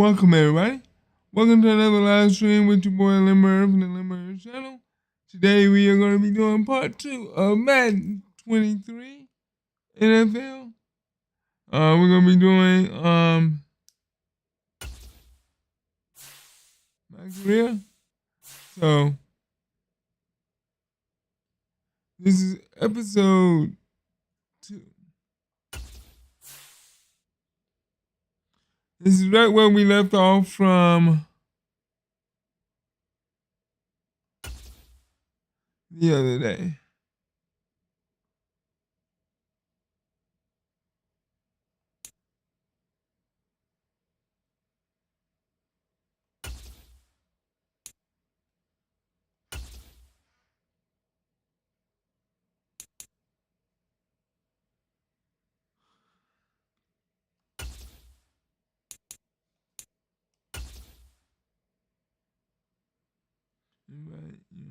Welcome everybody. Welcome to another live stream with your boy Lindberg from the Lindberg channel. Today we are going to be doing part 2 of Madden 23 NFL. We're going to be doing my career. So this is episode 2. This is right where we left off from the other day. Right, yeah.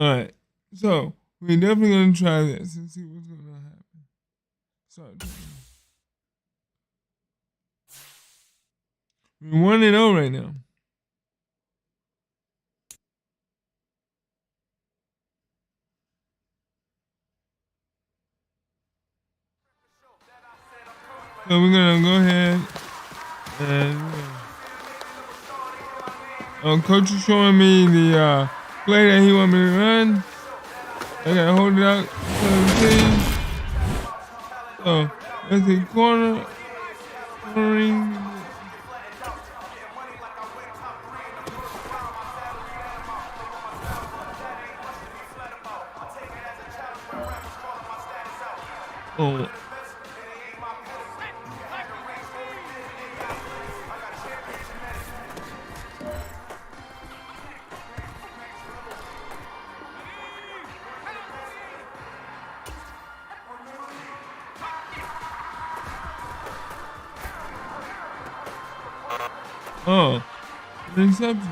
Alright, so we're definitely going to try this and see what's going to happen. Sorry. We're 1-0 right now. So we're gonna go ahead and coach is showing me the play that he want me to run. I gotta hold it out 17. So let's see, cornering. Oh. Oh, interception.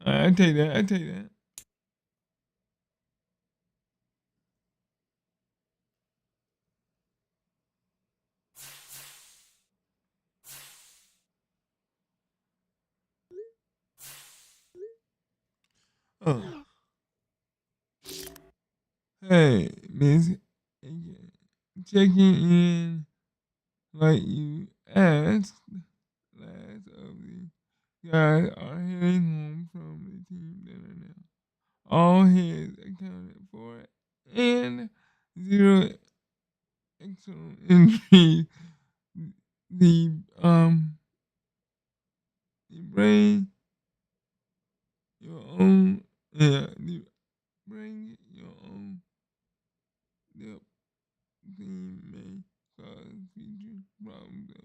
I take that. I take that. Oh. Hey, Miss, checking in like you asked. Last of the guys are heading home from the team dinner now. All heads accounted for, and 0 external injuries. The the brain your own, the bring your own depth team may cause future problems.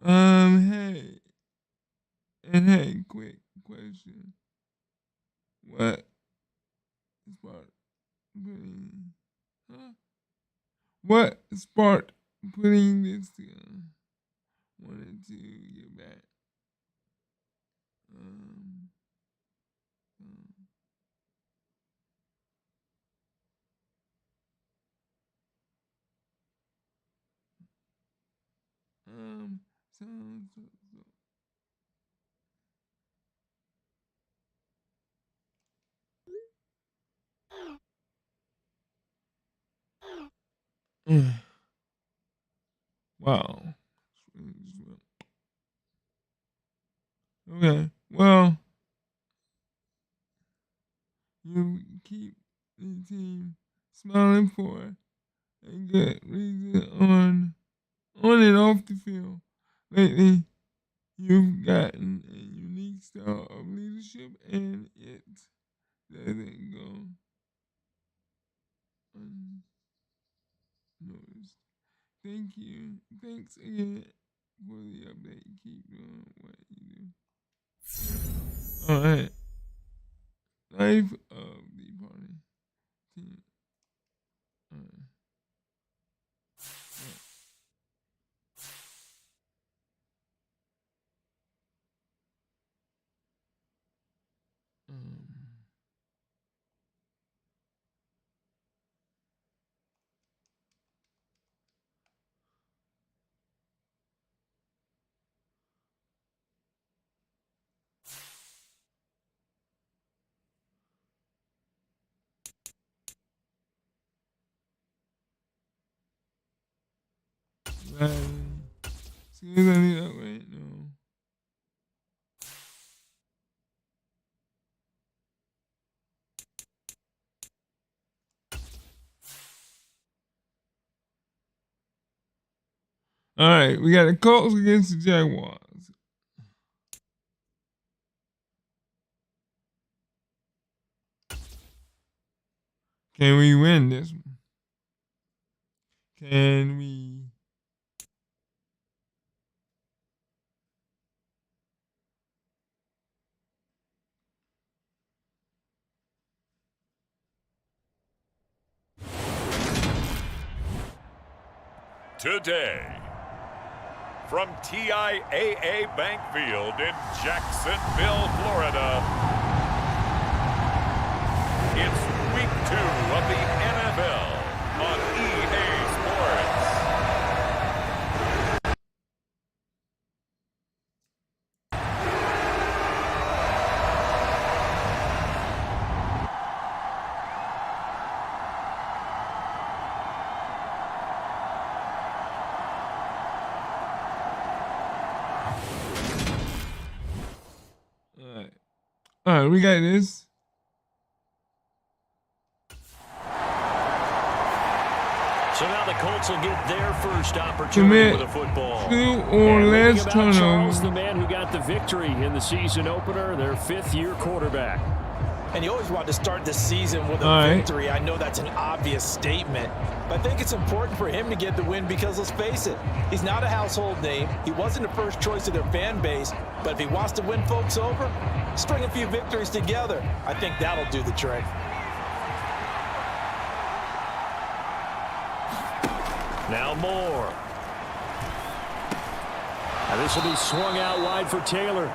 Hey, and hey, quick question: What sparked putting? Huh? What sparked putting this together? Wanted to get back. Um, so, so, so. Wow. Okay. Well, you keep the team smiling for a good reason on and off the field. Lately, you've gotten a unique style of leadership, and it doesn't go unnoticed. Thank you. Thanks again for the update. Keep doing what you do. All right. Life of the party team. All right. Right. See if I need that right now. All right, we got the Colts against the Jaguars. Can we win this one? Can we? Today, from TIAA Bank Field in Jacksonville, Florida, it's week 2 of the NFL on EA Sports. All right, we got this. So now the Colts will get their first opportunity with a football. 2 or less turnovers. Charles, the man who got the victory in the season opener, their 5th-year quarterback. And you always want to start the season with a victory. I know that's an obvious statement, but I think it's important for him to get the win because, let's face it, he's not a household name. He wasn't the first choice of their fan base, but if he wants to win folks over, string a few victories together. I think that'll do the trick. Now Moore. And this will be swung out wide for Taylor.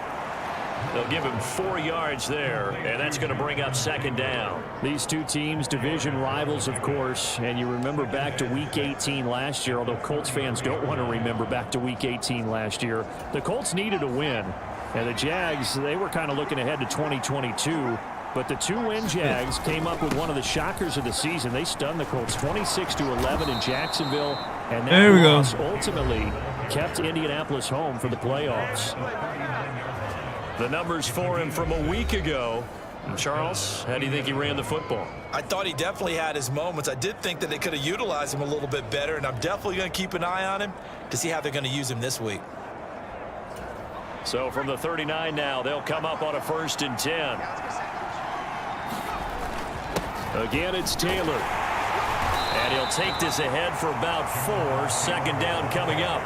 They'll give him 4 yards there, and that's going to bring up 2nd down. These two teams, division rivals, of course, and you remember back to Week 18 last year, although Colts fans don't want to remember back to Week 18 last year. The Colts needed a win, and the Jags, they were kind of looking ahead to 2022, but the 2-win Jags came up with one of the shockers of the season. They stunned the Colts 26-11 in Jacksonville, and that loss ultimately kept Indianapolis home for the playoffs. The numbers for him from a week ago. And Charles, how do you think he ran the football? I thought he definitely had his moments. I did think that they could have utilized him a little bit better, and I'm definitely going to keep an eye on him to see how they're going to use him this week. So from the 39 now, they'll come up on a 1st and 10. Again, it's Taylor. And he'll take this ahead for about 4. 2nd down coming up.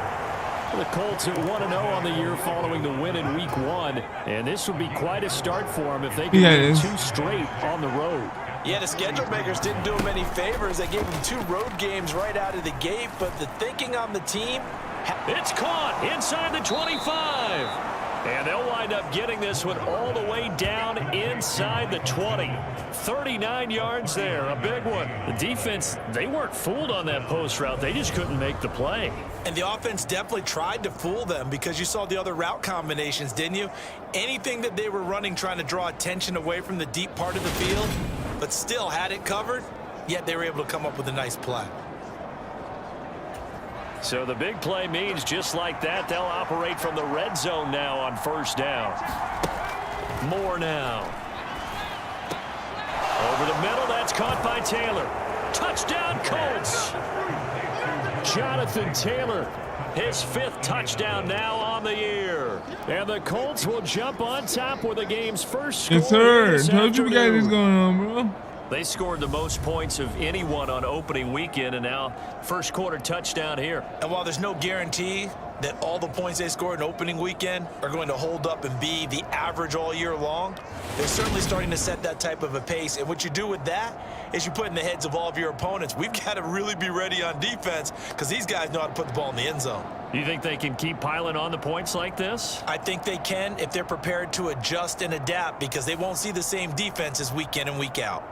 The Colts are 1-0 on the year following the win in Week 1. And this would be quite a start for them if they can win 2 straight on the road. Yeah, the schedule makers didn't do him any favors. They gave him 2 road games right out of the gate, but the thinking on the team... It's caught inside the 25. And they'll wind up getting this one all the way down inside the 20. 39 yards there, a big one. The defense, they weren't fooled on that post route. They just couldn't make the play. And the offense definitely tried to fool them because you saw the other route combinations, didn't you? Anything that they were running trying to draw attention away from the deep part of the field, but still had it covered, yet they were able to come up with a nice play. So the big play means just like that, they'll operate from the red zone now on first down. Moore now. Over the middle, that's caught by Taylor. Touchdown, Colts. Jonathan Taylor, his 5th touchdown now on the year. And the Colts will jump on top with the game's first score. Yes, sir. Told you we got this going on, bro. They scored the most points of anyone on opening weekend, and now first quarter touchdown here. And while there's no guarantee that all the points they scored in opening weekend are going to hold up and be the average all year long, they're certainly starting to set that type of a pace. And what you do with that is you put in the heads of all of your opponents, we've got to really be ready on defense because these guys know how to put the ball in the end zone. You think they can keep piling on the points like this? I think they can if they're prepared to adjust and adapt, because they won't see the same defenses week in and week out.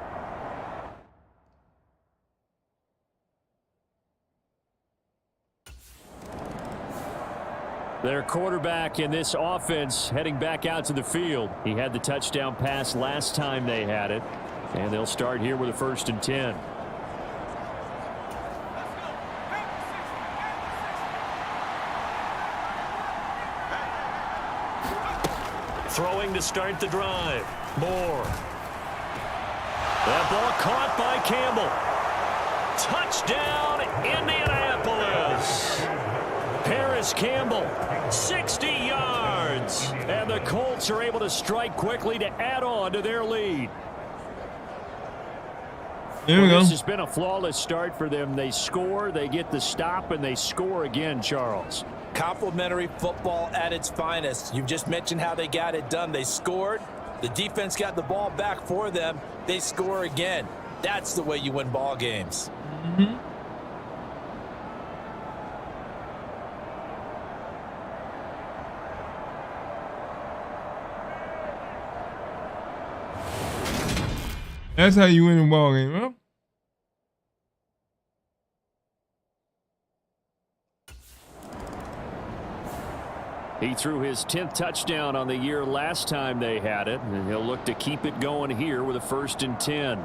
Their quarterback in this offense heading back out to the field. He had the touchdown pass last time they had it. And they'll start here with a 1st and 10. Throwing to start the drive. Moore. That ball caught by Campbell. Touchdown, Indianapolis. Paris Campbell, 60 yards. And the Colts are able to strike quickly to add on to their lead. There we go. This has been a flawless start for them. They score, they get the stop, and they score again, Charles. Complimentary football at its finest. You've just mentioned how they got it done. They scored. The defense got the ball back for them. They score again. That's the way you win ball games. Mm-hmm. That's how you win a ball game, huh? He threw his 10th touchdown on the year last time they had it, and he'll look to keep it going here with a 1st and 10.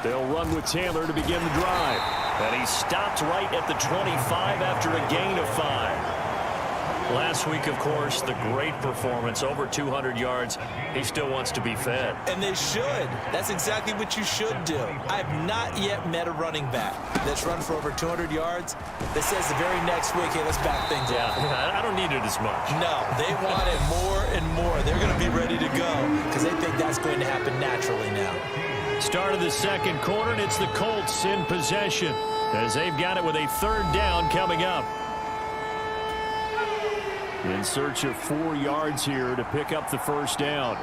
They'll run with Taylor to begin the drive. And he stopped right at the 25 after a gain of 5. Last week, of course, the great performance, over 200 yards. He still wants to be fed. And they should. That's exactly what you should do. I have not yet met a running back that's run for over 200 yards that says the very next week, hey, let's back things up. Yeah, I don't need it as much. No, they want it more and more. They're going to be ready to go because they think that's going to happen naturally now. Start of the second quarter, and it's the Colts in possession as they've got it with a 3rd down coming up. In search of 4 yards here to pick up the 1st down.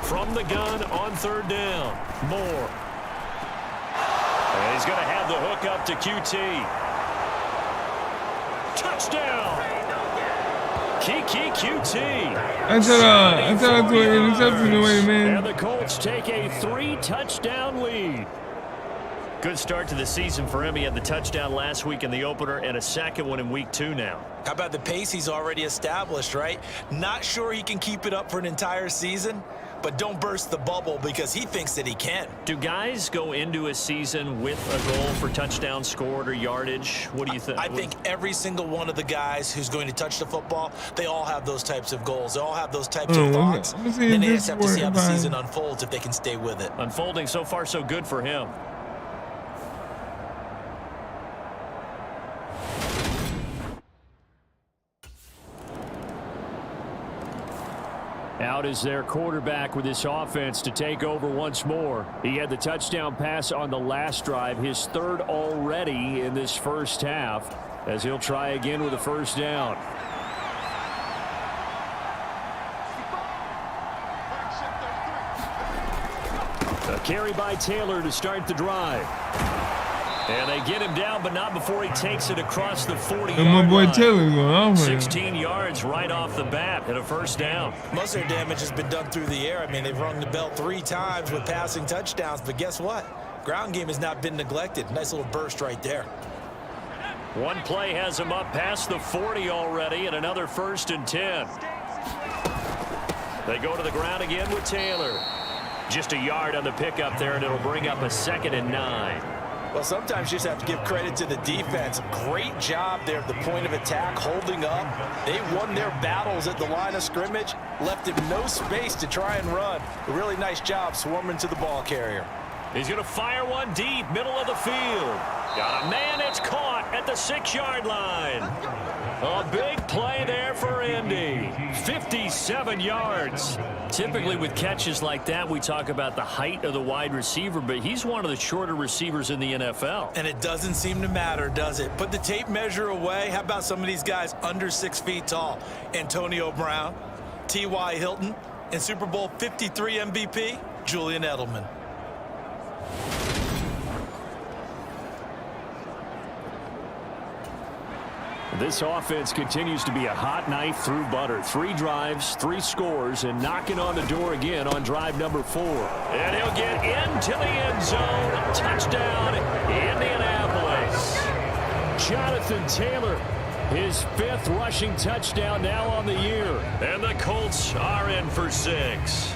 From the gun on 3rd down, Moore. And he's going to have the hook up to QT. Touchdown! Kiki QT. I thought I threw an interception away, man. And the Colts take a 3-touchdown lead. Good start to the season for him. He had the touchdown last week in the opener and a second one in week 2 now. How about the pace he's already established, right? Not sure he can keep it up for an entire season, but don't burst the bubble because he thinks that he can. Do guys go into a season with a goal for touchdown scored or yardage? What do you think? I think every single one of the guys who's going to touch the football, they all have those types of goals. They all have those types of thoughts. And they just have to see how the season unfolds if they can stay with it. Unfolding so far so good for him. Out is their quarterback with this offense to take over once more. He had the touchdown pass on the last drive, his 3rd already in this first half, as he'll try again with a 1st down. A carry by Taylor to start the drive. And they get him down, but not before he takes it across the 40-yard line. And my boy Taylor going off. 16 yards right off the bat and a 1st down. Most of their damage has been done through the air. I mean, they've rung the bell 3 times with passing touchdowns, but guess what? Ground game has not been neglected. Nice little burst right there. One play has him up past the 40 already, and another 1st and 10. They go to the ground again with Taylor. Just a yard on the pickup there, and it'll bring up a 2nd and 9. Well, sometimes you just have to give credit to the defense. Great job there at the point of attack, holding up. They won their battles at the line of scrimmage, left him no space to try and run. A really nice job swarming to the ball carrier. He's going to fire one deep, middle of the field. Got a man, it's caught at the 6-yard line. A big play there for Indy. 57 yards. Typically with catches like that, we talk about the height of the wide receiver, but he's one of the shorter receivers in the NFL. And it doesn't seem to matter, does it? Put the tape measure away. How about some of these guys under 6 feet tall? Antonio Brown, T.Y. Hilton, and Super Bowl 53 MVP, Julian Edelman. This offense continues to be a hot knife through butter. 3 drives, 3 scores, and knocking on the door again on drive number 4. And he'll get into the end zone. Touchdown, Indianapolis. Jonathan Taylor, his 5th rushing touchdown now on the year. And the Colts are in for 6.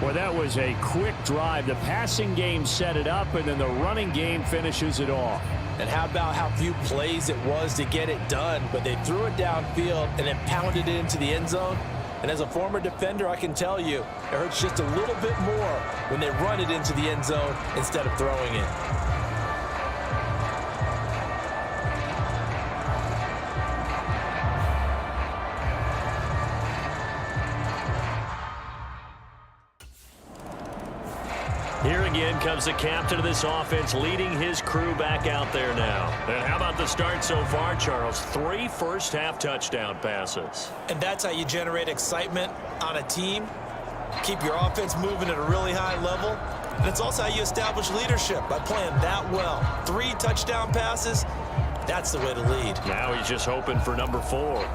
Well, that was a quick drive. The passing game set it up, and then the running game finishes it off. And how about how few plays it was to get it done, but they threw it downfield and then pounded it into the end zone. And as a former defender, I can tell you, it hurts just a little bit more when they run it into the end zone instead of throwing it. Here again comes the captain of this offense, leading his crew back out there now. And how about the start so far, Charles? 3 first-half touchdown passes. And that's how you generate excitement on a team. Keep your offense moving at a really high level. And it's also how you establish leadership, by playing that well. 3 touchdown passes, that's the way to lead. Now he's just hoping for number 4.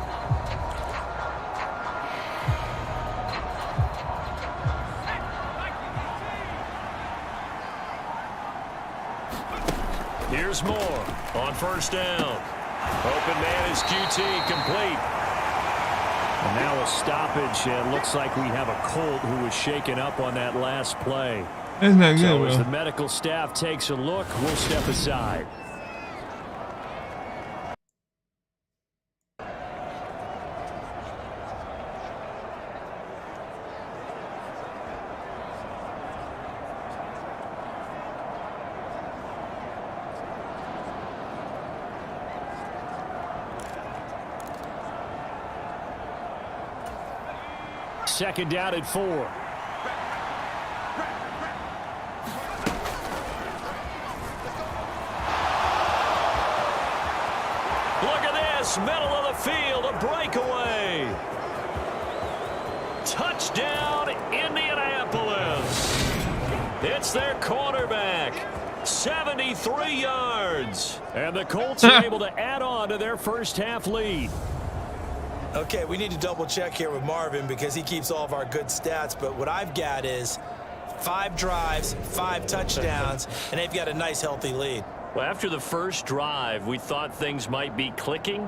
Here's Moore on first down. Open man is QT, complete. And now a stoppage, and looks like we have a Colt who was shaken up on that last play. That's not good, So bro. as the medical staff takes a look, we'll step aside. Second down at 4. Look at this, middle of the field, a breakaway. Touchdown, Indianapolis. It's their quarterback. 73 yards. And the Colts are able to add on to their first half lead. Okay, we need to double check here with Marvin because he keeps all of our good stats, but what I've got is 5 drives, 5 touchdowns, and they've got a nice healthy lead. Well, after the first drive, we thought things might be clicking.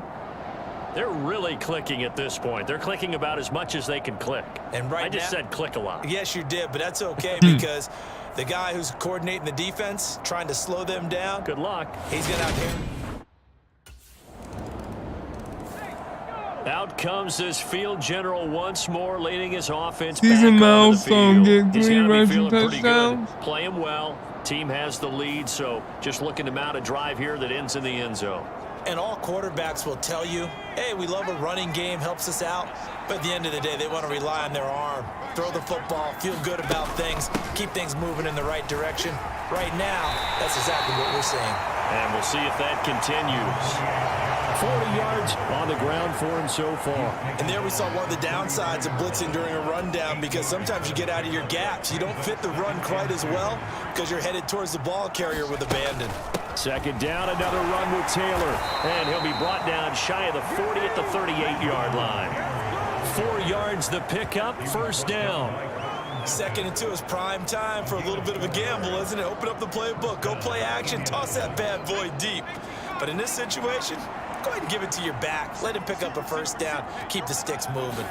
They're really clicking at this point. They're clicking about as much as they can click. And right I just now, said click a lot. Yes, you did, but that's okay because the guy who's coordinating the defense, trying to slow them down, Good luck. he's going to out here. Out comes this field general once more, leading his offense Season back onto the milestone, field. get He's 3 gotta be rushing feeling pretty touchdowns. good, playing well. Team has the lead, so just looking to mount a drive here that ends in the end zone. And all quarterbacks will tell you, hey, we love a running game, helps us out. But at the end of the day, they want to rely on their arm, throw the football, feel good about things, keep things moving in the right direction. Right now, that's exactly what we're seeing. And we'll see if that continues. 40 yards on the ground for him so far. And there we saw one of the downsides of blitzing during a rundown, because sometimes you get out of your gaps. You don't fit the run quite as well because you're headed towards the ball carrier with abandon. Second down, another run with Taylor. And he'll be brought down shy of the 40 at the 38-yard line. 4 yards the pickup, first down. 2nd and 2 is prime time for a little bit of a gamble, isn't it? Open up the playbook, go play action, toss that bad boy deep. But in this situation, go ahead and give it to your back. Let him pick up a first down. Keep the sticks moving.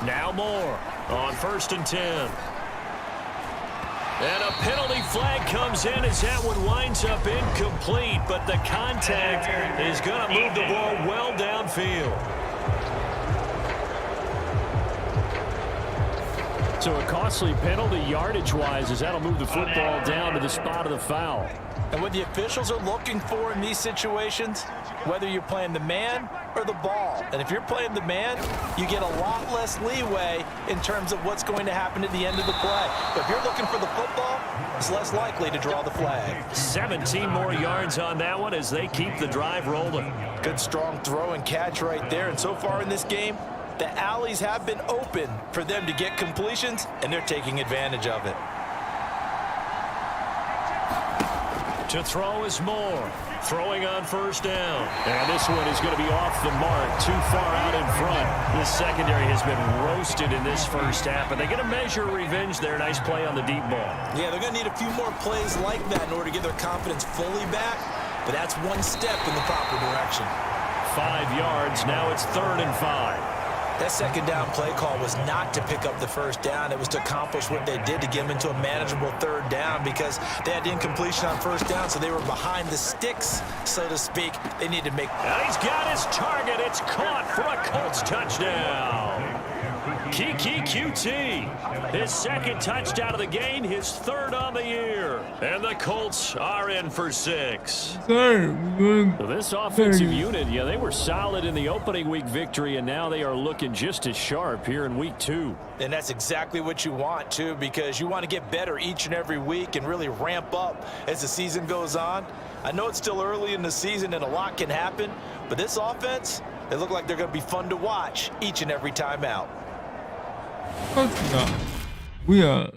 Now more on 1st and 10. And a penalty flag comes in as that one winds up incomplete, but the contact is going to move the ball well downfield. So a costly penalty yardage-wise as that'll move the football down to the spot of the foul. And what the officials are looking for in these situations, whether you're playing the man or the ball. And if you're playing the man, you get a lot less leeway in terms of what's going to happen at the end of the play. But if you're looking for the football, it's less likely to draw the flag. 17 more yards on that one as they keep the drive rolling. Good strong throw and catch right there. And so far in this game, the alleys have been open for them to get completions, and they're taking advantage of it. To throw is Moore. Throwing on 1st down. And this one is going to be off the mark. Too far out in front. This secondary has been roasted in this first half, but they get a measure of revenge there. Nice play on the deep ball. Yeah, they're going to need a few more plays like that in order to get their confidence fully back, but that's one step in the proper direction. 5 yards. Now it's 3rd and 5. That 2nd down play call was not to pick up the first down. It was to accomplish what they did to get them into a manageable 3rd down because they had incompletion on 1st down, so they were behind the sticks, so to speak. They need to make... Now he's got his target. It's caught for a Colts touchdown. Kiki QT, his 2nd touchdown of the game, his 3rd on the year. And the Colts are in for 6. Sir, So this offensive unit, yeah, they were solid in the opening week victory, and now they are looking just as sharp here in week 2. And that's exactly what you want, too, because you want to get better each and every week and really ramp up as the season goes on. I know it's still early in the season and a lot can happen, but this offense, they look like they're going to be fun to watch each and every time out. we are.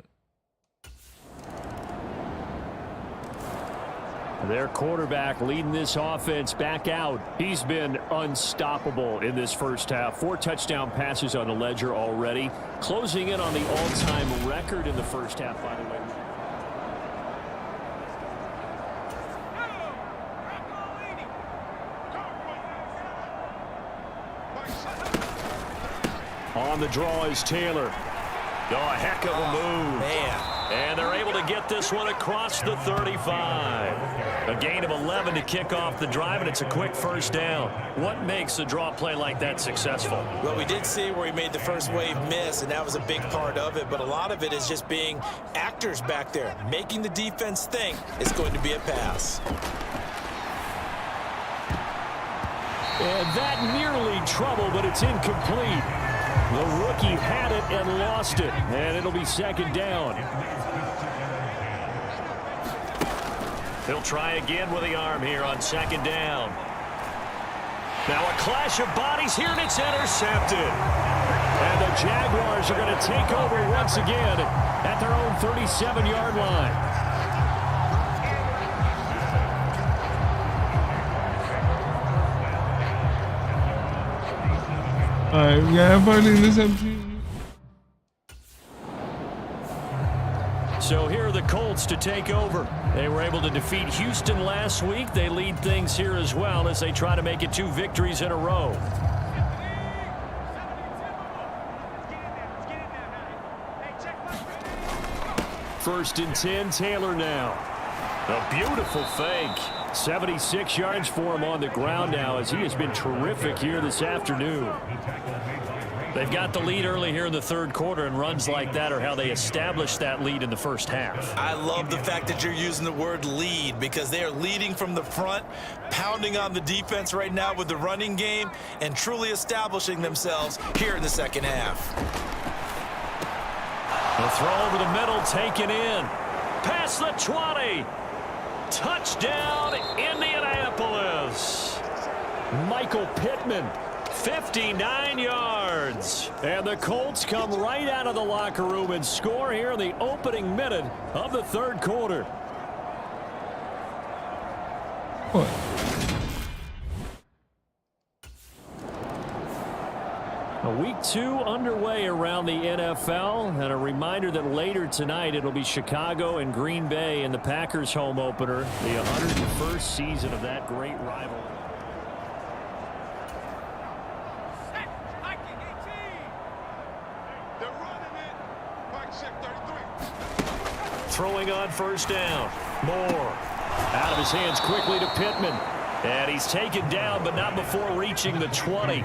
Their quarterback leading this offense back out. He's been unstoppable in this first half. 4 touchdown passes on the ledger already. Closing in on the all-time record in the first half, by the way. On the draw is Taylor. Oh, a heck of a move. Man. And they're able to get this one across the 35. A gain of 11 to kick off the drive, and it's a quick first down. What makes a draw play like that successful? Well, we did see where he made the first wave miss, and that was a big part of it. But a lot of it is just being actors back there, making the defense think it's going to be a pass. And that nearly trouble, but it's incomplete. The rookie had it and lost it, and it'll be 2nd down. He'll try again with the arm here on 2nd down. Now a clash of bodies here, and it's intercepted. And the Jaguars are going to take over once again at their own 37-yard line. All right, we got everybody in this episode. So here are the Colts to take over. They were able to defeat Houston last week. They lead things here as well as they try to make it 2 victories in a row. First and 10, Taylor now. A beautiful fake. 76 yards for him on the ground now as he has been terrific here this afternoon. They've got the lead early here in the 3rd quarter, and runs like that are how they established that lead in the first half. I love the fact that you're using the word lead because they are leading from the front, pounding on the defense right now with the running game, and truly establishing themselves here in the 2nd half. The throw over the middle, taken in. Past the 20. Touchdown, Indianapolis. Michael Pittman, 59 yards. And the Colts come right out of the locker room and score here in the opening minute of the 3rd quarter. What? Week 2 underway around the NFL, and a reminder that later tonight it'll be Chicago and Green Bay in the Packers home opener, the 101st season of that great rivalry. Throwing on first down. Moore out of his hands quickly to Pittman. And he's taken down, but not before reaching the 20.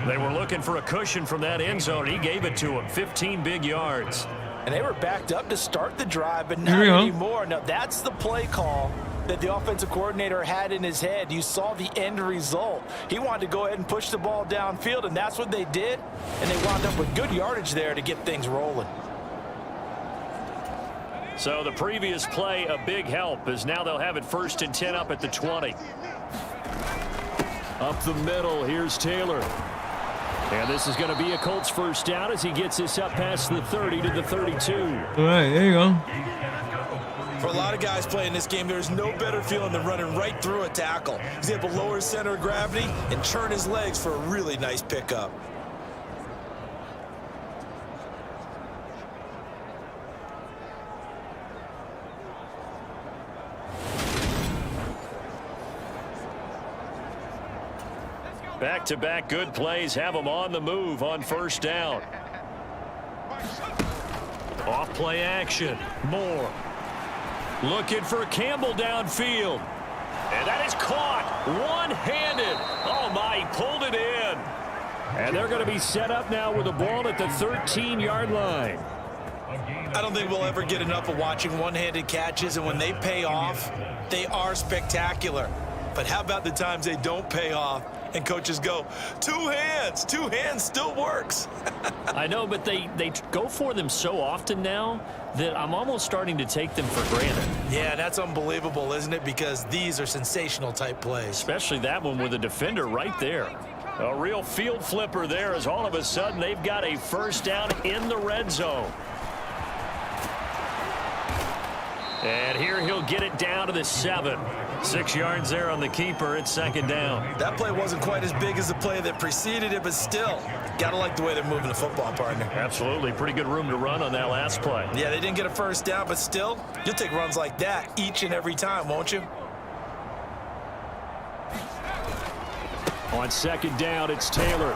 They were looking for a cushion from that end zone. He gave it to him. 15 big yards. And they were backed up to start the drive, but not anymore. Now, that's the play call that the offensive coordinator had in his head. You saw the end result. He wanted to go ahead and push the ball downfield, and that's what they did. And they wound up with good yardage there to get things rolling. So the previous play, a big help, as now they'll have it 1st and 10 up at the 20. Up the middle, here's Taylor. And this is going to be a Colts first down as he gets this up past the 30 to the 32. All right, there you go. For a lot of guys playing this game, there's no better feeling than running right through a tackle. He's able to lower his center of gravity and turn his legs for a really nice pickup. Back-to-back good plays have them on the move on first down. Off play action. Moore looking for Campbell downfield. And that is caught one-handed. Oh, my, he pulled it in. And they're going to be set up now with the ball at the 13-yard line. I don't think we'll ever get enough of watching one-handed catches, and when they pay off, they are spectacular. But how about the times they don't pay off and coaches go, two hands still works. I know, but they go for them so often now that I'm almost starting to take them for granted. Yeah, that's unbelievable, isn't it? Because these are sensational type plays. Especially that one with a defender right there. A real field flipper there as all of a sudden they've got a first down in the red zone. And here he'll get it down to the 7. 6 yards there on the keeper. It's second down. That play wasn't quite as big as the play that preceded it, but still, gotta like the way they're moving the football, partner. Absolutely. Pretty good room to run on that last play. Yeah, they didn't get a first down, but still, you'll take runs like that each and every time, won't you? On second down, it's Taylor.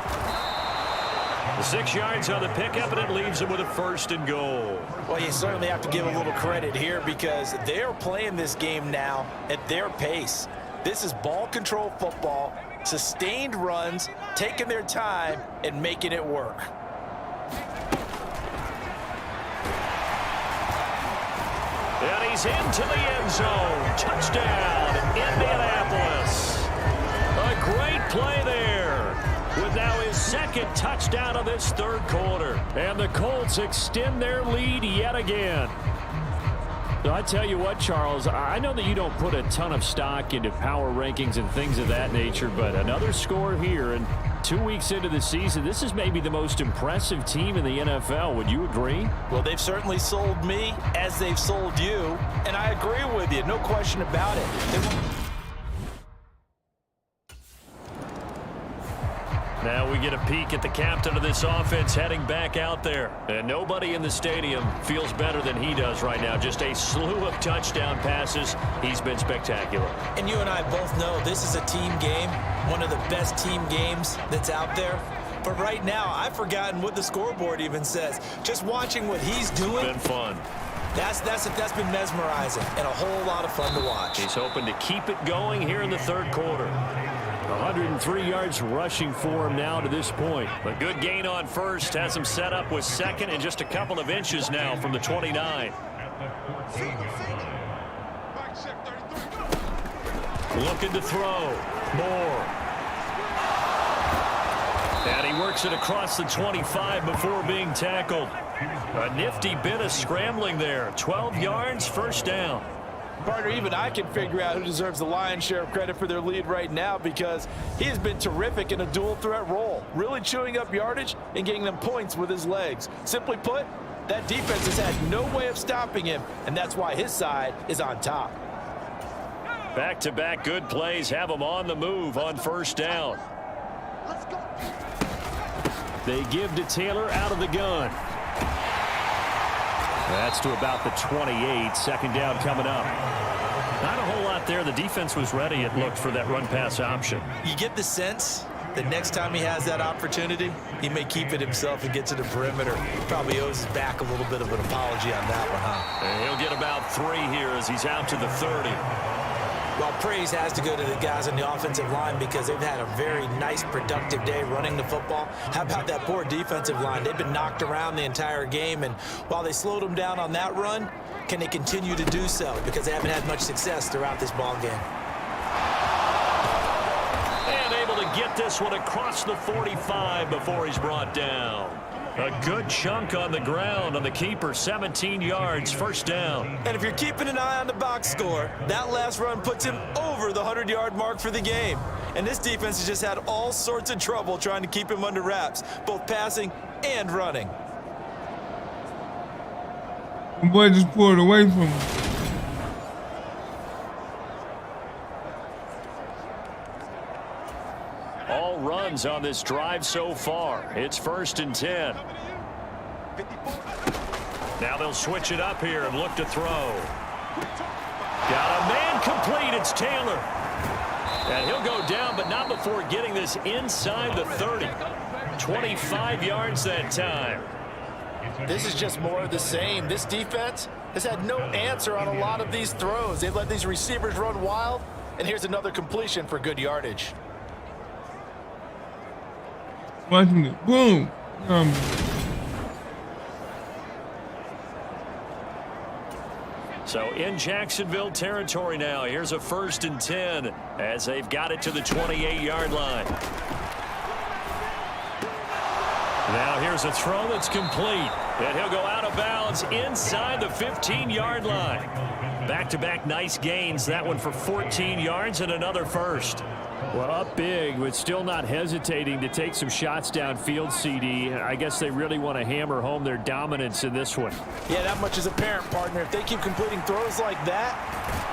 The 6 yards on the pickup, and it leaves him with a 1st and goal. Well, you certainly have to give a little credit here because they're playing this game now at their pace. This is ball control football, sustained runs, taking their time, and making it work. And he's into the end zone. Touchdown, Indianapolis. A great play there. With now his 2nd touchdown of this 3rd quarter. And the Colts extend their lead yet again. So I tell you what, Charles, I know that you don't put a ton of stock into power rankings and things of that nature, but another score here, and 2 weeks into the season, this is maybe the most impressive team in the NFL. Would you agree? Well, they've certainly sold me as they've sold you, and I agree with you, no question about it. Now we get a peek at the captain of this offense heading back out there. And nobody in the stadium feels better than he does right now. Just a slew of touchdown passes. He's been spectacular. And you and I both know this is a team game, one of the best team games that's out there. But right now, I've forgotten what the scoreboard even says. Just watching what he's doing. It's been fun. That's been mesmerizing and a whole lot of fun to watch. He's hoping to keep it going here in the 3rd quarter. 103 yards rushing for him now to this point. A good gain on first has him set up with 2nd and just a couple of inches now from the 29. Looking to throw. Moore. And he works it across the 25 before being tackled. A nifty bit of scrambling there. 12 yards, first down. Partner, even I can figure out who deserves the lion's share of credit for their lead right now because he has been terrific in a dual threat role, really chewing up yardage and getting them points with his legs. Simply put, that defense has had no way of stopping him, and that's why his side is on top. Back-to-back good plays have him on the move on first down. They give to Taylor out of the gun. That's to about the 28. Second down coming up. Not a whole lot there. The defense was ready, it looked, for that run-pass option. You get the sense that next time he has that opportunity, he may keep it himself and get to the perimeter. He probably owes his back a little bit of an apology on that one, huh? And he'll get about 3 here as he's out to the 30. Well, praise has to go to the guys on the offensive line because they've had a very nice, productive day running the football. How about that poor defensive line? They've been knocked around the entire game, and while they slowed them down on that run, can they continue to do so? Because they haven't had much success throughout this ball game. And able to get this one across the 45 before he's brought down. A good chunk on the ground on the keeper, 17 yards, first down. And if you're keeping an eye on the box score, that last run puts him over the 100-yard mark for the game. And this defense has just had all sorts of trouble trying to keep him under wraps, both passing and running. The boy just pulled away from him. All runs on this drive so far. It's 1st and 10. Now they'll switch it up here and look to throw. Got a man complete. It's Taylor. And he'll go down, but not before getting this inside the 30. 25 yards that time. This is just more of the same. This defense has had no answer on a lot of these throws. They've let these receivers run wild, and here's another completion for good yardage. Watching it. Boom. So in Jacksonville territory now. Here's a 1st and 10 as they've got it to the 28-yard line. Now here's a throw that's complete. And he'll go out of bounds inside the 15-yard line. Back-to-back nice gains. That one for 14 yards and another first. Well, up big, but still not hesitating to take some shots downfield, CD. I guess they really want to hammer home their dominance in this one. Yeah, that much is apparent, partner. If they keep completing throws like that,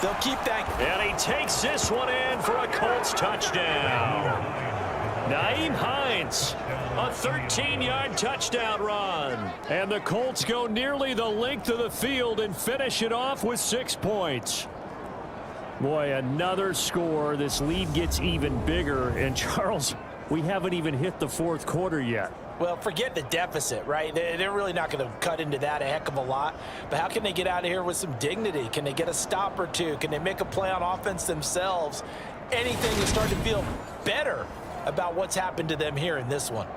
they'll keep that. And he takes this one in for a Colts touchdown. Nyheim Hines, a 13-yard touchdown run. And the Colts go nearly the length of the field and finish it off with 6 points. Boy, another score. This lead gets even bigger. And, Charles, we haven't even hit the 4th quarter yet. Well, forget the deficit, right? They're really not going to cut into that a heck of a lot. But how can they get out of here with some dignity? Can they get a stop or two? Can they make a play on offense themselves? Anything to start to feel better about what's happened to them here in this one.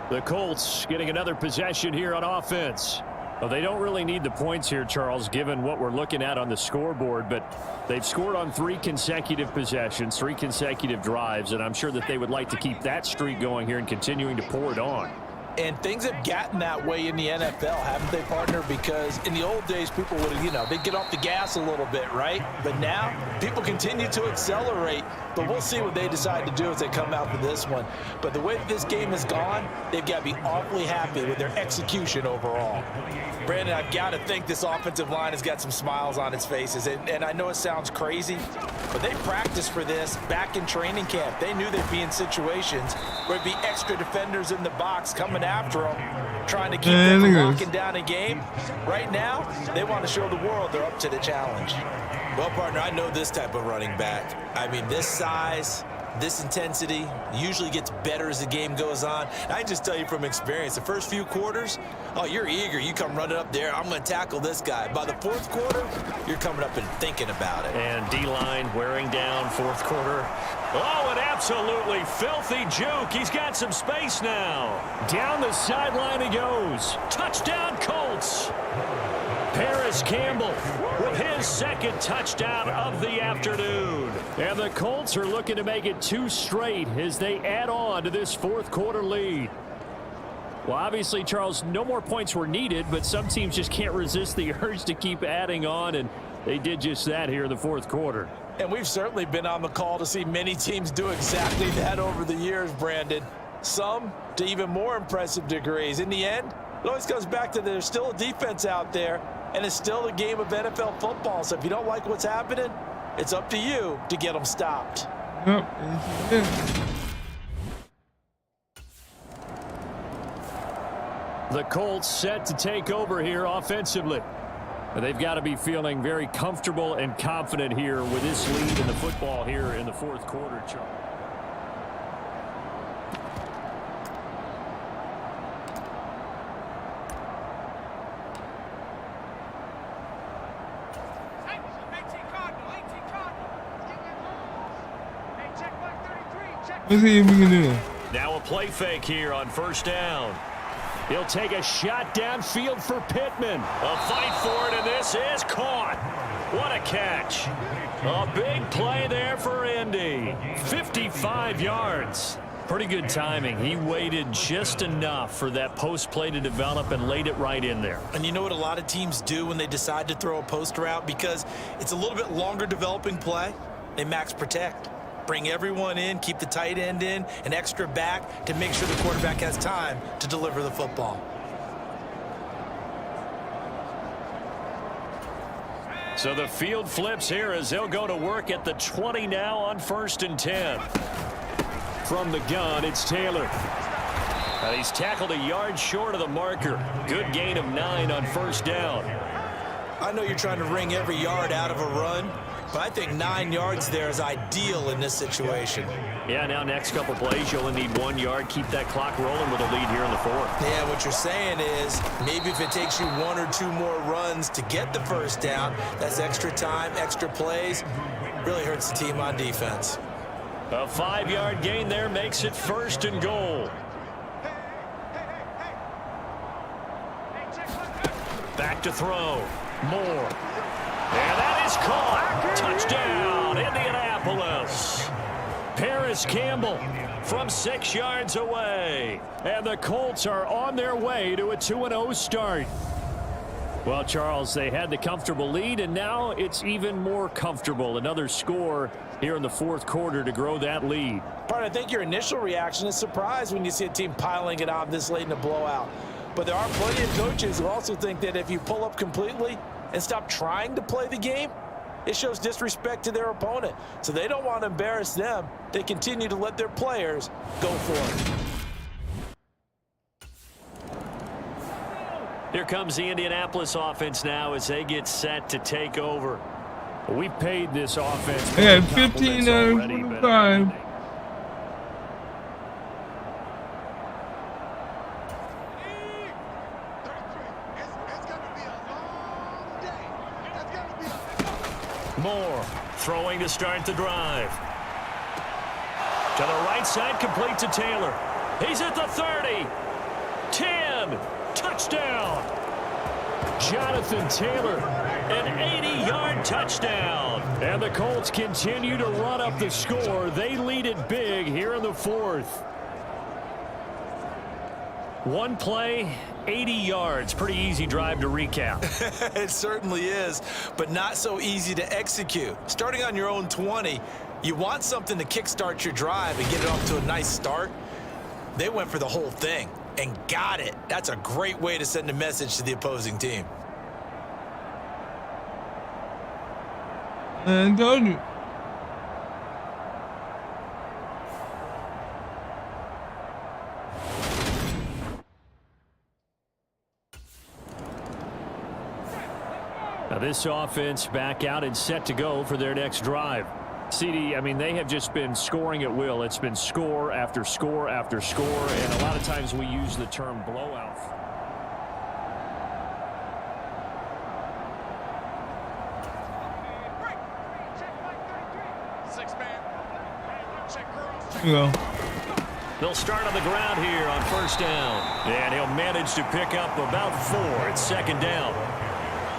The Colts getting another possession here on offense. Well, they don't really need the points here, Charles, given what we're looking at on the scoreboard, but they've scored on 3 consecutive possessions, 3 consecutive drives, and I'm sure that they would like to keep that streak going here and continuing to pour it on. And things have gotten that way in the NFL, haven't they, partner? Because in the old days, people would, they'd get off the gas a little bit, right? But now, people continue to accelerate. But we'll see what they decide to do as they come out for this one. But the way that this game has gone, they've got to be awfully happy with their execution overall. Brandon, I've got to think this offensive line has got some smiles on its faces. And I know it sounds crazy, but they practiced for this back in training camp. They knew they'd be in situations where there'd be extra defenders in the box coming after them, trying to keep them from locking down a game. Right now, they want to show the world they're up to the challenge. Well, partner, I know this type of running back. I mean, this size, this intensity usually gets better as the game goes on. And I can just tell you from experience, the first few quarters, oh, you're eager. You come running up there, I'm going to tackle this guy. By the 4th quarter, you're coming up and thinking about it. And D-line wearing down 4th quarter. Oh, an absolutely filthy juke. He's got some space now. Down the sideline he goes. Touchdown, Colts. Paris Campbell with his 2nd touchdown of the afternoon. And the Colts are looking to make it 2 straight as they add on to this 4th quarter lead. Well, obviously, Charles, no more points were needed, but some teams just can't resist the urge to keep adding on, and they did just that here in the 4th quarter. And we've certainly been on the call to see many teams do exactly that over the years, Brandon. Some to even more impressive degrees. In the end, It always comes back to there's still a defense out there, and it's still a game of NFL football. So if you don't like what's happening, it's up to you to get them stopped. Yep. The Colts set to take over here offensively. They've got to be feeling very comfortable and confident here with this lead in the football here in the fourth quarter, Charles. Let's see if we can do it. Now a play fake here on first down. He'll take a shot downfield for Pittman. A fight for it, and this is caught. What a catch. A big play there for Indy. 55 yards. Pretty good timing. He waited just enough for that post play to develop and laid it right in there. And you know what a lot of teams do when they decide to throw a post route? Because it's a little bit longer developing play, they max protect. Bring everyone in, keep the tight end in, an extra back to make sure the quarterback has time to deliver the football. So the field flips here as they'll go to work at the 20 now on 1st and 10. From the gun, it's Taylor. He's tackled a yard short of the marker. Good gain of 9 on first down. I know you're trying to wring every yard out of a run, but I think 9 yards there is ideal in this situation. Yeah, now next couple plays, you'll only need 1 yard. Keep that clock rolling with a lead here in the fourth. Yeah, what you're saying is maybe if it takes you 1 or 2 more runs to get the first down, that's extra time, extra plays. Really hurts the team on defense. A 5-yard gain there makes it 1st and goal. Back to throw. Moore. And that is caught. Touchdown, Indianapolis. Paris Campbell from 6 yards away. And the Colts are on their way to a 2-0 start. Well, Charles, they had the comfortable lead, and now it's even more comfortable. Another score here in the fourth quarter to grow that lead. But I think your initial reaction is surprise when you see a team piling it on this late in a blowout. But there are plenty of coaches who also think that if you pull up completely and stop trying to play the game, it shows disrespect to their opponent. So they don't want to embarrass them. They continue to let their players go for it. Here comes the Indianapolis offense now as they get set to take over. We paid this offense. They had 15 out of 25. Moore throwing to start the drive. To the right side, complete to Taylor. He's at the 30. 10. Touchdown. Jonathan Taylor, an 80-yard touchdown. And the Colts continue to run up the score. They lead it big here in the fourth. One play, 80 yards. Pretty easy drive to recap. It certainly is, but not so easy to execute. Starting on your own 20, you want something to kickstart your drive and get it off to a nice start. They went for the whole thing and got it. That's a great way to send a message to the opposing team. I told you. Now this offense back out and set to go for their next drive. CD, I mean, they have just been scoring at will. It's been score after score after score, and a lot of times we use the term blowout. Here we go. They'll start on the ground here on first down, and he'll manage to pick up about 4. It's second down.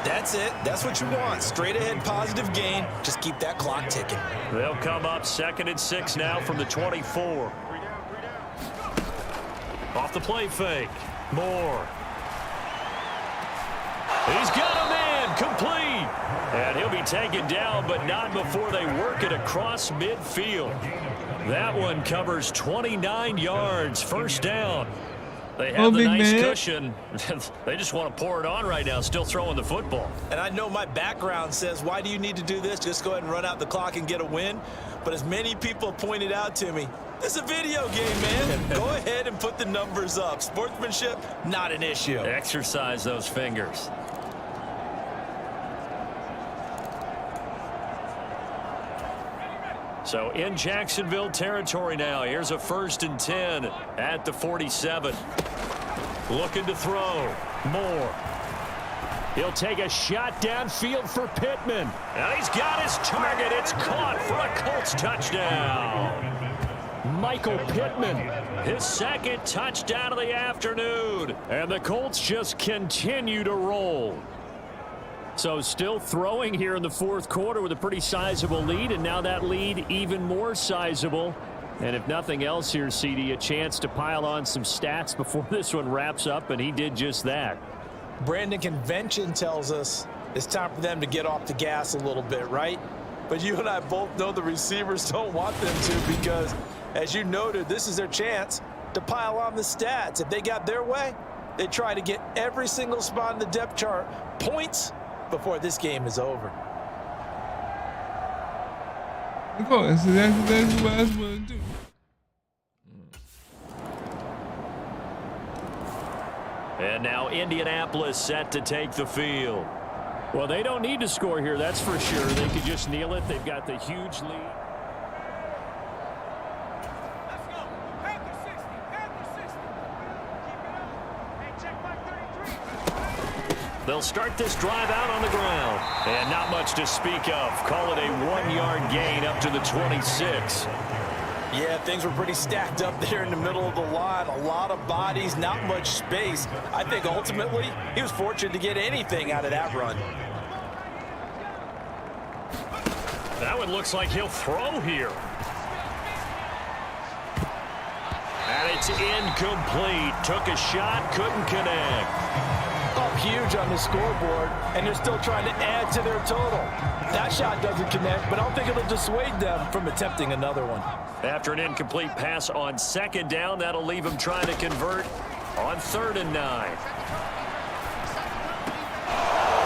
That's it. That's what you want. Straight ahead positive gain. Just keep that clock ticking. They'll come up 2nd and 6 now from the 24. Off the play fake. Moore. He's got a man complete. And he'll be taken down, but not before they work it across midfield. That one covers 29 yards. First down. They have the big nice man. cushion. They just want to pour it on right now, still throwing the football. And I know my background says, why do you need to do this? Just go ahead and run out the clock and get a win. But as many people pointed out to me, this is a video game, man. Go ahead and put the numbers up. Sportsmanship, not an issue. Exercise those fingers. So in Jacksonville territory now. Here's a 1st and 10 at the 47. Looking to throw. Moore. He'll take a shot downfield for Pittman. And he's got his target. It's caught for a Colts touchdown. Michael Pittman, his 2nd touchdown of the afternoon. And the Colts just continue to roll. So still throwing here in the 4th quarter with a pretty sizable lead, and now that lead even more sizable. And if nothing else here, CD, a chance to pile on some stats before this one wraps up, and he did just that. Brandon, convention tells us it's time for them to get off the gas a little bit, right? But you and I both know the receivers don't want them to, because, as you noted, this is their chance to pile on the stats. If they got their way, they try to get every single spot in the depth chart points before this game is over. Of course, so that's what I was going to do. And now Indianapolis set to take the field. Well, they don't need to score here, that's for sure. They could just kneel it. They've got the huge lead. Let's go. Panther 60. Panther 60. Keep it up. Hey, check my 33. They'll start this drive out on the ground. And not much to speak of. Call it a 1-yard gain up to the 26. Yeah, things were pretty stacked up there in the middle of the line. A lot of bodies, not much space. I think ultimately he was fortunate to get anything out of that run. That one looks like he'll throw here. And it's incomplete. Took a shot, couldn't connect. Up huge on the scoreboard, and they're still trying to add to their total. That shot doesn't connect, but I don't think it'll dissuade them from attempting another one. After an incomplete pass on 2nd down, that'll leave him trying to convert on 3rd and 9.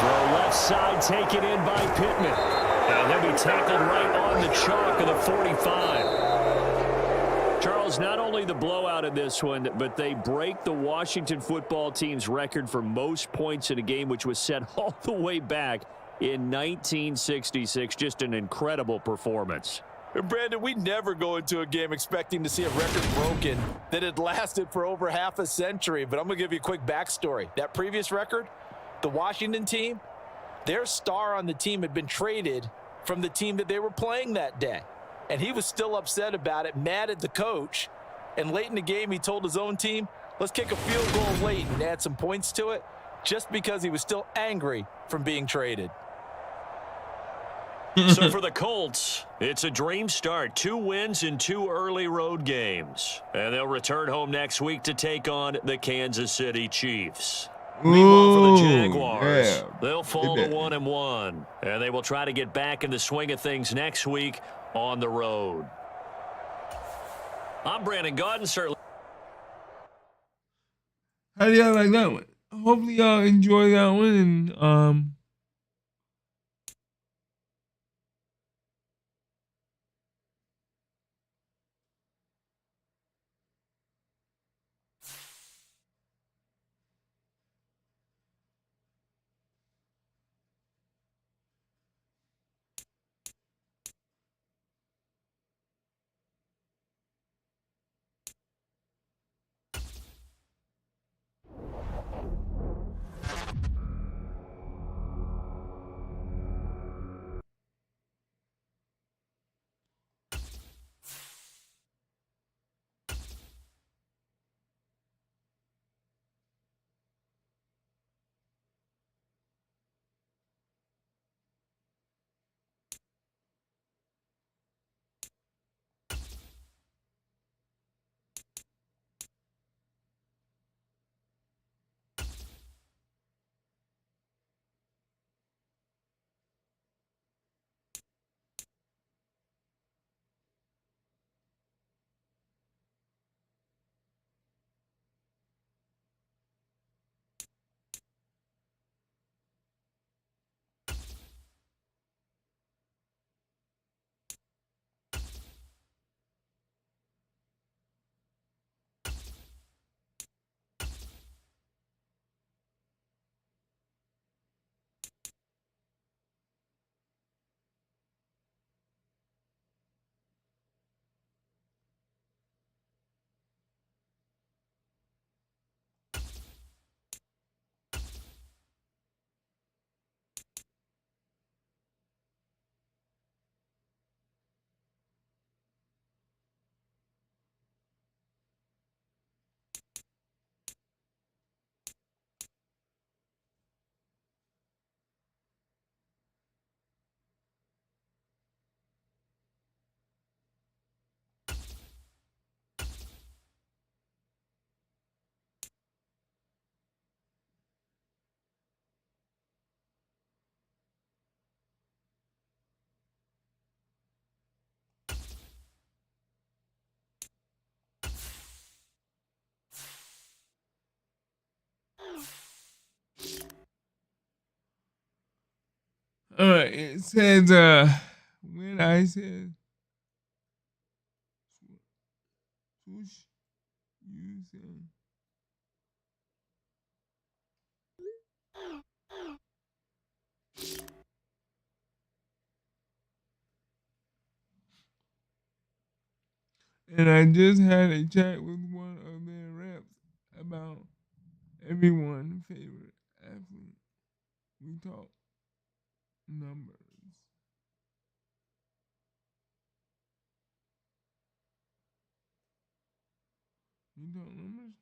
Throw left side, taken in by Pittman. And he'll be tackled right on the chalk of the 45. Charles, not only the blowout in this one, but they break the Washington football team's record for most points in a game, which was set all the way back in 1966. Just an incredible performance. Brandon, we never go into a game expecting to see a record broken that had lasted for over half a century. But I'm going to give you a quick backstory. That previous record, the Washington team, their star on the team had been traded from the team that they were playing that day. And he was still upset about it, mad at the coach. And late in the game, he told his own team, let's kick a field goal late and add some points to it, just because he was still angry from being traded. So for the Colts, it's a dream start. 2 wins in 2 early road games. And they'll return home next week to take on the Kansas City Chiefs. Meanwhile, for the Jaguars, they'll fall to 1-1. And they will try to get back in the swing of things next week on the road. I'm Brandon Gaudin, certainly. How do y'all like that one? Hopefully y'all enjoy that one, and it says when I said swoosh, you say and I just had a chat with one of their reps about everyone's favorite athlete. We talked numbers. We talked numbers?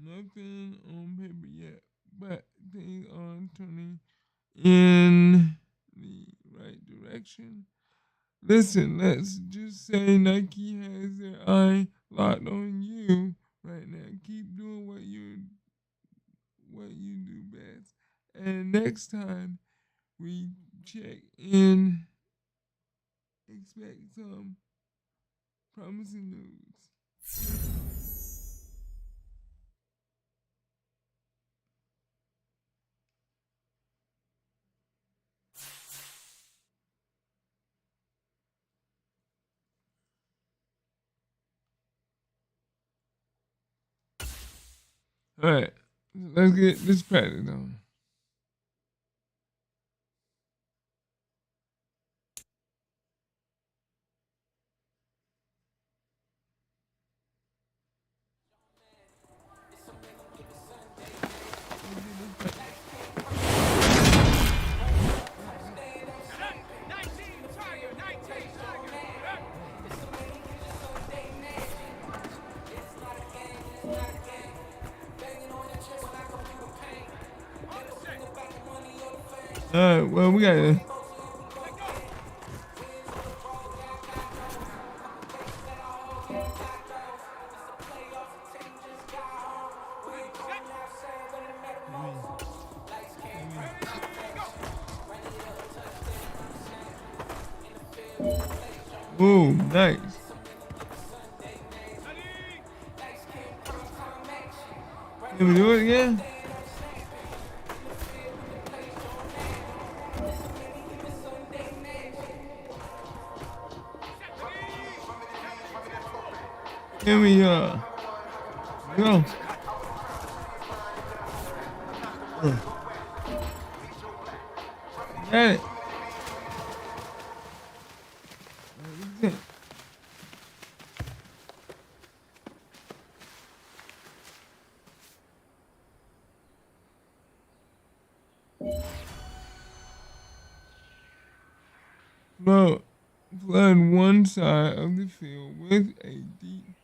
Nothing on paper yet, but things are turning in the right direction. Listen, let's just say Nike has their eye locked on you right now. Keep doing what you do best. And next time we check in, expect some promising news. All right, let's get this practice on. Set. 19, Tiger. 19, Tiger. On the set. All right, well, we got to. Let go. Set. Ready, go. Oh, nice. Ready. Can we do it again? Set. Ready. Can we, go? Got it. Flood one side of the field with a deep.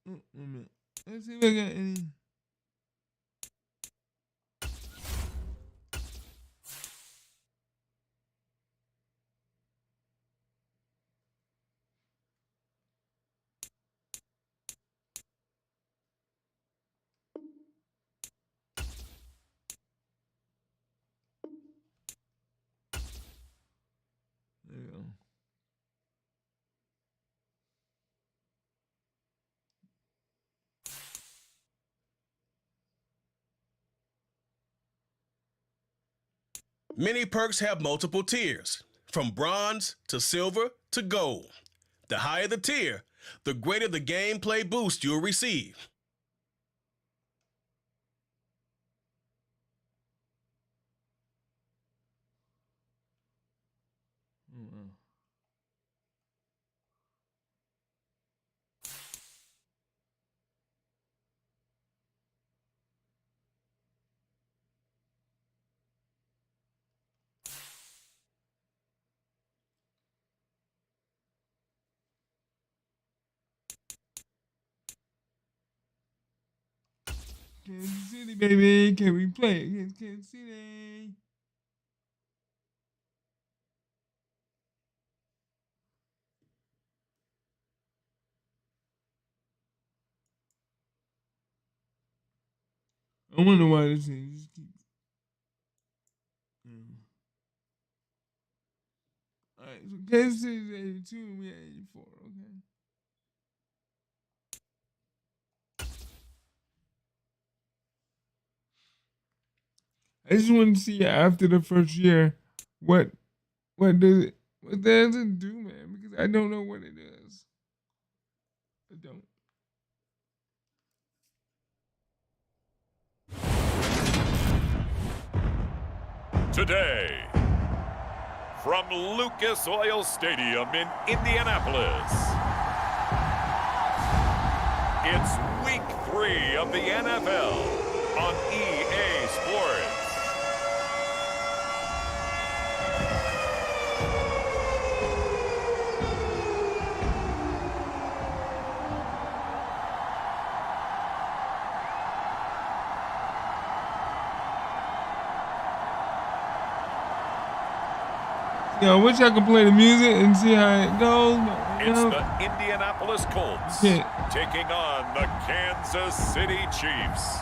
Wait a minute. Let's see if I got any. There you go. Many perks have multiple tiers, from bronze to silver to gold. The higher the tier, the greater the gameplay boost you'll receive. Kansas City, baby. Can we play against Kansas City? I wonder why this thing just keeps. All right, so Kansas City is 82 and we at 84. Okay. I just want to see after the first year what does it do, man? Because I don't know what it is. I don't. Today, from Lucas Oil Stadium in Indianapolis, it's Week 3 of the NFL on EA Sports. Yeah, I wish I could play the music and see how it goes. It's the Indianapolis Colts taking on the Kansas City Chiefs.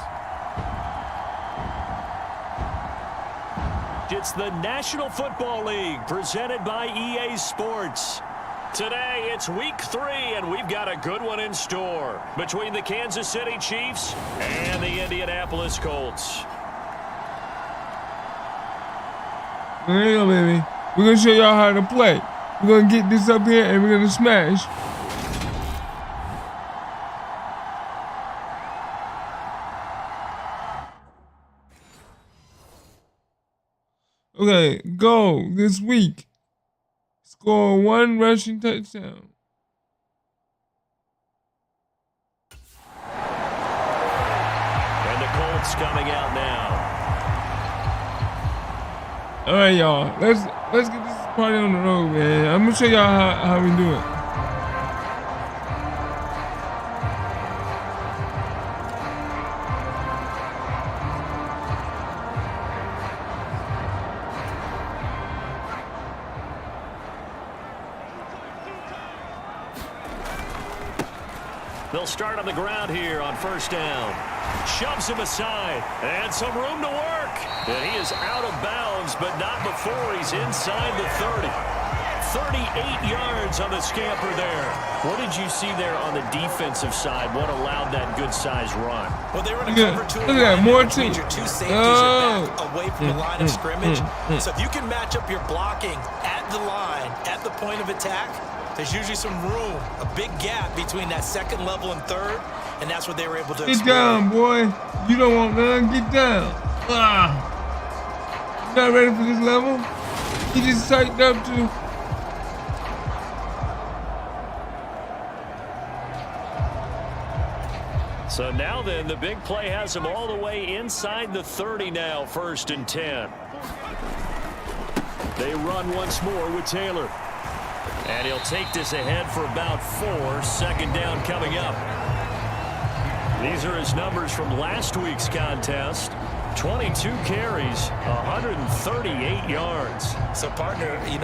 It's the National Football League presented by EA Sports. Today, it's Week 3, and we've got a good one in store between the Kansas City Chiefs and the Indianapolis Colts. There you go, baby. We're going to show y'all how to play. We're going to get this up here and we're going to smash. Okay, go this week. Score 1 rushing touchdown. And the Colts coming out now. All right, y'all. Let's get this party on the road, man. I'm gonna show y'all how we do it. They'll start on the ground here on first down. Shoves him aside, and some room to work. And he is out of bounds, but not before he's inside the 30. 38 yards on the scamper there. What did you see there on the defensive side? What allowed that good-sized run? Well, they were in a cover two. Look at that, more too. Your two safeties are back away from the line of scrimmage. So if you can match up your blocking at the line, at the point of attack, there's usually some room, a big gap between that second level and third, and that's what they were able to exploit. Get down, boy. You don't want none. Get down. You not ready for this level? You just psyched up to. So now then, the big play has him all the way inside the 30 now, 1st and 10. They run once more with Taylor. And he'll take this ahead for about 4. 2nd down coming up. These are his numbers from last week's contest. 22 carries, 138 yards. So, partner, 2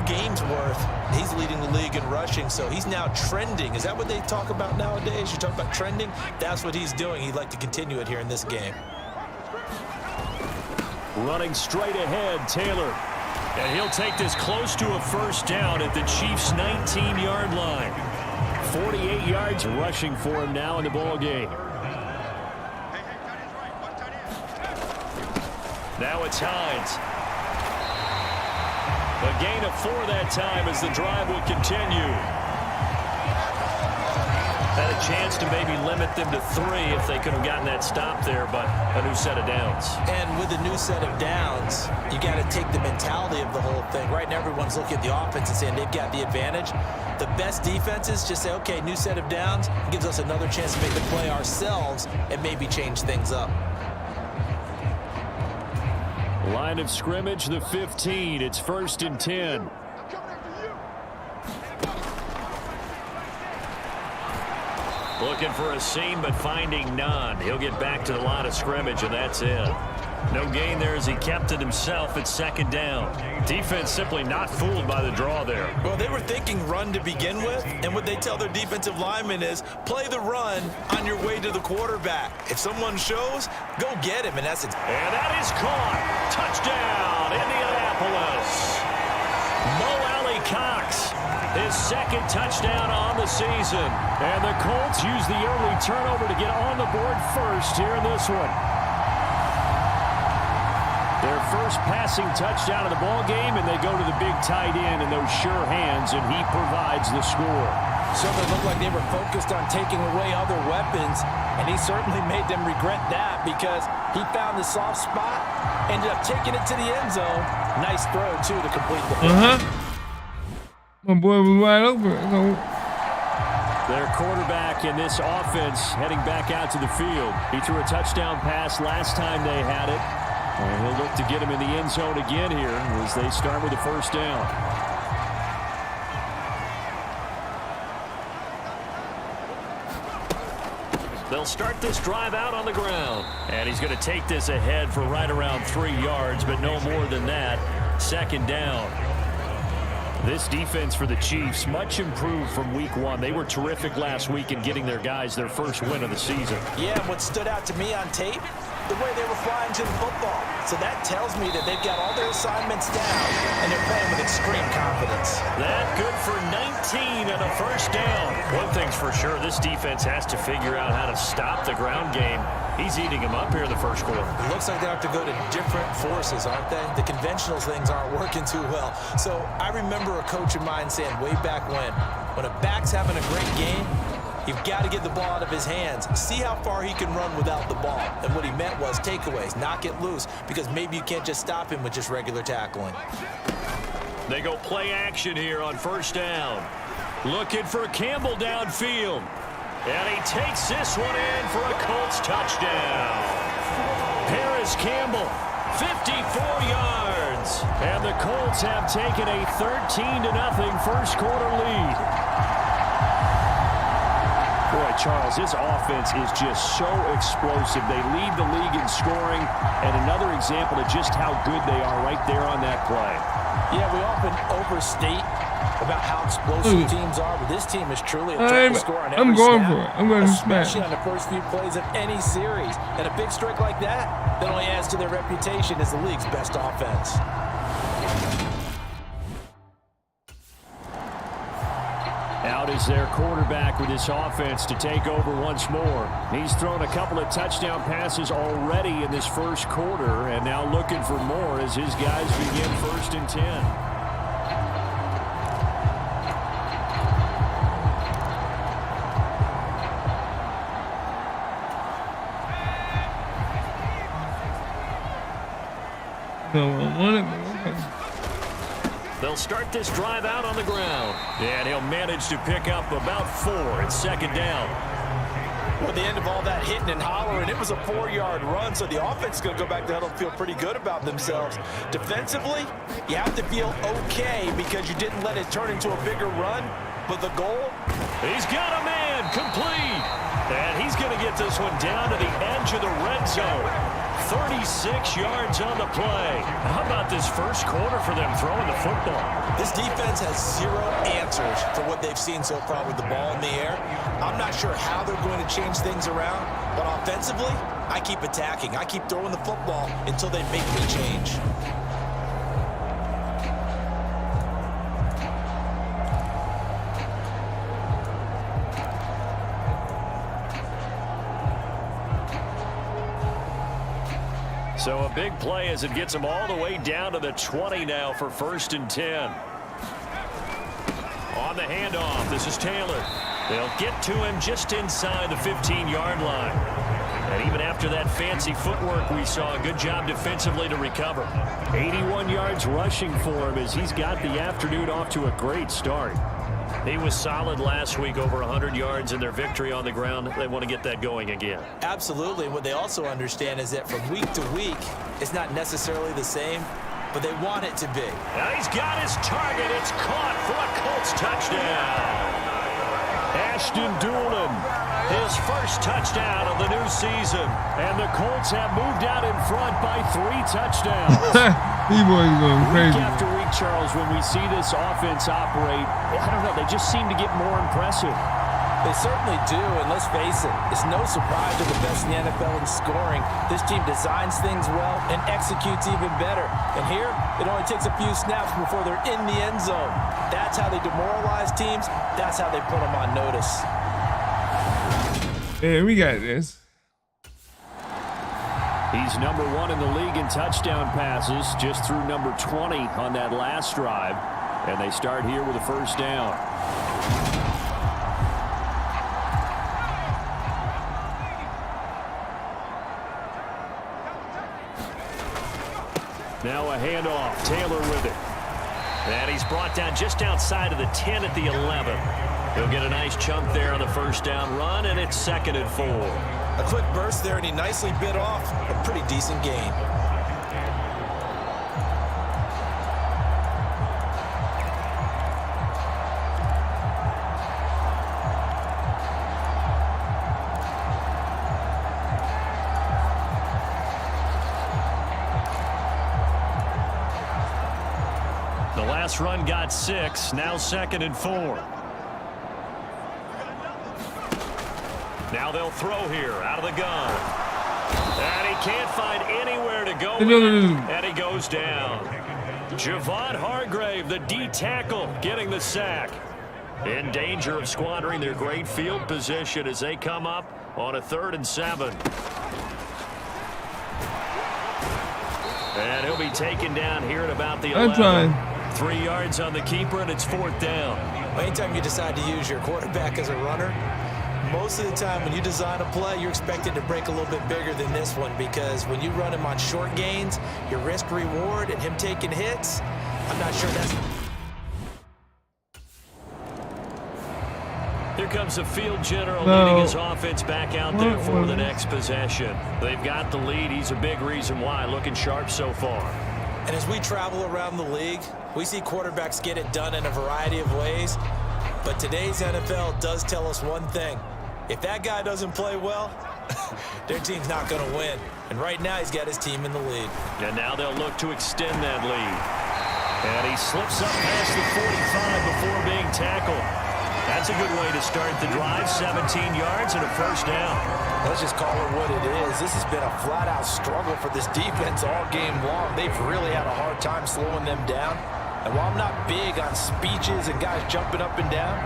games worth, he's leading the league in rushing, so he's now trending. Is that what they talk about nowadays? You talk about trending? That's what he's doing. He'd like to continue it here in this game. Running straight ahead, Taylor. And he'll take this close to a 1st down at the Chiefs' 19-yard line. 48 yards rushing for him now in the ball game. Now it's Hines. A gain of 4 that time as the drive will continue. Had a chance to maybe limit them to 3 if they could have gotten that stop there, but a new set of downs. And with a new set of downs, you got to take the mentality of the whole thing. Right now, everyone's looking at the offense and saying they've got the advantage. The best defenses just say, okay, new set of downs. It gives us another chance to make the play ourselves and maybe change things up. Line of scrimmage, the 15. It's 1st and 10. Looking for a seam, but finding none. He'll get back to the line of scrimmage, and that's it. No gain there as he kept it himself at second down. Defense simply not fooled by the draw there. Well, they were thinking run to begin with, and what they tell their defensive linemen is play the run on your way to the quarterback. If someone shows, go get him, and that's it. And that is caught. Touchdown, Indianapolis. Mo Alley Cox, his second touchdown on the season. And the Colts use the early turnover to get on the board first here in this one. Their first passing touchdown of the ball game, and they go to the big tight end in those sure hands, and he provides the score. So they looked like they were focused on taking away other weapons, and he certainly made them regret that because he found the soft spot, ended up taking it to the end zone. Nice throw, too, to complete the play. My boy was wide open. Their quarterback in this offense heading back out to the field. He threw a touchdown pass last time they had it. And he'll look to get him in the end zone again here as they start with the first down. They'll start this drive out on the ground. And he's going to take this ahead for right around 3 yards, but no more than that. Second down. This defense for the Chiefs, much improved from week 1. They were terrific last week in getting their guys their first win of the season. Yeah, what stood out to me on tape, the way they were flying to the football. So that tells me that they've got all their assignments down, and they're playing with extreme confidence. That good for 19 and a first down. One thing's for sure, this defense has to figure out how to stop the ground game. He's eating them up here in the first quarter. It looks like they have to go to different forces, aren't they? The conventional things aren't working too well. So I remember a coach of mine saying way back when a back's having a great game, you've got to get the ball out of his hands. See how far he can run without the ball. And what he meant was takeaways, knock it loose, because maybe you can't just stop him with just regular tackling. They go play action here on first down. Looking for Campbell downfield. And he takes this one in for a Colts touchdown. Paris Campbell, 54 yards. And the Colts have taken a 13-0 first quarter lead. Boy, Charles, this offense is just so explosive. They lead the league in scoring, and another example of just how good they are right there on that play. Yeah, we often overstate about how explosive teams are, but this team is truly a threat to score on every I'm going snap, for it. I'm going to smash. especially on the first few plays of any series. And a big streak like that only adds to their reputation as the league's best offense. Out is their quarterback with this offense to take over once more. He's thrown a couple of touchdown passes already in this first quarter, and now looking for more as his guys begin 1st and 10. They'll start this drive out on the ground. And he'll manage to pick up about 4 at second down. Well, at the end of all that hitting and hollering, it was a 4-yard run, so the offense is going to go back to huddle and feel pretty good about themselves. Defensively, you have to feel okay because you didn't let it turn into a bigger run, but the goal? He's got a man, complete. And he's going to get this one down to the edge of the red zone. 36 yards on the play. How about this first quarter for them throwing the football? This defense has 0 answers for what they've seen so far with the ball in the air. I'm not sure how they're going to change things around, but offensively, I keep attacking. I keep throwing the football until they make me change. So a big play as it gets them all the way down to the 20 now for 1st and 10. On the handoff, this is Taylor. They'll get to him just inside the 15-yard line. And even after that fancy footwork we saw, a good job defensively to recover. 81 yards rushing for him as he's got the afternoon off to a great start. He was solid last week, over 100 yards in their victory on the ground. They want to get that going again. Absolutely. What they also understand is that from week to week, it's not necessarily the same, but they want it to be. Now he's got his target. It's caught for a Colts touchdown. Ashton Doolin, his first touchdown of the new season. And the Colts have moved out in front by 3 touchdowns. These boys going crazy. Week after week, Charles, when we see this offense operate, I don't know, they just seem to get more impressive. They certainly do, and let's face it, it's no surprise they're the best in the NFL in scoring. This team designs things well and executes even better. And here, it only takes a few snaps before they're in the end zone. That's how they demoralize teams. That's how they put them on notice. Yeah, we got this. He's number 1 in the league in touchdown passes, just threw number 20 on that last drive. And they start here with a first down. Now a handoff. Taylor with it. And he's brought down just outside of the 10 at the 11. He'll get a nice chunk there on the first down run, and it's 2nd and 4. A quick burst there, and he nicely bit off a pretty decent gain. The last run got 6, now 2nd and 4. Now they'll throw here out of the gun. And he can't find anywhere to go. And he goes down. Javon Hargrave, the D tackle, getting the sack. In danger of squandering their great field position as they come up on a 3rd and 7. And he'll be taken down here at about the 11. 3 yards on the keeper, and it's 4th down. Anytime you decide to use your quarterback as a runner, most of the time when you design a play, you're expected to break a little bit bigger than this one, because when you run him on short gains, your risk-reward and him taking hits, I'm not sure that's... Here comes the field general leading his offense back out there for the next possession. They've got the lead. He's a big reason why, looking sharp so far. And as we travel around the league, we see quarterbacks get it done in a variety of ways. But today's NFL does tell us one thing. If that guy doesn't play well, their team's not going to win. And right now, he's got his team in the lead. And now they'll look to extend that lead. And he slips up past the 45 before being tackled. That's a good way to start the drive. 17 yards and a first down. Let's just call it what it is. This has been a flat-out struggle for this defense all game long. They've really had a hard time slowing them down. And while I'm not big on speeches and guys jumping up and down,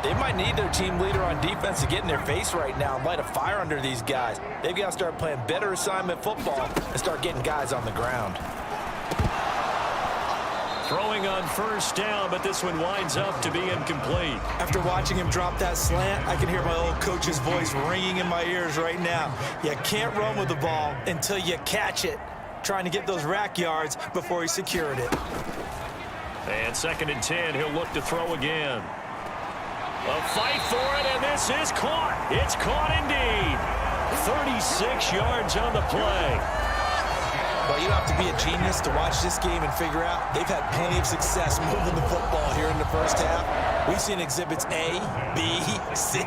they might need their team leader on defense to get in their face right now and light a fire under these guys. They've got to start playing better assignment football and start getting guys on the ground. Throwing on first down, but this one winds up to be incomplete. After watching him drop that slant, I can hear my old coach's voice ringing in my ears right now. You can't run with the ball until you catch it. Trying to get those rack yards before he secured it. And 2nd and 10, he'll look to throw again. A fight for it, and this is caught. It's caught indeed. 36 yards on the play. Well, you don't have to be a genius to watch this game and figure out they've had plenty of success moving the football here in the first half. We've seen exhibits A, B, C,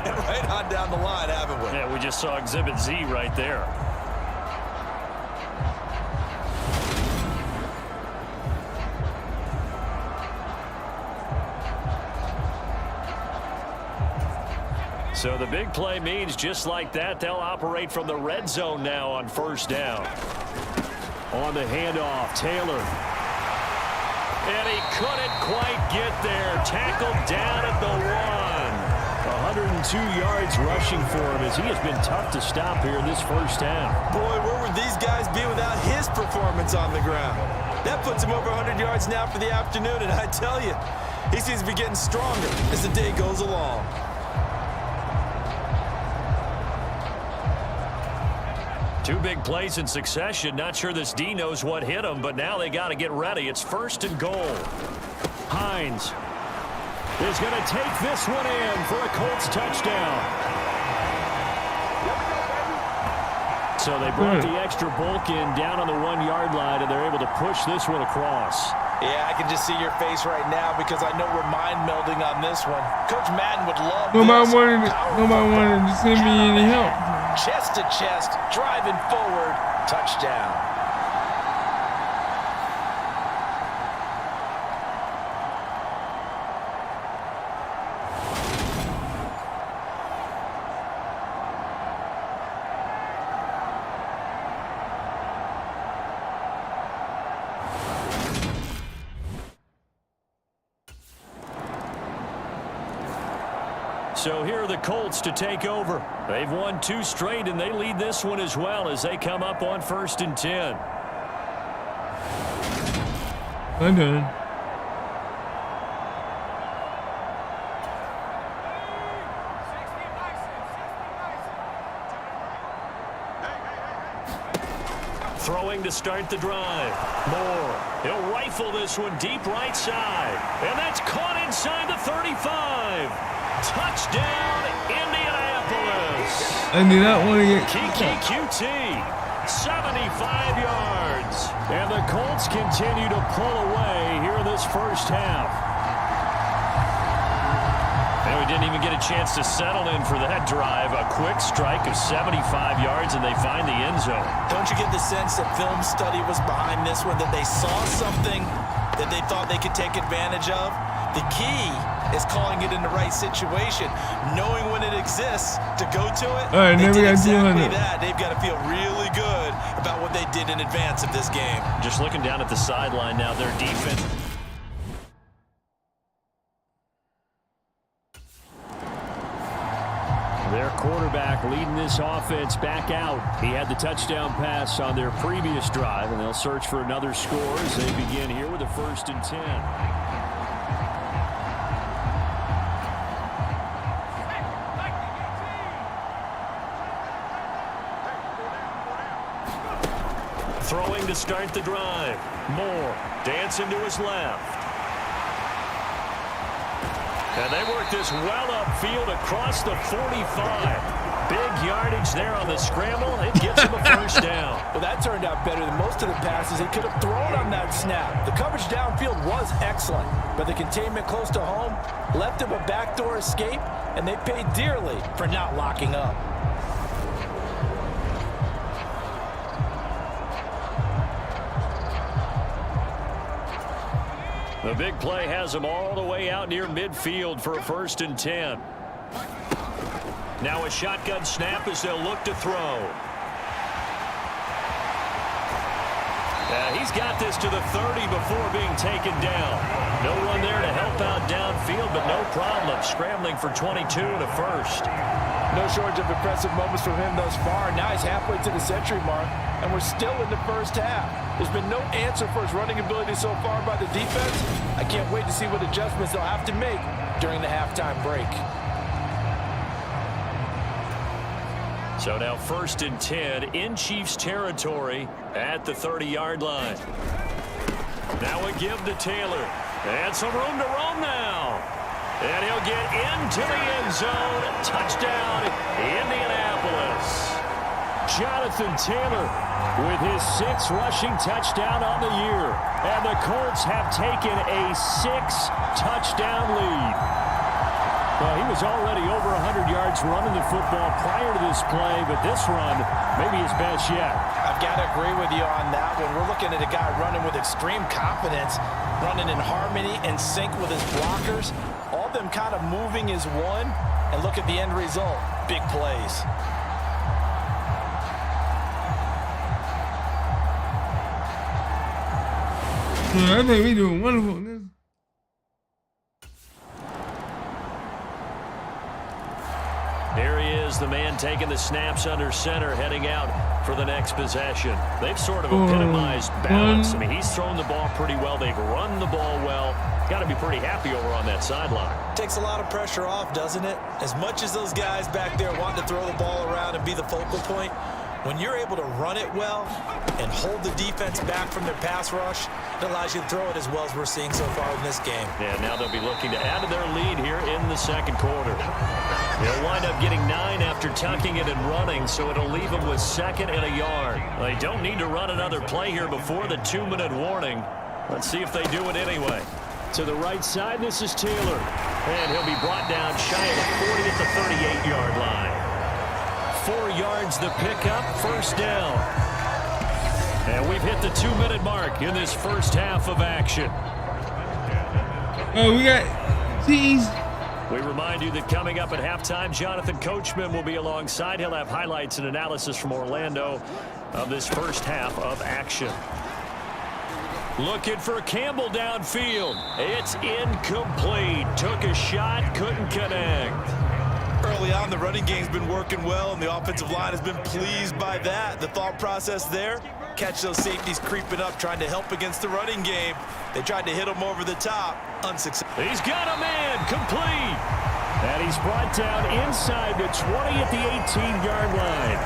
and right on down the line, haven't we? Yeah, we just saw exhibit Z right there. So the big play means just like that, they'll operate from the red zone now on first down. On the handoff, Taylor. And he couldn't quite get there. Tackled down at the 1. 102 yards rushing for him as he has been tough to stop here in this first half. Boy, where would these guys be without his performance on the ground? That puts him over 100 yards now for the afternoon, and I tell you, he seems to be getting stronger as the day goes along. Two big plays in succession. Not sure this D knows what hit him, but now they got to get ready. It's 1st and goal. Hines is going to take this one in for a Colts touchdown. So they brought the extra bulk in down on the 1-yard line, and they're able to push this one across. Yeah, I can just see your face right now because I know we're mind melding on this one. Coach Madden would love Nobody this. wanted to send me any help. Chest to chest, driving forward, touchdown. So here are the Colts to take over. They've won 2 straight, and they lead this one as well as they come up on 1st and 10. I'm done. Throwing to start the drive. Moore. He'll rifle this one deep right side. And that's caught inside the 35. Touchdown, Indianapolis. I did not want to get KKQT, 75 yards. And the Colts continue to pull away here in this first half. And we didn't even get a chance to settle in for that drive. A quick strike of 75 yards, and they find the end zone. Don't you get the sense that film study was behind this one, that they saw something that they thought they could take advantage of? The key is calling it in the right situation, knowing when it exists to go to it. All right, they now we did got exactly 200. that. They've got to feel really good about what they did in advance of this game. Just looking down at the sideline now, their defense. Their quarterback leading this offense back out. He had the touchdown pass on their previous drive, and they'll search for another score as they begin here with a 1st and 10. Throwing to start the drive. Moore dancing to his left. And they work this well upfield across the 45. Big yardage there on the scramble. It gets him a first down. Well, that turned out better than most of the passes he could have thrown on that snap. The coverage downfield was excellent, but the containment close to home left him a backdoor escape, and they paid dearly for not locking up. The big play has them all the way out near midfield for a 1st and 10. Now a shotgun snap as they'll look to throw. He's got this to the 30 before being taken down. No one there to help out downfield, but no problem. Scrambling for 22 and a first. No shortage of impressive moments from him thus far. Now he's halfway to the century mark, and we're still in the first half. There's been no answer for his running ability so far by the defense. I can't wait to see what adjustments they'll have to make during the halftime break. So now 1st and 10 in Chiefs territory at the 30-yard line. Now a give to Taylor. And some room to roam now. And he'll get into the end zone. Touchdown, Indianapolis. Jonathan Taylor with his 6th rushing touchdown on the year. And the Colts have taken a 6-touchdown lead. Well, he was already over 100 yards running the football prior to this play, but this run may be his best yet. I've got to agree with you on that one. We're looking at a guy running with extreme confidence, running in harmony and sync with his blockers. All of them kind of moving as one, and look at the end result. Big plays. Yeah, I think we doing wonderful. Here he is, the man taking the snaps under center, heading out for the next possession. They've sort of epitomized balance. I mean, he's thrown the ball pretty well. They've run the ball well. Got to be pretty happy over on that sideline. Takes a lot of pressure off, doesn't it? As much as those guys back there want to throw the ball around and be the focal point, when you're able to run it well and hold the defense back from their pass rush, it allows you to throw it as well as we're seeing so far in this game. Yeah, now they'll be looking to add to their lead here in the second quarter. They'll wind up getting 9 after tucking it and running, so it'll leave them with 2nd and a yard. They don't need to run another play here before the 2-minute warning. Let's see if they do it anyway. To the right side, this is Taylor. And he'll be brought down shy of the 40 at the 38-yard line. 4 yards the pickup, first down. And we've hit the 2-minute mark in this first half of action. Oh, we got T's. We remind you that coming up at halftime, Jonathan Coachman will be alongside. He'll have highlights and analysis from Orlando of this first half of action. Looking for Campbell downfield. It's incomplete. Took a shot, couldn't connect. Early on, the running game's been working well, and the offensive line has been pleased by that. The thought process there, catch those safeties creeping up, trying to help against the running game. They tried to hit him over the top, unsuccessful. He's got a man, complete. And he's brought down inside the 20 at the 18-yard line.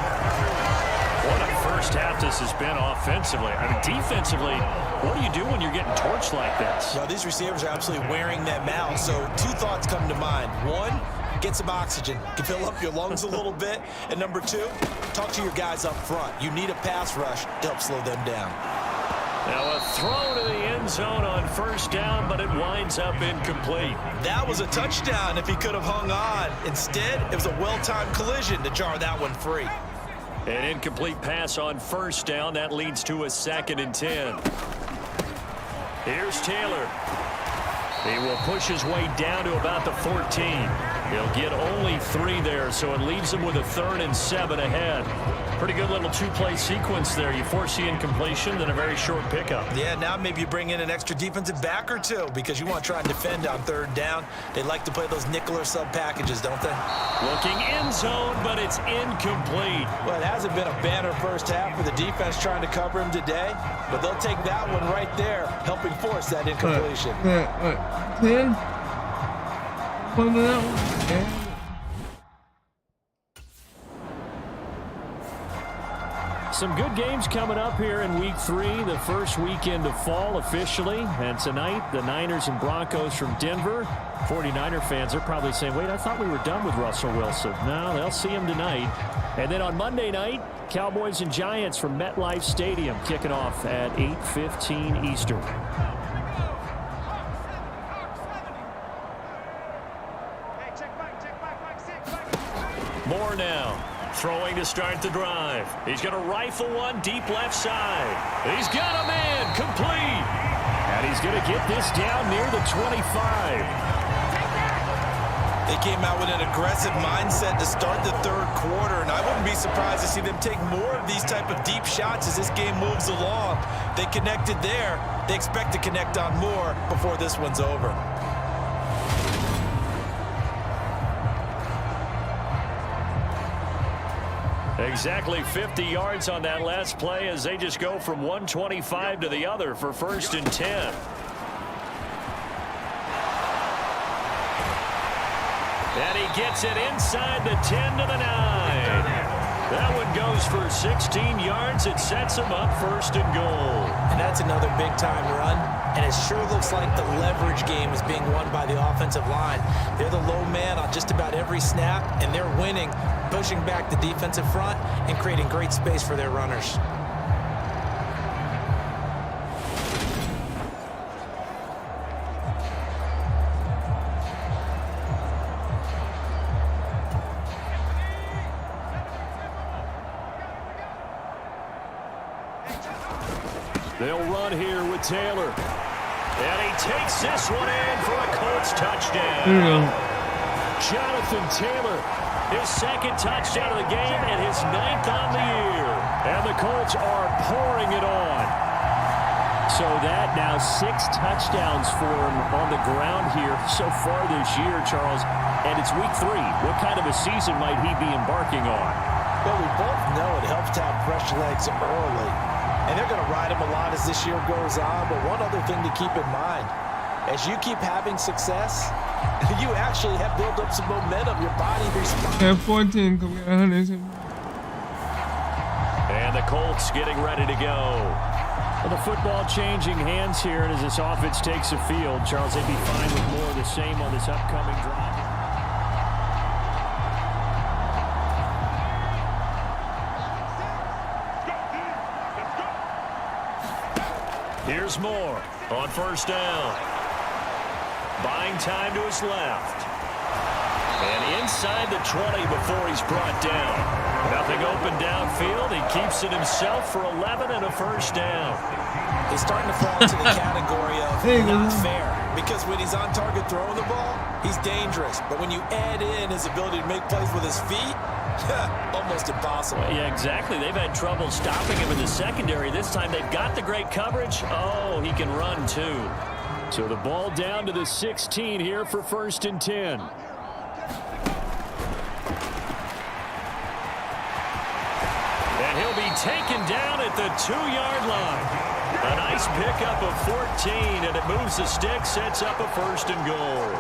What a first half this has been offensively. I mean, defensively, what do you do when you're getting torched like this? Well, these receivers are absolutely wearing them out. So 2 thoughts come to mind. 1, get some oxygen. You can fill up your lungs a little bit. And number 2, talk to your guys up front. You need a pass rush to help slow them down. Now a throw to the end zone on first down, but it winds up incomplete. That was a touchdown if he could have hung on. Instead, it was a well-timed collision to jar that one free. An incomplete pass on first down. That leads to a 2nd and 10. Here's Taylor. He will push his way down to about the 14. He'll get only 3 there, so it leaves him with a 3rd and 7 ahead. Pretty good little 2-play sequence there. You force the incompletion, then a very short pickup. Yeah, now maybe you bring in an extra defensive back or 2 because you want to try and defend on 3rd down. They like to play those nickel or sub packages, don't they? Looking end zone, but it's incomplete. Well, it hasn't been a banner first half for the defense trying to cover him today, but they'll take that one right there, helping force that incompletion. 10? One of that one? Yeah. Some good games coming up here in week 3, the first weekend of fall officially. And tonight, the Niners and Broncos from Denver. 49er fans are probably saying, wait, I thought we were done with Russell Wilson. No, they'll see him tonight. And then on Monday night, Cowboys and Giants from MetLife Stadium kicking off at 8:15 Eastern. More now. Throwing to start the drive. He's going to rifle one deep left side. He's got a man, complete. And he's going to get this down near the 25. They came out with an aggressive mindset to start the 3rd quarter, and I wouldn't be surprised to see them take more of these type of deep shots as this game moves along. They connected there. They expect to connect on more before this one's over. Exactly 50 yards on that last play as they just go from 125 to the other for 1st and 10. And he gets it inside the 10 to the 9. That one goes for 16 yards. It sets him up 1st and goal. And that's another big-time run. And it sure looks like the leverage game is being won by the offensive line. They're the low man on just about every snap, and they're winning, pushing back the defensive front and creating great space for their runners. They'll run here with Taylor. And he takes this one in for a Colts touchdown. There you go. Jonathan Taylor, his 2nd touchdown of the game and his 9th on the year. And the Colts are pouring it on. So that now 6 touchdowns for him on the ground here so far this year, Charles. And it's week 3. What kind of a season might he be embarking on? Well, we both know it helps to have fresh legs early. And they're going to ride him a lot as this year goes on. But one other thing to keep in mind, as you keep having success, you actually have built up some momentum. Your body responds. At 14, and the Colts getting ready to go. Well, the football changing hands here, and as this offense takes the field, Charles, they'd be fine with more of the same on this upcoming drive. Here's Moore on first down. Buying time to his left. And inside the 20 before he's brought down. Nothing open downfield. He keeps it himself for 11 and a first down. He's starting to fall into the category of not fair. Because when he's on target throwing the ball, he's dangerous. But when you add in his ability to make plays with his feet, almost impossible. Yeah, exactly. They've had trouble stopping him in the secondary. This time they've got the great coverage. Oh, he can run too. So the ball down to the 16 here for 1st and 10. And he'll be taken down at the 2-yard line. A nice pickup of 14, and it moves the stick, sets up a 1st and goal.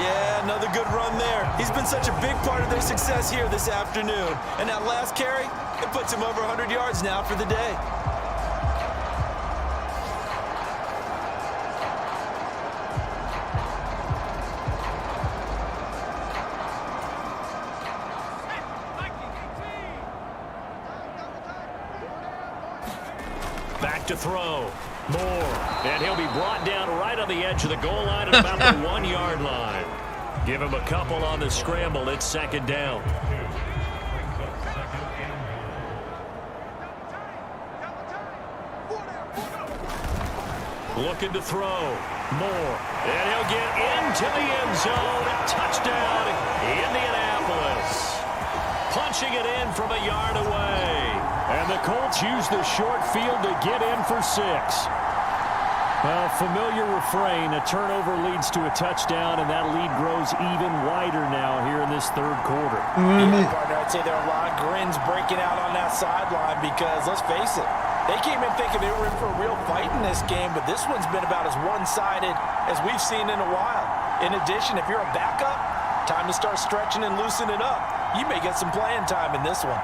Yeah, another good run there. He's been such a big part of their success here this afternoon. And that last carry, it puts him over 100 yards now for the day. Back to throw. Moore. And he'll be brought down right on the edge of the goal line at about the 1-yard line. Give him a couple on the scramble. It's 2nd down. Looking to throw. Moore. And he'll get into the end zone. Touchdown, Indianapolis. Punching it in from a yard away. And the Colts use the short field to get in for 6. Well, familiar refrain, a turnover leads to a touchdown, and that lead grows even wider now here in this 3rd quarter. Yeah, partner, I'd say there are a lot of grins breaking out on that sideline because, let's face it, they came in thinking they were in for a real fight in this game, but this one's been about as one-sided as we've seen in a while. In addition, if you're a backup, time to start stretching and loosening up. You may get some playing time in this one.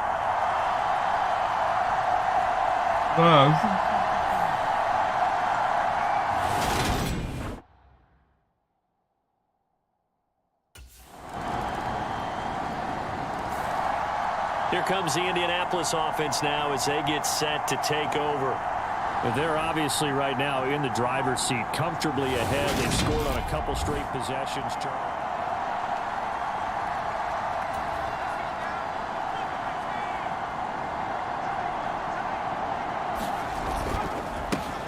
Here comes the Indianapolis offense now as they get set to take over. They're obviously right now in the driver's seat, comfortably ahead. They've scored on a couple straight possessions.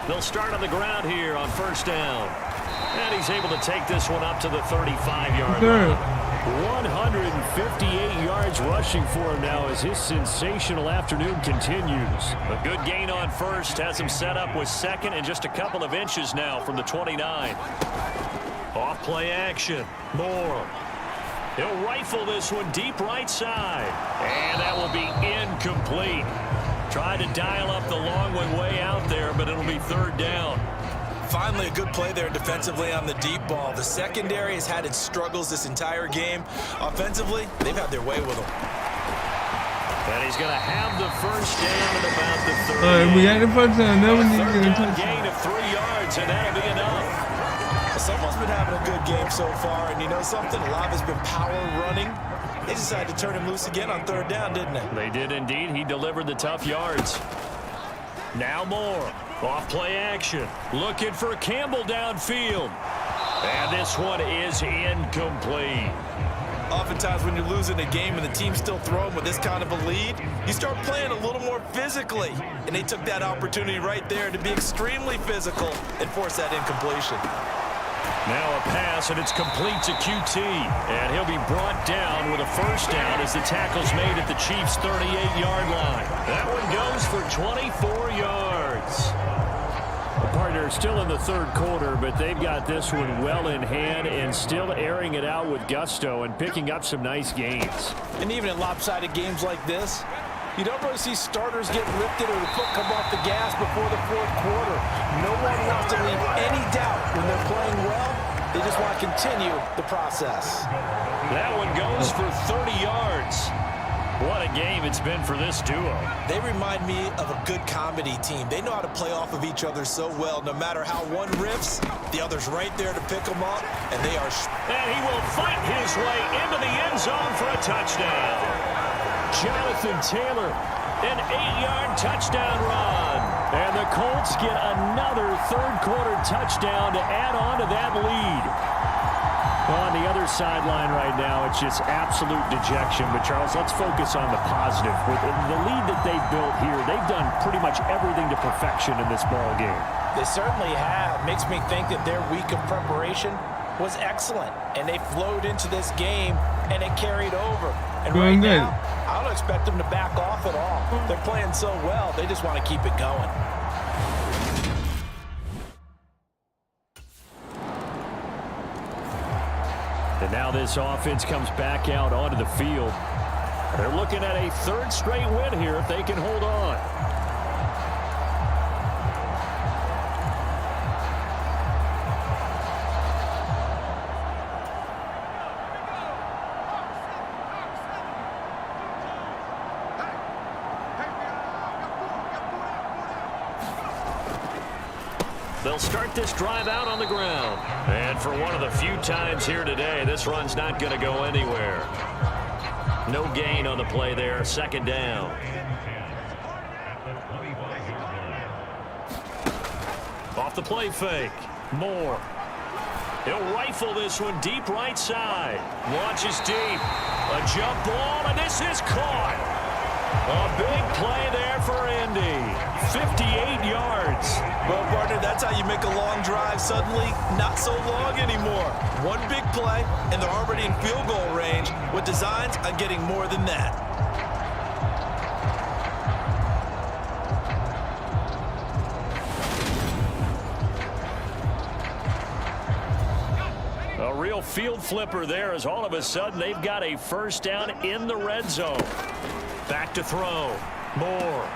They'll start on the ground here on 1st down. And he's able to take this one up to the 35-yard line. 158 yards rushing for him now as his sensational afternoon continues. A good gain on 1st has him set up with 2nd and just a couple of inches now from the 29. Off play action. Moore. He'll rifle this one deep right side. And that will be incomplete. Tried to dial up the long one way out there, but it'll be 3rd down. Finally, a good play there defensively on the deep ball. The secondary has had its struggles this entire game. Offensively, they've had their way with them. And he's going to have the 1st down at about the 30. All right, we got the first down. Now we need to get a touchdown. Gain of 3 yards, and that'll be enough. Someone's been having a good game so far, and you know something? A lot has been power running. They decided to turn him loose again on 3rd down, didn't they? They did indeed. He delivered the tough yards. Now Moore. Off play action. Looking for Campbell downfield. And this one is incomplete. Oftentimes when you're losing a game and the team's still throwing with this kind of a lead, you start playing a little more physically. And they took that opportunity right there to be extremely physical and force that incompletion. Now a pass, and it's complete to QT. And he'll be brought down with a 1st down as the tackle's made at the Chiefs' 38-yard line. That one goes for 24 yards. The partner still in the 3rd quarter, but they've got this one well in hand and still airing it out with gusto and picking up some nice gains. And even in lopsided games like this, you don't really see starters get lifted or the foot come off the gas before the 4th quarter. No one wants to leave any doubt when they're playing well. They just want to continue the process. That one goes for 30 yards. What a game it's been for this duo. They remind me of a good comedy team. They know how to play off of each other so well. No matter how one riffs, the other's right there to pick them up, and they are... And he will fight his way into the end zone for a touchdown. Jonathan Taylor, an 8-yard touchdown run. And the Colts get another third-quarter touchdown to add on to that lead. On the other sideline right now, it's just absolute dejection. But, Charles, let's focus on the positive. With the lead that they built here, they've done pretty much everything to perfection in this ball game. They certainly have. Makes me think that their week of preparation was excellent. And they flowed into this game, and it carried over. And right now, I don't expect them to back off at all. They're playing so well, they just want to keep it going. And now this offense comes back out onto the field. They're looking at a third straight win here if they can hold on. They'll start this drive out on the ground. And for one of the few times here today, this run's not going to go anywhere. No gain on the play there. Second down. Off the play fake. Moore. He'll rifle this one deep right side. Launches deep. A jump ball, and this is caught. A big play there for Indy. 58 yards. Well, partner, that's how you make a long drive suddenly not so long anymore. One big play, and they're already in field goal range with designs on getting more than that. A real field flipper there as all of a sudden they've got a first down in the red zone. Back to throw. Moore.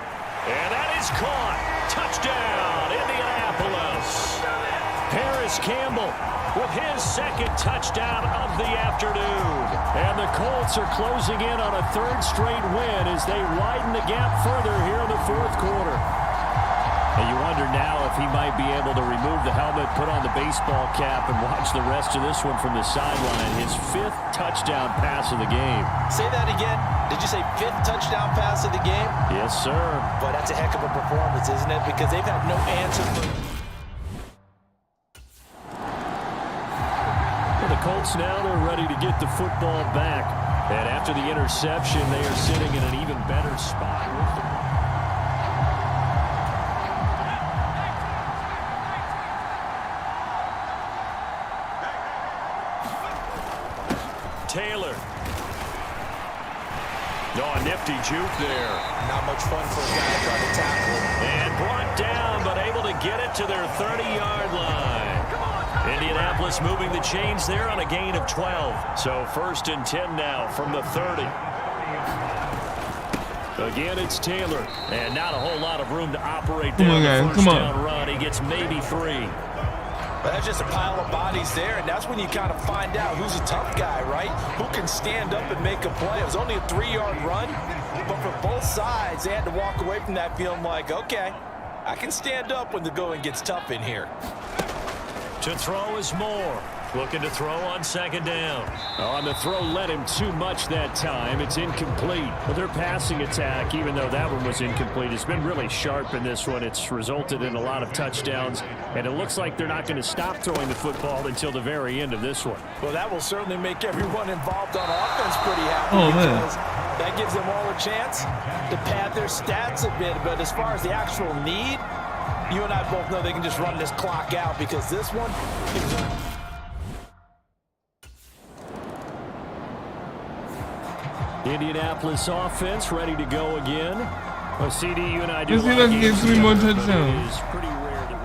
And that is caught. Touchdown, Indianapolis. Paris Campbell with his second touchdown of the afternoon. And the Colts are closing in on a third straight win as they widen the gap further here in the fourth quarter. And you wonder now if he might be able to remove the helmet, put on the baseball cap, and watch the rest of this one from the sideline. His fifth touchdown pass of the game. Say that again. Did you say fifth touchdown pass of the game? Yes, sir. Boy, that's a heck of a performance, isn't it? Because they've had no answer for... Well, the Colts now, they're ready to get the football back. And after the interception, they are sitting in an even better spot with the Taylor. Oh, a nifty juke there. Not much fun for a guy to try to tackle him. And brought down, but able to get it to their 30-yard line. Indianapolis moving the chains there on a gain of 12. So 1st and 10 now from the 30. Again, it's Taylor. And not a whole lot of room to operate there. The first down run, he gets maybe 3. But that's just a pile of bodies there, and that's when you kind of find out who's a tough guy, right? Who can stand up and make a play. It was only a 3-yard run, but for both sides, they had to walk away from that feeling like, okay, I can stand up when the going gets tough in here. To throw is Moore. Looking to throw on second down. Oh, and the throw led him too much that time. It's incomplete. But their passing attack, even though that one was incomplete, has been really sharp in this one. It's resulted in a lot of touchdowns, and it looks like they're not going to stop throwing the football until the very end of this one. Well, that will certainly make everyone involved on offense pretty happy because that gives them all a chance to pad their stats a bit. But as far as the actual need, you and I both know they can just run this clock out because this one is... Indianapolis offense ready to go again. Well, CD, you and I do. Let's see if I can get 3 more touchdowns. It's pretty rare that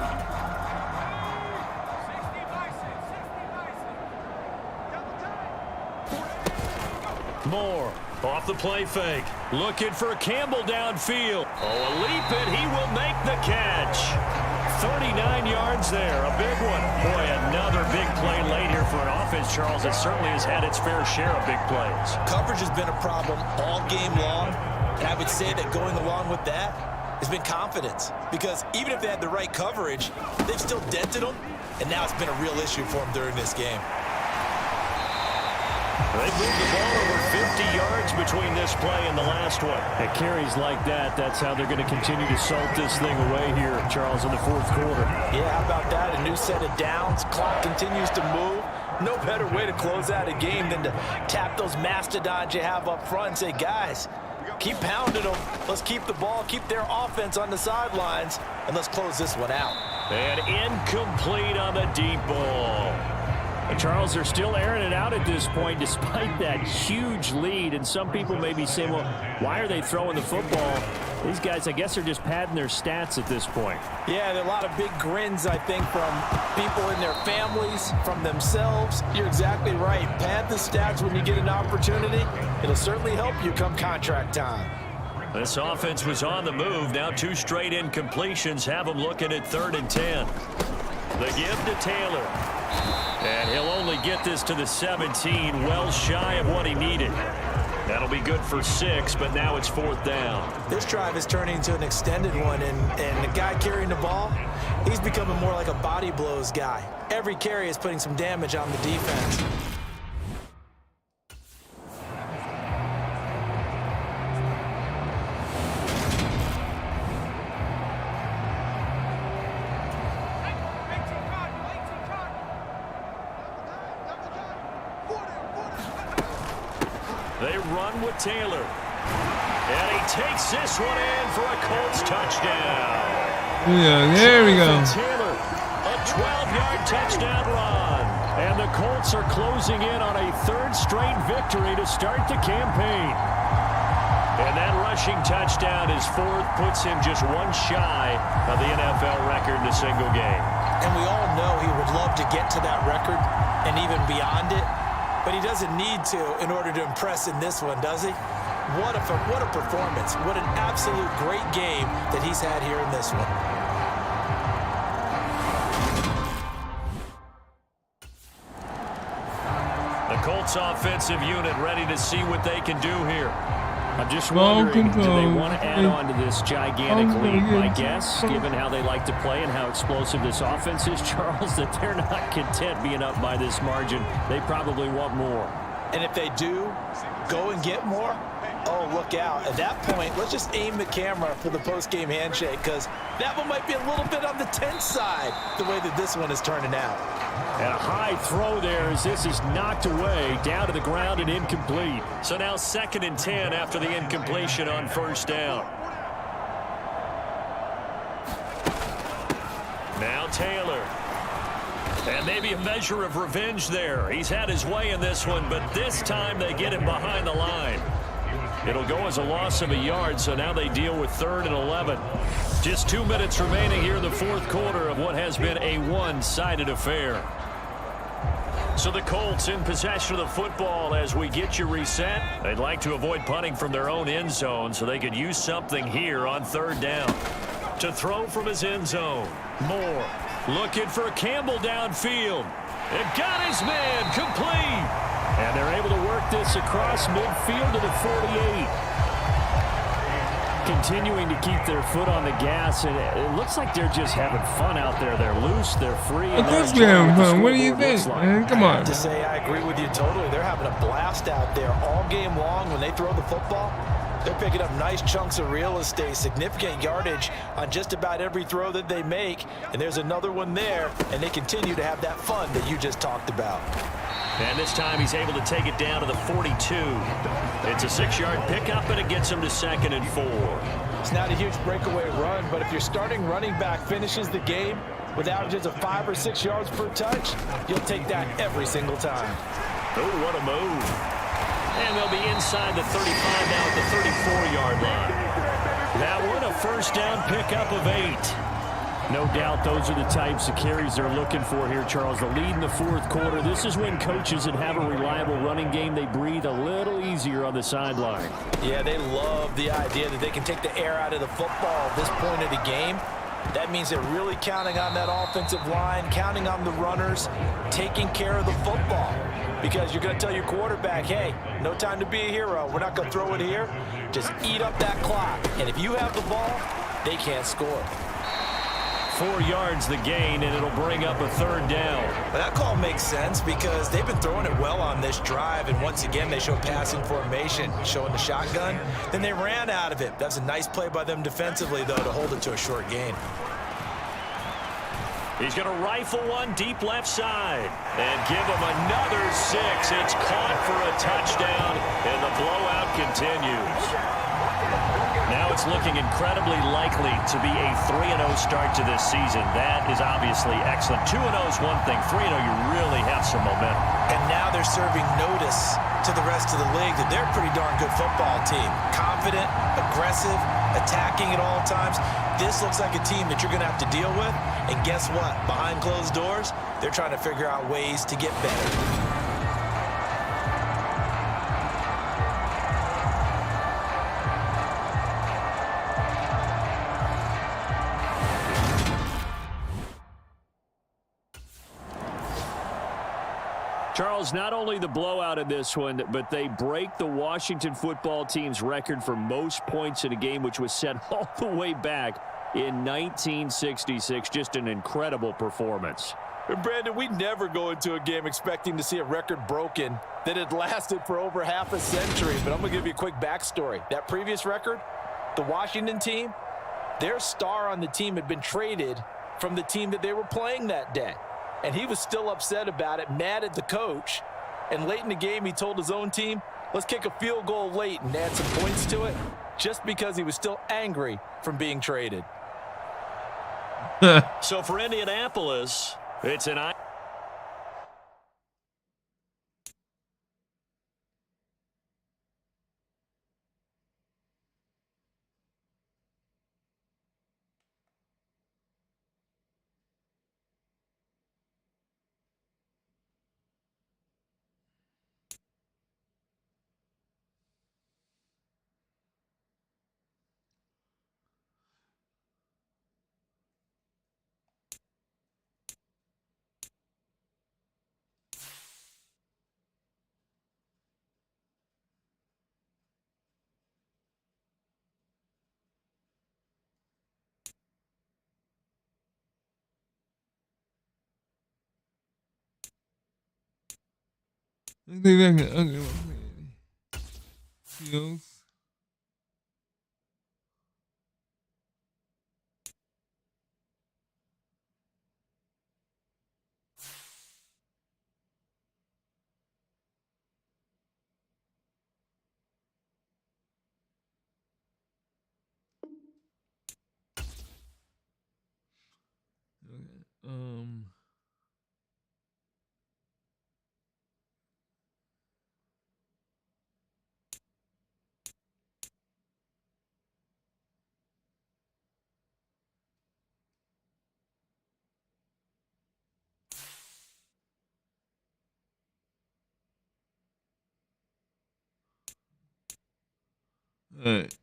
we... Moore off the play fake. Looking for Campbell downfield. Oh, a leap it. He will make the catch. 39 yards there. A big one. Boy, another big play late here for an offense, Charles, that certainly has had its fair share of big plays. Coverage has been a problem all game long, and I would say that going along with that has been confidence. Because even if they had the right coverage, they've still dented them, and now it's been a real issue for them during this game. They've moved the ball over 50 yards between this play and the last one. At carries like that, that's how they're going to continue to salt this thing away here, Charles, in the fourth quarter. Yeah, how about that? A new set of downs. Clock continues to move. No better way to close out a game than to tap those mastodons you have up front and say, guys, keep pounding them. Let's keep the ball, keep their offense on the sidelines, and let's close this one out. And incomplete on the deep ball. And Charles, they're still airing it out at this point despite that huge lead. And some people may be saying, well, why are they throwing the football? These guys, I guess, are just padding their stats at this point. Yeah, there are a lot of big grins, I think, from people in their families, from themselves. You're exactly right. Pad the stats when you get an opportunity. It'll certainly help you come contract time. This offense was on the move. Now 2 straight incompletions have them looking at 3rd and 10. The give to Taylor. And he'll only get this to the 17, well shy of what he needed. That'll be good for 6, but now it's 4th down. This drive is turning into an extended one, and the guy carrying the ball, he's becoming more like a body blows guy. Every carry is putting some damage on the defense. They run with Taylor. And he takes this one in for a Colts touchdown. Yeah, there we go. Taylor, a 12-yard touchdown run. And the Colts are closing in on a 3rd straight victory to start the campaign. And that rushing touchdown is 4th, puts him just 1 shy of the NFL record in a single game. And we all know he would love to get to that record and even beyond it. But he doesn't need to in order to impress in this one, does he? What a performance. What an absolute great game that he's had here in this one. The Colts offensive unit ready to see what they can do here. I'm just wondering, do they want to add on to this gigantic lead? My guess, given how they like to play and how explosive this offense is, Charles, that they're not content being up by this margin. They probably want more. And if they do go and get more, oh, look out. At that point, let's just aim the camera for the post-game handshake, because that one might be a little bit on the tense side, the way that this one is turning out. And a high throw there as this is knocked away, down to the ground and incomplete. So now 2nd and 10 after the incompletion on 1st down. Now Taylor. And maybe a measure of revenge there. He's had his way in this one, but this time they get him behind the line. It'll go as a loss of a yard, so now they deal with 3rd and 11. Just 2 minutes remaining here in the 4th quarter of what has been a one-sided affair. So the Colts in possession of the football as we get you reset. They'd like to avoid punting from their own end zone so they could use something here on 3rd down. To throw from his end zone. Moore looking for Campbell downfield. And got his man complete. And they're able to work this across midfield to the 48. Continuing to keep their foot on the gas, and it looks like they're just having fun out there. They're loose, they're free. Of course we're having fun. What do you think, man? Come on. To say I agree with you totally. They're having a blast out there all game long when they throw the football. They're picking up nice chunks of real estate, significant yardage on just about every throw that they make. And there's another one there, and they continue to have that fun that you just talked about. And this time he's able to take it down to the 42. It's a 6-yard pickup, and it gets him to 2nd and 4. It's not a huge breakaway run, but if your starting running back finishes the game with averages of 5 or 6 yards per touch, you'll take that every single time. Oh, what a move. And they'll be inside the 35 now at the 34-yard line. That one, a 1st down pickup of 8. No doubt those are the types of carries they're looking for here, Charles. The lead in the 4th quarter. This is when coaches that have a reliable running game, they breathe a little easier on the sideline. Yeah, they love the idea that they can take the air out of the football at this point of the game. That means they're really counting on that offensive line, counting on the runners, taking care of the football. Because you're going to tell your quarterback, hey, no time to be a hero. We're not going to throw it here. Just eat up that clock. And if you have the ball, they can't score. 4 yards the gain, and it'll bring up a 3rd down. Well, that call makes sense because they've been throwing it well on this drive, and once again they show passing formation, showing the shotgun. Then they ran out of it. That's a nice play by them defensively, though, to hold it to a short gain. He's going to rifle one deep left side and give him another 6. It's caught for a touchdown, and the blowout continues. Now it's looking incredibly likely to be a 3-0 start to this season. That is obviously excellent. 2-0 is one thing. 3-0, you really have some momentum. And now they're serving notice to the rest of the league that they're a pretty darn good football team. Confident, aggressive, attacking at all times. This looks like a team that you're going to have to deal with. And guess what? Behind closed doors, they're trying to figure out ways to get better. Charles, not only the blowout in this one, but they break the Washington football team's record for most points in a game, which was set all the way back in 1966. Just an incredible performance. Brandon, we never go into a game expecting to see a record broken that had lasted for over half a century. But I'm going to give you a quick backstory. That previous record, the Washington team, their star on the team had been traded from the team that they were playing that day. And he was still upset about it, mad at the coach. And late in the game, he told his own team, let's kick a field goal late and add some points to it, just because he was still angry from being traded. So for Indianapolis, it's an I think that can okay. Skills. Okay. All right.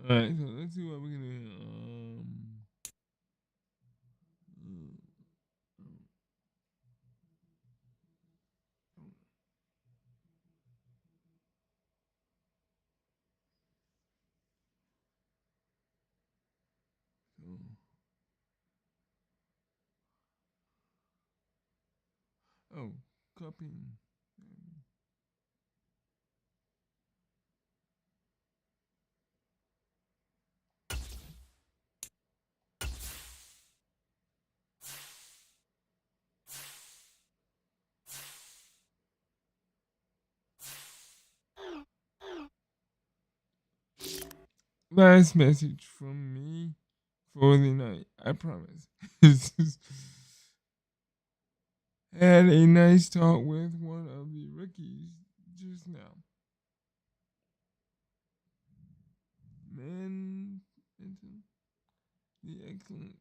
All right, so let's see what we can do. Oh, cupping. Last message from me for the night. I promise. Had a nice talk with one of the rookies just now. Man, the excellent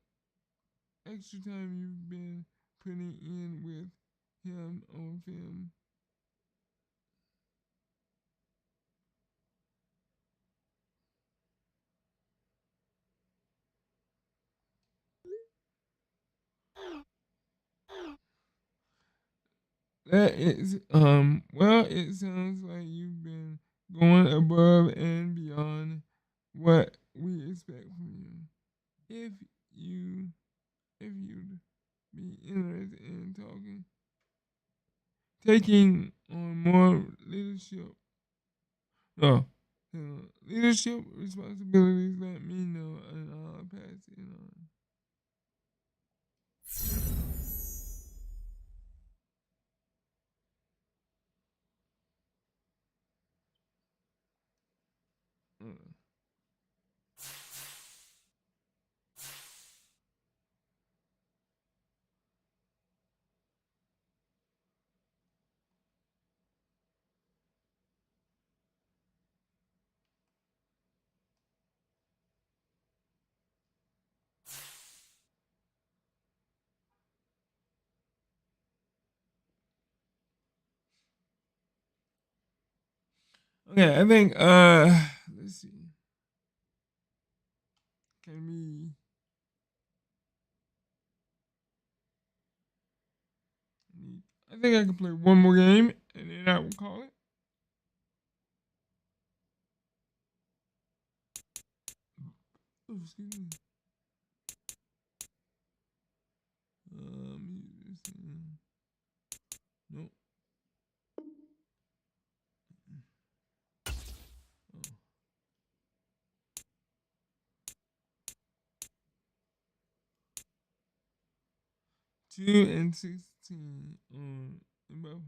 extra time you've been putting in with him on film. That is, well, it sounds like you've been going above and beyond what we expect from you. If you, if you'd be interested in taking on more leadership, leadership responsibilities, let me know and I'll pass it on. Okay, I think let's see. Can we I think I can play one more game and then I will call it. Oh, excuse me. Nope. 2-16 on both.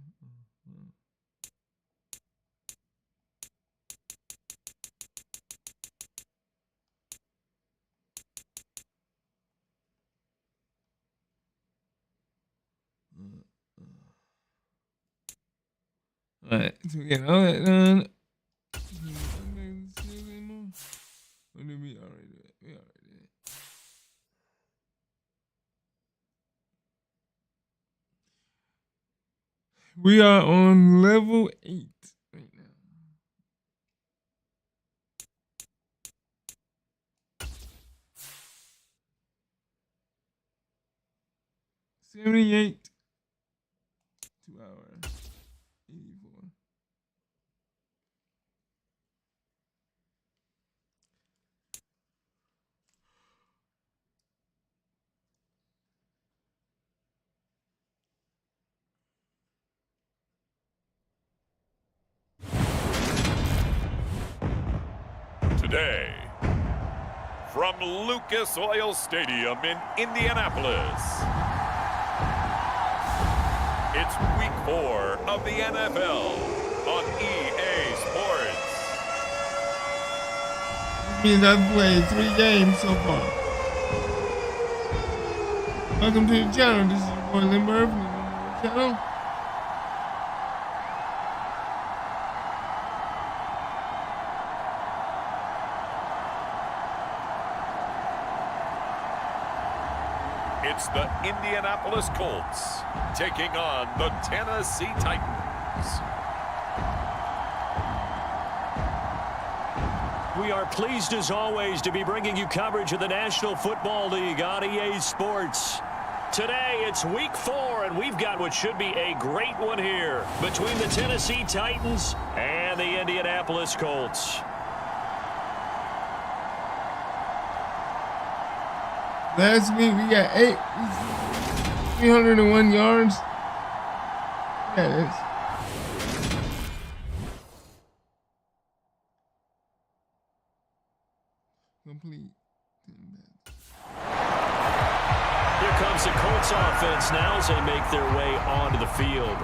Alright, so we get all that done. Or did we already do it? We already did it. We are on level 8 right now. 78 to our 84. Today, from Lucas Oil Stadium in Indianapolis, it's week 4 of the NFL on EA Sports. This means I've played 3 games so far. Welcome to the channel. This is your boy lindberg from the lindberg channel. It's the Indianapolis Colts taking on the Tennessee Titans. We are pleased as always to be bringing you coverage of the National Football League on EA Sports. Today it's week 4 and we've got what should be a great one here between the Tennessee Titans and the Indianapolis Colts. Last week we got 301 yards. Yeah, complete. Here comes the Colts offense now as they make their way onto the field.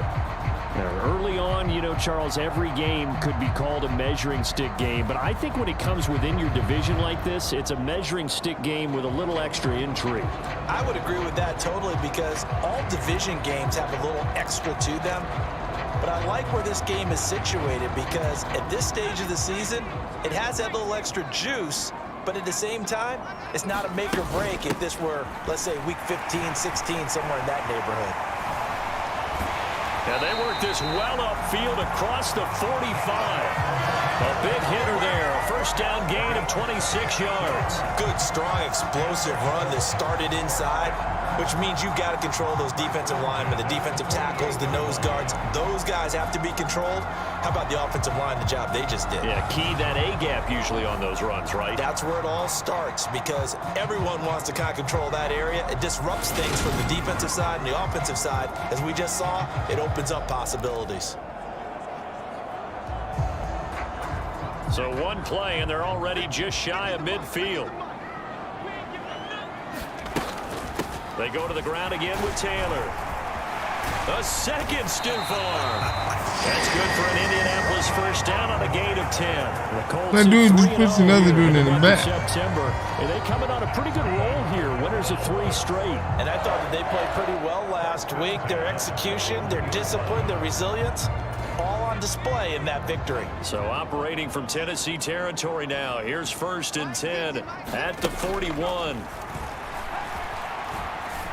Now, early on, you know, Charles, every game could be called a measuring stick game, but I think when it comes within your division like this, it's a measuring stick game with a little extra intrigue. I would agree with that totally because all division games have a little extra to them. But I like where this game is situated because at this stage of the season, it has that little extra juice, but at the same time, it's not a make or break if this were, let's say, week 15, 16, somewhere in that neighborhood. And they work this well upfield across the 45. A big hitter there. A first down gain of 26 yards. Good, strong, explosive run that started inside, which means you've got to control those defensive linemen, the defensive tackles, the nose guards. Those guys have to be controlled. How about the offensive line, the job they just did? Yeah, key that A-gap usually on those runs, right? That's where it all starts because everyone wants to kind of control that area. It disrupts things from the defensive side and the offensive side. As we just saw, it opens up possibilities. So one play, and they're already just shy of midfield. They go to the ground again with Taylor. A second stiff arm. That's good for an Indianapolis first down on a gain of 10. The Colts that dude just puts another dude in the back. September, and they coming on a pretty good roll here. Winners of 3 straight. And I thought that they played pretty well last week. Their execution, their discipline, their resilience, all on display in that victory. So operating from Tennessee territory now. Here's 1st and 10 at the 41.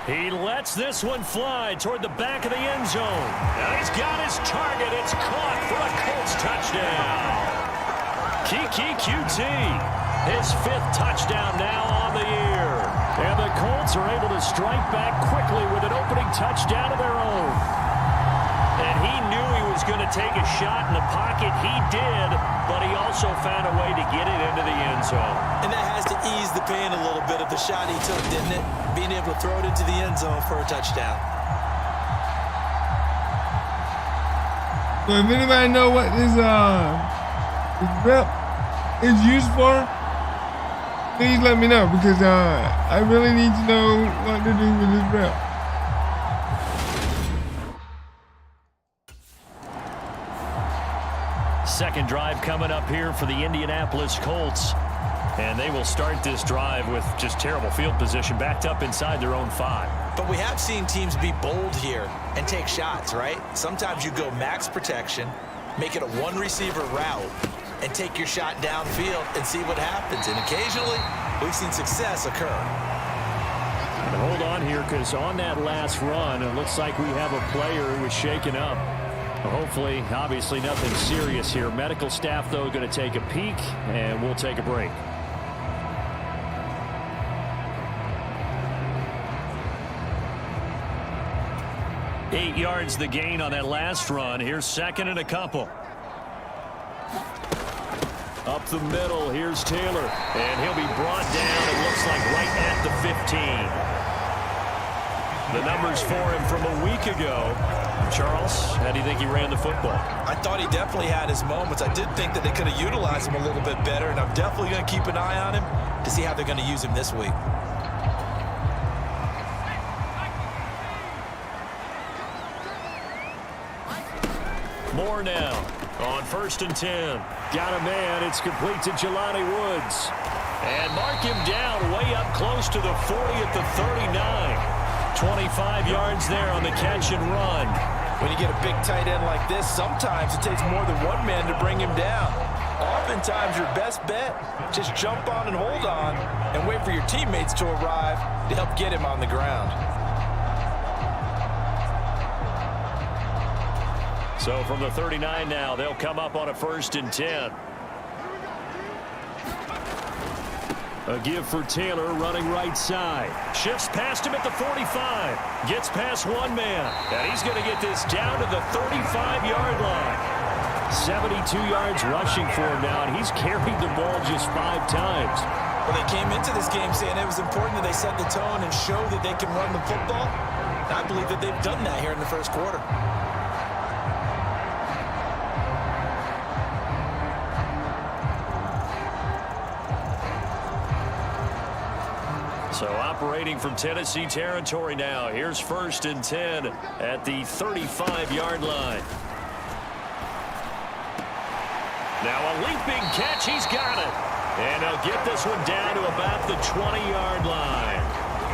He lets this one fly toward the back of the end zone. Now he's got his target. It's caught for a Colts touchdown. Kiki QT, his 5th touchdown now on the year. And the Colts are able to strike back quickly with an opening touchdown of their own. And he knew he was going to take a shot in the pocket. He did, but he also found a way to get it into the end zone. And that has to ease the pain a little bit of the shot he took, didn't it? Being able to throw it into the end zone for a touchdown. So if anybody know what this rep is used for, please let me know because I really need to know what to do with this rep. Second drive coming up here for the Indianapolis Colts. And they will start this drive with just terrible field position, backed up inside their own 5. But we have seen teams be bold here and take shots, right? Sometimes you go max protection, make it a one-receiver route, and take your shot downfield and see what happens. And occasionally, we've seen success occur. And hold on here, because on that last run, it looks like we have a player who was shaken up. Hopefully, obviously, nothing serious here. Medical staff, though, going to take a peek, and we'll take a break. Eight yards the gain on that last run. Here's 2nd and a couple. Up the middle, here's Taylor. And he'll be brought down, it looks like, right at the 15. The numbers for him from a week ago. Charles, how do you think he ran the football? I thought he definitely had his moments. I did think that they could have utilized him a little bit better, and I'm definitely going to keep an eye on him to see how they're going to use him this week. More now on 1st and 10. Got a man. It's complete to Jelani Woods. And mark him down way up close to the 40 at the 39. 25 yards there on the catch and run. When you get a big tight end like this, sometimes it takes more than one man to bring him down. Oftentimes, your best bet, just jump on and hold on and wait for your teammates to arrive to help get him on the ground. So from the 39 now, they'll come up on a 1st and 10. A give for Taylor running right side. Shifts past him at the 45. Gets past one man. And he's going to get this down to the 35-yard line. 72 yards rushing for him now, and he's carried the ball just 5 times. Well, they came into this game saying it was important that they set the tone and show that they can run the football. And I believe that they've done that here in the first quarter. So operating from Tennessee territory now. Here's 1st and 10 at the 35-yard line. Now a leaping catch. He's got it. And they'll get this one down to about the 20-yard line.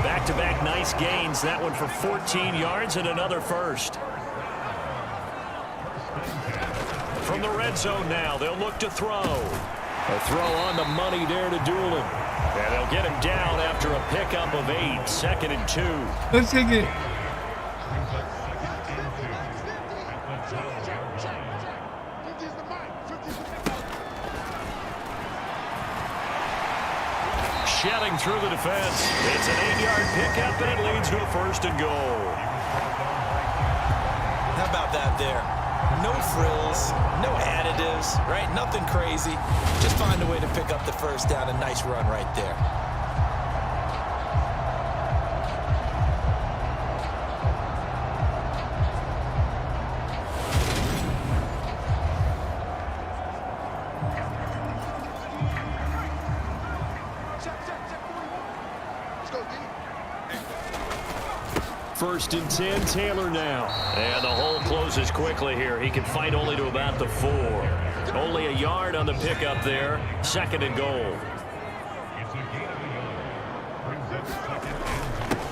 Back-to-back nice gains. That one for 14 yards and another first. From the red zone now, they'll look to throw. A throw on the money there to Doolin. And they'll get him down after a pickup of 8. 2nd and 2. Let's take it. Shelling through the defense. It's an 8-yard pickup, and it leads to a 1st and goal. How about that there? No frills, no additives, right? Nothing crazy. Just find a way to pick up the first down. A nice run right there. First and 10, Taylor now. And the hole closes quickly here. He can fight only to about the 4. Only a yard on the pickup there. 2nd and goal.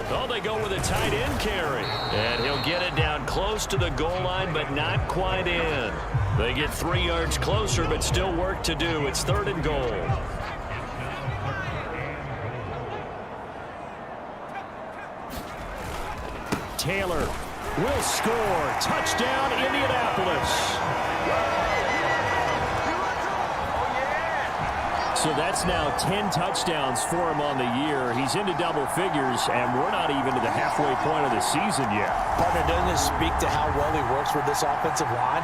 Oh, they go with a tight end carry. And he'll get it down close to the goal line, but not quite in. They get 3 yards closer, but still work to do. It's 3rd and goal. Taylor will score. Touchdown, Indianapolis. So that's now 10 touchdowns for him on the year. He's into double figures, and we're not even to the halfway point of the season yet. Partner, doesn't this speak to how well he works with this offensive line?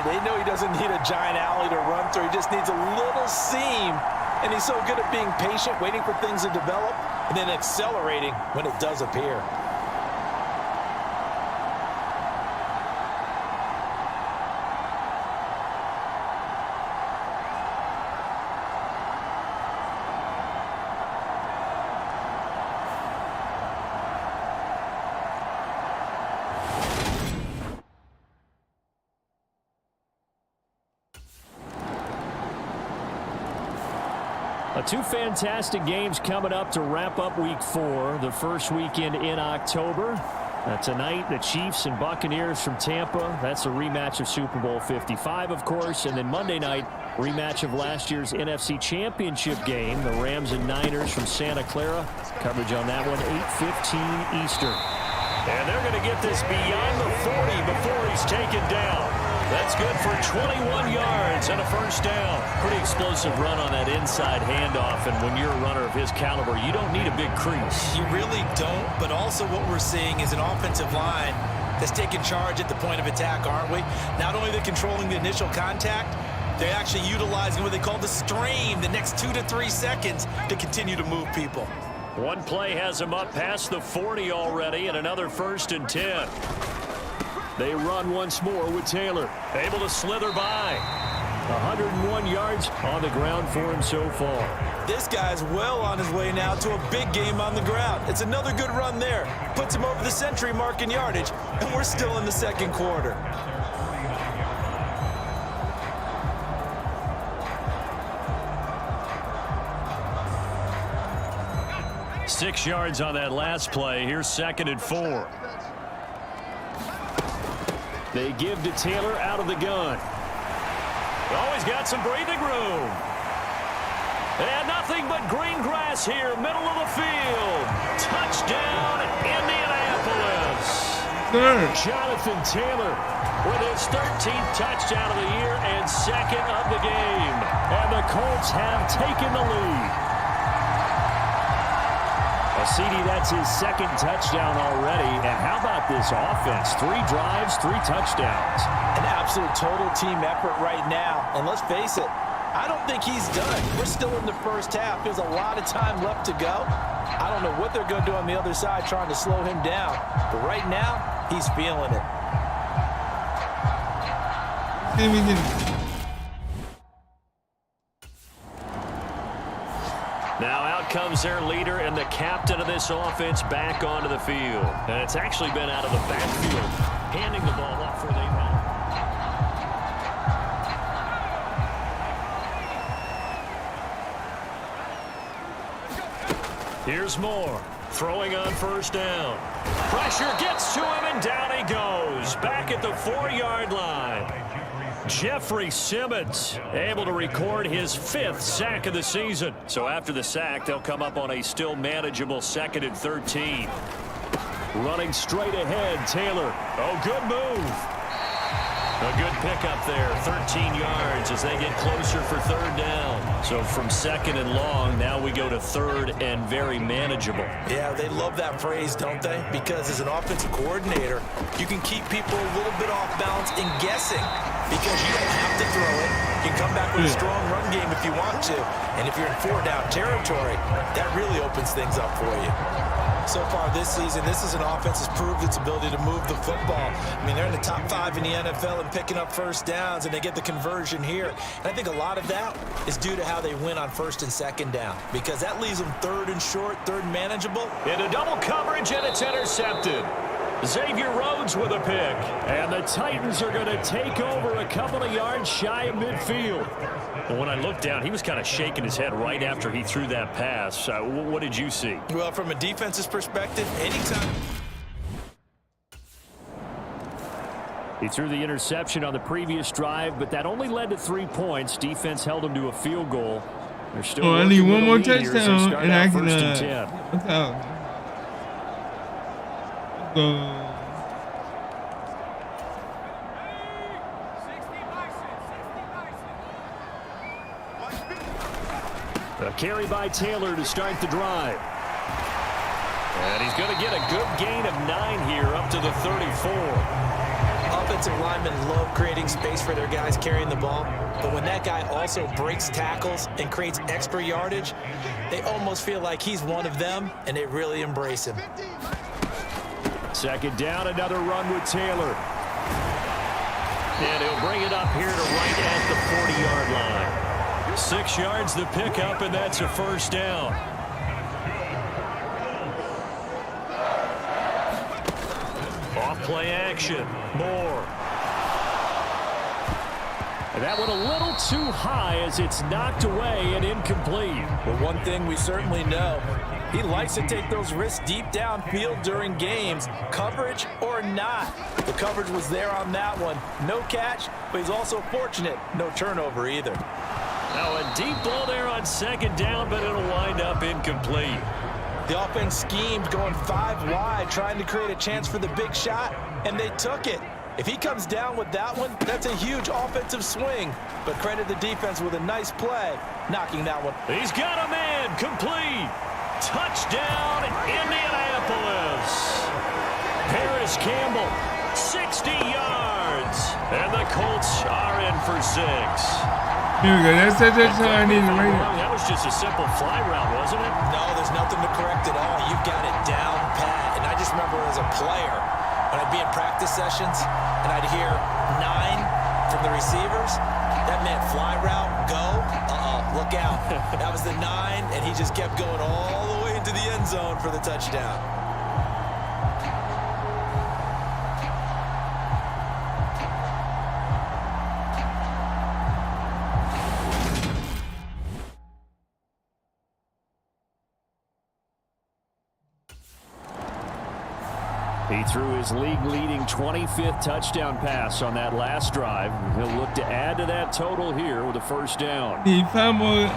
They know he doesn't need a giant alley to run through. He just needs a little seam. And he's so good at being patient, waiting for things to develop, and then accelerating when it does appear. Two fantastic games coming up to wrap up Week 4, the first weekend in October. Tonight, the Chiefs and Buccaneers from Tampa. That's a rematch of Super Bowl 55, of course. And then Monday night, rematch of last year's NFC Championship game, the Rams and Niners from Santa Clara. Coverage on that one, 8:15 Eastern. And they're going to get this beyond the 40 before he's taken down. That's good for 21 yards and a first down. Pretty explosive run on that inside handoff, and when you're a runner of his caliber, you don't need a big crease. You really don't, but also what we're seeing is an offensive line that's taking charge at the point of attack, aren't we? Not only are they controlling the initial contact, they're actually utilizing what they call the strain, the next 2 to 3 seconds to continue to move people. One play has him up past the 40 already, and another 1st and 10. They run once more with Taylor. Able to slither by. 101 yards on the ground for him so far. This guy's well on his way now to a big game on the ground. It's another good run there. Puts him over the century mark in yardage, and we're still in the second quarter. Six yards on that last play. Here's 2nd and 4. They give to Taylor out of the gun. Always got some breathing room. And nothing but green grass here, middle of the field. Touchdown, Indianapolis. Jonathan Taylor with his 13th touchdown of the year and 2nd of the game. And the Colts have taken the lead. CD, that's his 2nd touchdown already. And how about this offense? 3 drives, 3 touchdowns. An absolute total team effort right now. And let's face it, I don't think he's done. We're still in the first half. There's a lot of time left to go. I don't know what they're going to do on the other side trying to slow him down. But right now, he's feeling it. Now out comes their leader and the captain of this offense back onto the field. And it's actually been out of the backfield, handing the ball off where they run. Here's Moore, throwing on first down. Pressure gets to him, and down he goes. Back at the 4-yard line. Jeffrey Simmons able to record his 5th sack of the season. So after the sack, they'll come up on a still manageable 2nd and 13. Running straight ahead, Taylor. Oh, good move. A good pickup there, 13 yards as they get closer for 3rd down. So from 2nd and long, now we go to 3rd and very manageable. Yeah, they love that phrase, don't they? Because as an offensive coordinator, you can keep people a little bit off balance and guessing because you don't have to throw it. You can come back with a strong run game if you want to. And if you're in 4-down territory, that really opens things up for you. So far this season, this is an offense that's proved its ability to move the football. I mean, they're in the top 5 in the NFL in picking up first downs, and they get the conversion here. And I think a lot of that is due to how they win on 1st and 2nd down, because that leaves them 3rd and short, 3rd and manageable. Into double coverage, and it's intercepted. Xavier Rhodes with a pick. And the Titans are going to take over a couple of yards shy of midfield. But when I looked down, he was kind of shaking his head right after he threw that pass. What did you see? Well, from a defense's perspective, anytime. He threw the interception on the previous drive, but that only led to 3 points. Defense held him to a field goal. They're still I need one more touchdown, and I can. What's out? Go. A carry by Taylor to start the drive. And he's going to get a good gain of 9 here up to the 34. Offensive linemen love creating space for their guys carrying the ball, but when that guy also breaks tackles and creates extra yardage, they almost feel like he's one of them, and they really embrace him. 2nd down, another run with Taylor. And he'll bring it up here to right at the 40-yard line. 6 yards the pickup, and that's a 1st down. Off play action. Moore. And that one a little too high as it's knocked away and incomplete. But one thing we certainly know, he likes to take those risks deep downfield during games, coverage or not. The coverage was there on that one. No catch, but he's also fortunate. No turnover either. Now a deep ball there on 2nd down, but it'll wind up incomplete. The offense schemed going 5 wide, trying to create a chance for the big shot, and they took it. If he comes down with that one, that's a huge offensive swing. But credit the defense with a nice play, knocking that one. He's got a man, complete. Touchdown, Indianapolis. Paris Campbell, 60 yards. And the Colts are in for 6. Here we go. That's how I need to rate it. That was just a simple fly route, wasn't it? No, there's nothing to correct at all. You've got it down pat. And I just remember as a player, when I'd be in practice sessions and I'd hear 9 from the receivers, that meant fly route, go, look out. That was the 9, and he just kept going all the way into the end zone for the touchdown. He threw his league-leading 25th touchdown pass on that last drive. He'll look to add to that total here with a 1st down. The fumble.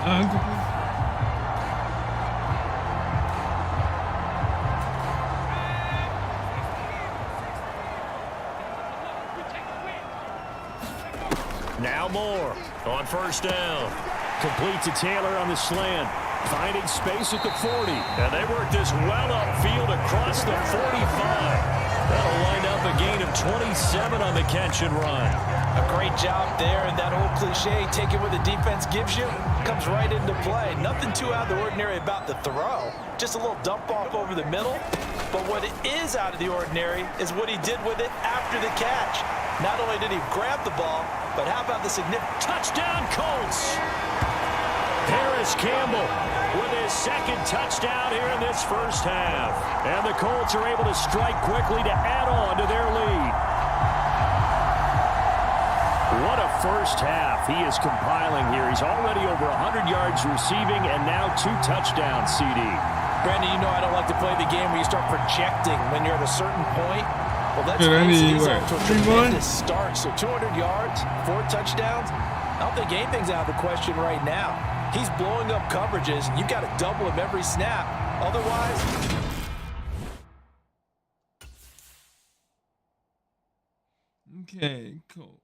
Now Moore on 1st down. Complete to Taylor on the slant. Finding space at the 40. And they work this well upfield across the 45. That'll wind up a gain of 27 on the catch and run. A great job there, and that old cliche, taking what the defense gives you, comes right into play. Nothing too out of the ordinary about the throw. Just a little dump off over the middle. But what is out of the ordinary is what he did with it after the catch. Not only did he grab the ball, but how about the significant touchdown Colts? Paris Campbell with his second touchdown here in this first half. And the Colts are able to strike quickly to add on to their lead. What a first half he is compiling here. He's already over 100 yards receiving and now 2 touchdowns, CD. Brandon, you know I don't like to play the game where you start projecting when you're at a certain point. Well, let's face it, he's off to a tremendous start. So 200 yards, 4 touchdowns. I don't think anything's out of the question right now. He's blowing up coverages, and you've got to double him every snap. Otherwise... Okay, Colts.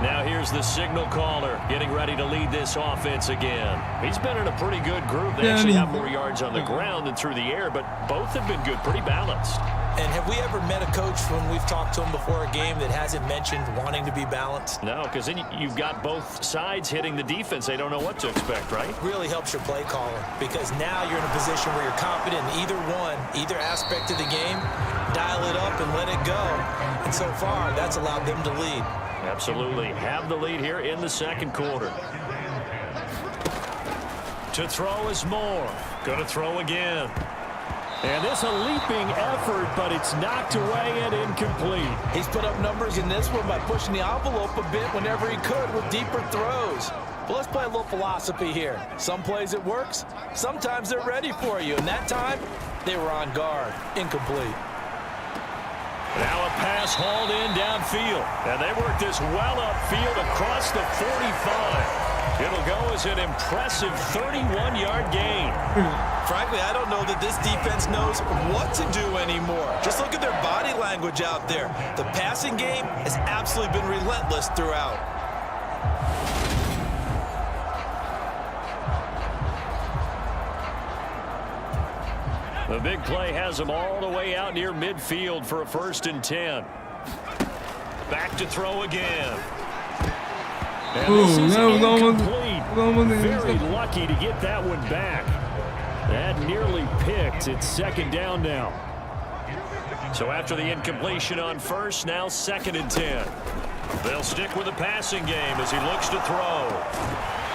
Now here's the signal caller getting ready to lead this offense again. He's been in a pretty good group. They actually have more yards on the ground than through the air, but both have been good, pretty balanced. And have we ever met a coach when we've talked to him before a game that hasn't mentioned wanting to be balanced? No, because then you've got both sides hitting the defense. They don't know what to expect, right? Really helps your play caller, because now you're in a position where you're confident in either one, either aspect of the game, dial it up and let it go. And so far, that's allowed them to lead. Absolutely. Have the lead here in the second quarter. To throw is Moore. Going to throw again. And this a leaping effort, but it's knocked away and incomplete. He's put up numbers in this one by pushing the envelope a bit whenever he could with deeper throws. But let's play a little philosophy here. Some plays it works. Sometimes they're ready for you. And that time, they were on guard. Incomplete. Now a pass hauled in downfield. And they work this well upfield across the 45. It'll go as an impressive 31-yard gain. Frankly, I don't know that this defense knows what to do anymore. Just look at their body language out there. The passing game has absolutely been relentless throughout. The big play has them all the way out near midfield for a 1st and 10. Back to throw again. And this is incomplete. Very lucky to get that one back. That nearly picked. It's 2nd down now. So after the incompletion on 1st, now 2nd and 10. They'll stick with the passing game as he looks to throw.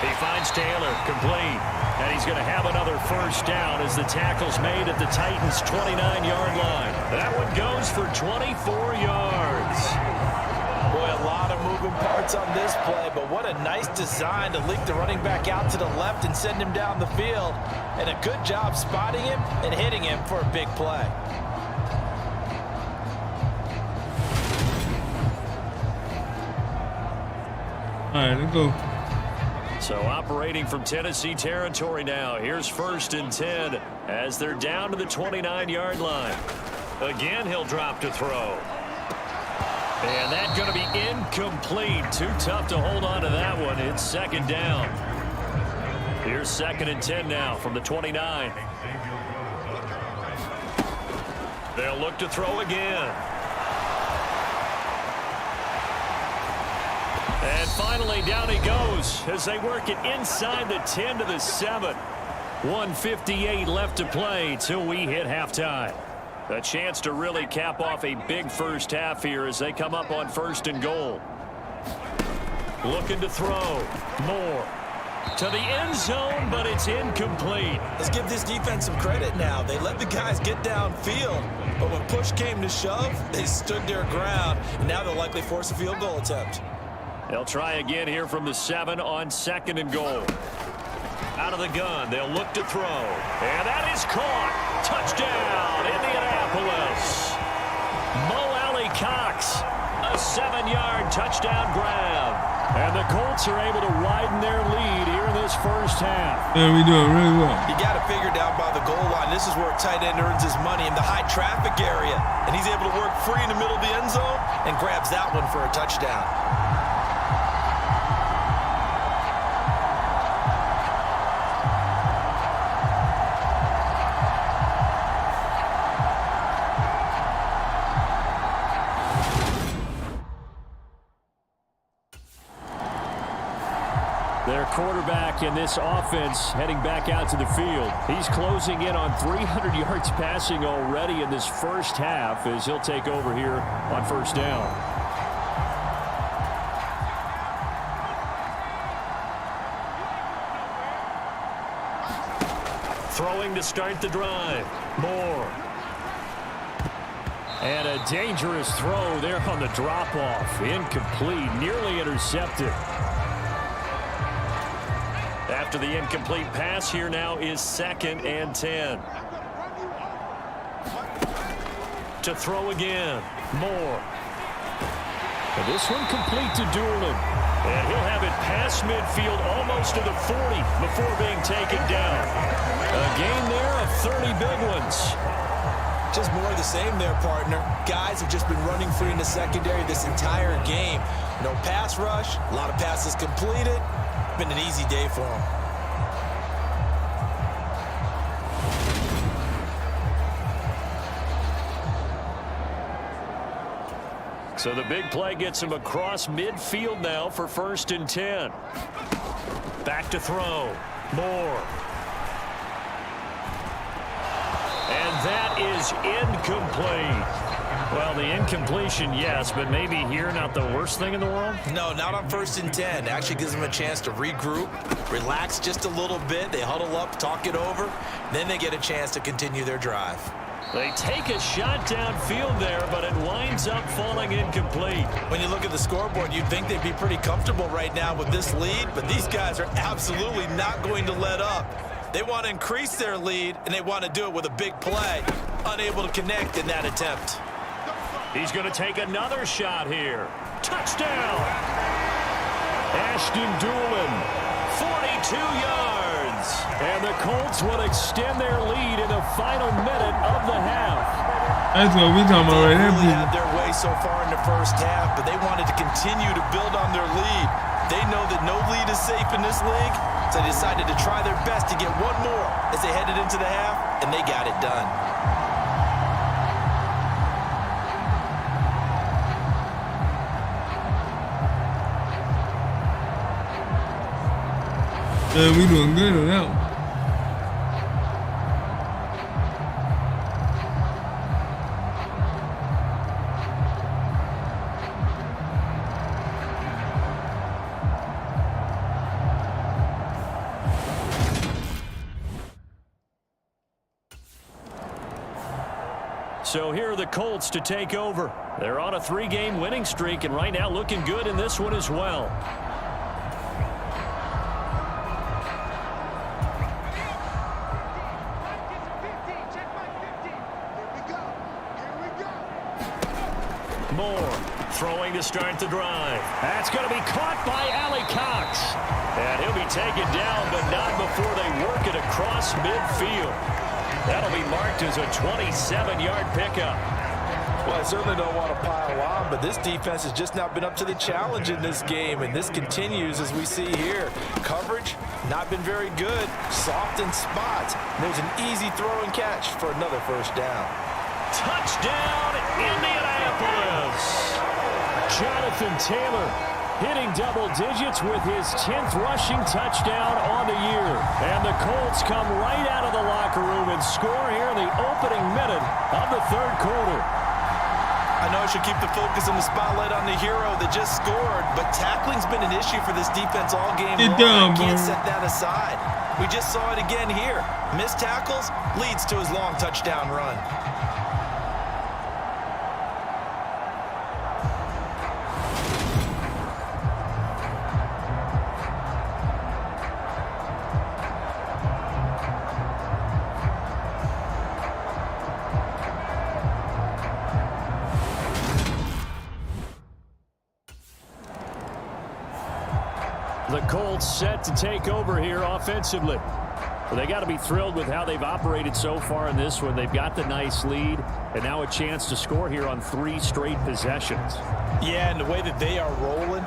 He finds Taylor, complete. And he's going to have another 1st down as the tackle's made at the Titans' 29-yard line. That one goes for 24 yards. Boy, a lot of moving parts on this play, but what a nice design to leak the running back out to the left and send him down the field. And a good job spotting him and hitting him for a big play. All right, let's go. So operating from Tennessee territory now. Here's 1st and 10 as they're down to the 29-yard line. Again, he'll drop to throw. And that's going to be incomplete. Too tough to hold on to that one. It's 2nd down. Here's 2nd and 10 now from the 29. They'll look to throw again. And finally, down he goes as they work it inside the 10 to the 7. 1:58 left to play till we hit halftime. A chance to really cap off a big first half here as they come up on 1st and goal. Looking to throw. Moore to the end zone, but it's incomplete. Let's give this defense some credit now. They let the guys get downfield, but when push came to shove, they stood their ground, and now they'll likely force a field goal attempt. They'll try again here from the 7 on 2nd and goal. Out of the gun, they'll look to throw. And that is caught. Touchdown, Indianapolis. Mo Alley Cox, a 7-yard touchdown grab. And the Colts are able to widen their lead here in this first half. Yeah, we're doing really well. You got to figure down by the goal line. This is where a tight end earns his money in the high traffic area. And he's able to work free in the middle of the end zone and grabs that one for a touchdown. Their quarterback in this offense heading back out to the field. He's closing in on 300 yards passing already in this first half as he'll take over here on first down. Throwing to start the drive. Moore. And a dangerous throw there on the drop-off. Incomplete, nearly intercepted. After the incomplete pass, here now is 2nd and 10. To throw again. Moore. And this one complete to Doolin. And he'll have it past midfield almost to the 40 before being taken down. A gain there of 30 big ones. Just more of the same there, partner. Guys have just been running free in the secondary this entire game. No pass rush, a lot of passes completed. Been an easy day for them. So the big play gets him across midfield now for 1st and 10. Back to throw. Moore. And that is incomplete. Well, the incompletion, yes, but maybe here not the worst thing in the world? No, not on 1st and 10. Actually gives them a chance to regroup, relax just a little bit. They huddle up, talk it over. Then they get a chance to continue their drive. They take a shot downfield there, but it winds up falling incomplete. When you look at the scoreboard, you'd think they'd be pretty comfortable right now with this lead, but these guys are absolutely not going to let up. They want to increase their lead, and they want to do it with a big play. Unable to connect in that attempt. He's going to take another shot here. Touchdown! Ashton Doolin, 42 yards. And the Colts will extend their lead in the final minute of the half. That's what we talking about right They really there. had their way so far in the first half, but they wanted to continue to build on their lead. They know that no lead is safe in this league, so they decided to try their best to get one more as they headed into the half, and they got it done. Yeah, we doing good on that one. So here are the Colts to take over. They're on a 3-game winning streak, and right now looking good in this one as well. Moore throwing to start the drive. That's going to be caught by Allie Cox. And he'll be taken down, but not before they work it across midfield. That'll be marked as a 27-yard pickup. Well, I certainly don't want to pile on, but this defense has just not been up to the challenge in this game, and this continues as we see here. Coverage, not been very good. Soft in spots. There's an easy throw and catch for another first down. Touchdown, Indianapolis! Jonathan Taylor hitting double digits with his 10th rushing touchdown on the year. And the Colts come right out of the locker room and score here in the opening minute of the third quarter. I know I should keep the focus and the spotlight on the hero that just scored, but tackling's been an issue for this defense all game long. I can't set that aside. We just saw it again here. Missed tackles leads to his long touchdown run. The Colts set to take over here offensively. Well, they got to be thrilled with how they've operated so far in this one. They've got the nice lead, and now a chance to score here on 3 straight possessions. Yeah, and the way that they are rolling,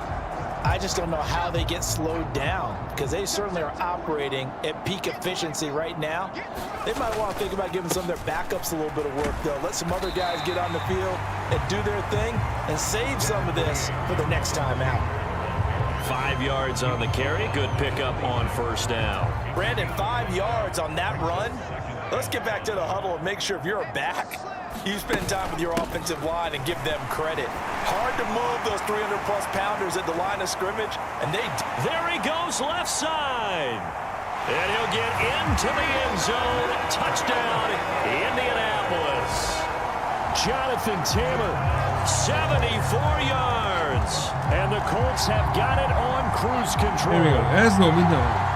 I just don't know how they get slowed down, because they certainly are operating at peak efficiency right now. They might want to think about giving some of their backups a little bit of work, though. Let some other guys get on the field and do their thing and save some of this for the next time out. 5 yards on the carry. Good pickup on first down. Brandon, 5 yards on that run. Let's get back to the huddle and make sure if you're a back, you spend time with your offensive line and give them credit. Hard to move those 300-plus pounders at the line of scrimmage, and There he goes left side. And he'll get into the end zone. Touchdown, Indianapolis. Jonathan Taylor, 74 yards. And the Colts have got it on cruise control. There we go. That's what we done.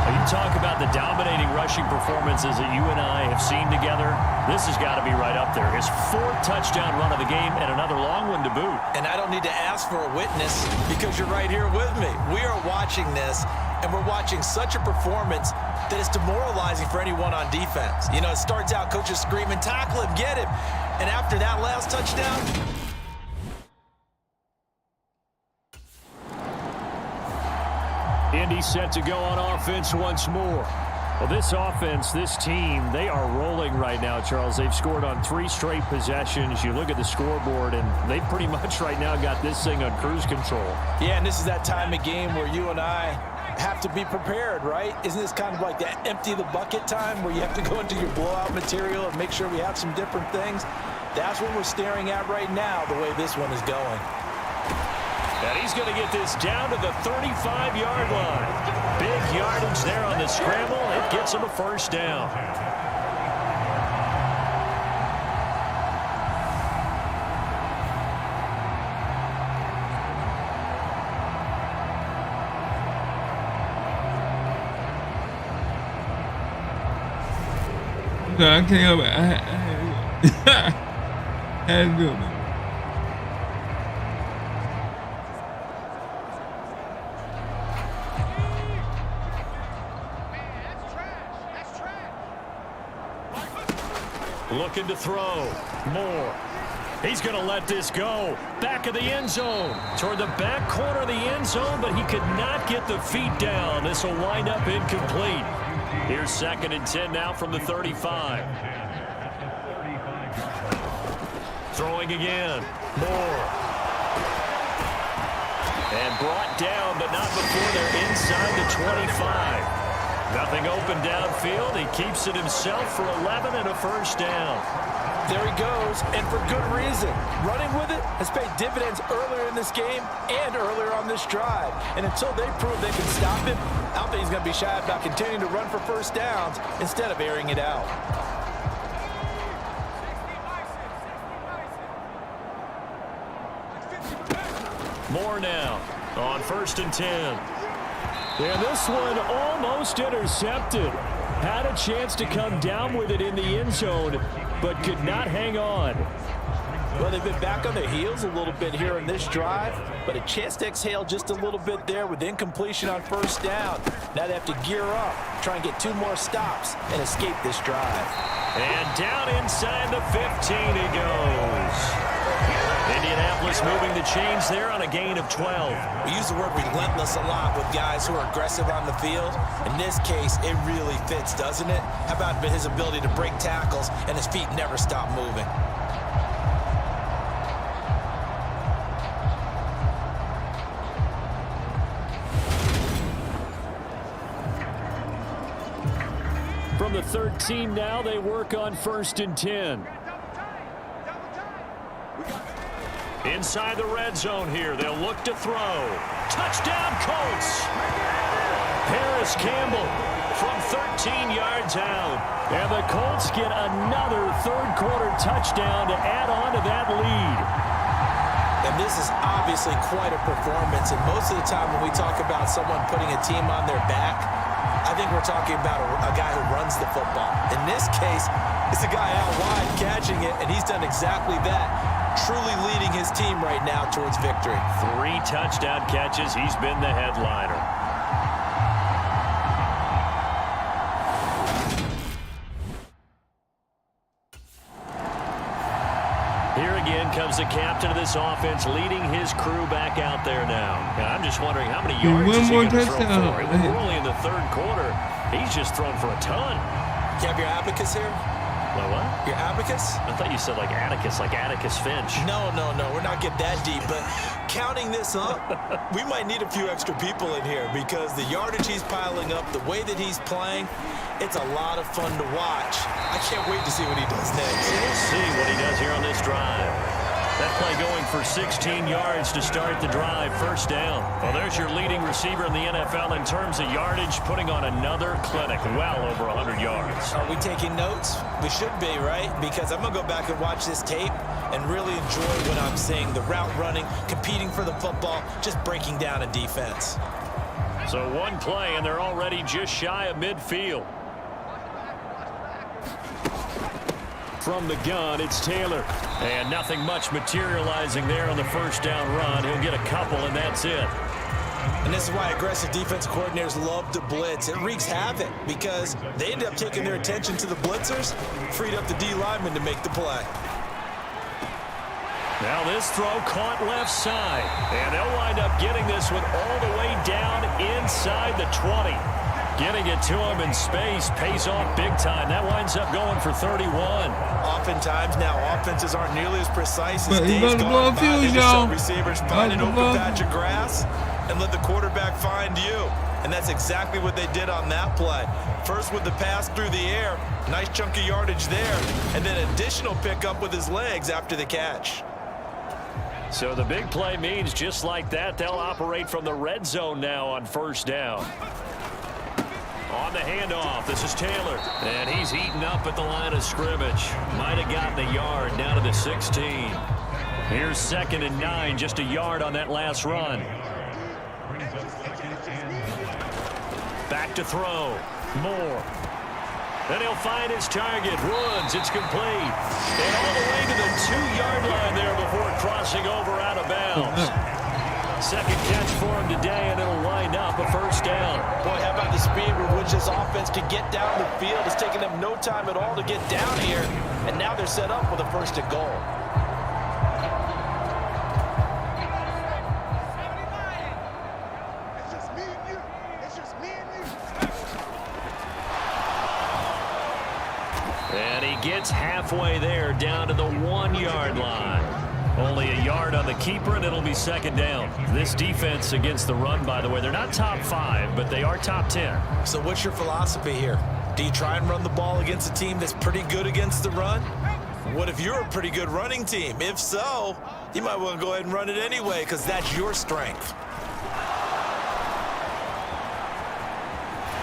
You talk about the dominating rushing performances that you and I have seen together. This has got to be right up there. His 4th touchdown run of the game and another long one to boot. And I don't need to ask for a witness because you're right here with me. We are watching this, and we're watching such a performance that is demoralizing for anyone on defense. You know, it starts out, coaches screaming, tackle him, get him. And after that last touchdown, Indy set to go on offense once more. Well, this offense, this team, they are rolling right now, Charles. They've scored on 3 straight possessions. You look at the scoreboard, and they pretty much right now got this thing on cruise control. yeah, and this is that time of game where you and I have to be prepared, right? Isn't this kind of like that empty the bucket time where you have to go into your blowout material and make sure we have some different things? That's what we're staring at right now, the way this one is going. And he's going to get this down to the 35-yard line. Big yardage there on the scramble. It gets him a first down. No, I can't help it. I had to do it. Looking to throw. Moore. He's going to let this go. Back of the end zone. Toward the back corner of the end zone, but he could not get the feet down. This will wind up incomplete. Here's 2nd and 10 now from the 35. Throwing again. Moore. And brought down, but not before they're inside the 25. Nothing open downfield. He keeps it himself for 11 and a first down. There he goes, and for good reason. Running with it has paid dividends earlier in this game and earlier on this drive. And until they prove they can stop him, I don't think he's going to be shy about continuing to run for first downs instead of airing it out. Moore now on 1st and 10. Yeah, this one almost intercepted. Had a chance to come down with it in the end zone, but could not hang on. Well, they've been back on their heels a little bit here in this drive, but a chance to exhale just a little bit there with incompletion on first down. Now they have to gear up, try and get 2 more stops, and escape this drive. And down inside the 15 he goes. Indianapolis moving the chains there on a gain of 12. We use the word relentless a lot with guys who are aggressive on the field. In this case, it really fits, doesn't it? How about his ability to break tackles and his feet never stop moving? From the 13 now, they work on 1st and 10. Inside the red zone here, they'll look to throw. Touchdown, Colts! Paris Campbell from 13 yards out. And the Colts get another 3rd quarter touchdown to add on to that lead. And this is obviously quite a performance. And most of the time when we talk about someone putting a team on their back, I think we're talking about a guy who runs the football. In this case, it's a guy out wide catching it, and he's done exactly that. Truly leading his team right now towards victory. 3 touchdown catches. He's been the headliner. Here again comes the captain of this offense, leading his crew back out there now. And I'm just wondering how many yards is he going to throw for? We're only in the 3rd quarter. He's just thrown for a ton. You have your abacus here? My what? Your abacus? I thought you said like Atticus Finch. No, we're not getting that deep, but counting this up, we might need a few extra people in here because the yardage he's piling up, the way that he's playing, it's a lot of fun to watch. I can't wait to see what he does next. We'll see what he does here on this drive. That play going for 16 yards to start the drive, first down. Well, there's your leading receiver in the NFL in terms of yardage, putting on another clinic, well over 100 yards. Are we taking notes? We should be, right? Because I'm going to go back and watch this tape and really enjoy what I'm seeing. The route running, competing for the football, just breaking down a defense. So one play, and they're already just shy of midfield. From the gun, it's Taylor. And nothing much materializing there on the first down run. He'll get a couple, and that's it. And this is why aggressive defense coordinators love to blitz. It wreaks havoc because they end up taking their attention to the blitzers, freed up the D lineman to make the play. Now this throw caught left side. And they'll wind up getting this one all the way down inside the 20. Getting it to him in space pays off big time. That winds up going for 31. Oftentimes now offenses aren't nearly as precise as But days gone by. They just y'all. let receivers find an open patch of grass and let the quarterback find you. And that's exactly what they did on that play. First with the pass through the air, nice chunk of yardage there, and then additional pickup with his legs after the catch. So the big play means just like that, they'll operate from the red zone now on first down. On the handoff, this is Taylor. And he's heating up at the line of scrimmage. Might have gotten a yard down to the 16. Here's 2nd and 9, just a yard on that last run. Back to throw. Moore. Then he'll find his target. Woods, it's complete. And all the way to the 2-yard line there before crossing over out of bounds. Second catch for him today, and it'll wind up a first down. Boy, how about the speed with which this offense can get down the field? It's taken them no time at all to get down here, and now they're set up with a 1st and goal. It's just me and you. It's just me and you. And he gets halfway there, down to the 1-yard line. Only a yard on the keeper, and it'll be 2nd down. This defense against the run, by the way, they're not top 5, but they are top 10. So what's your philosophy here? Do you try and run the ball against a team that's pretty good against the run? What if you're a pretty good running team? If so, you might want to go ahead and run it anyway because that's your strength.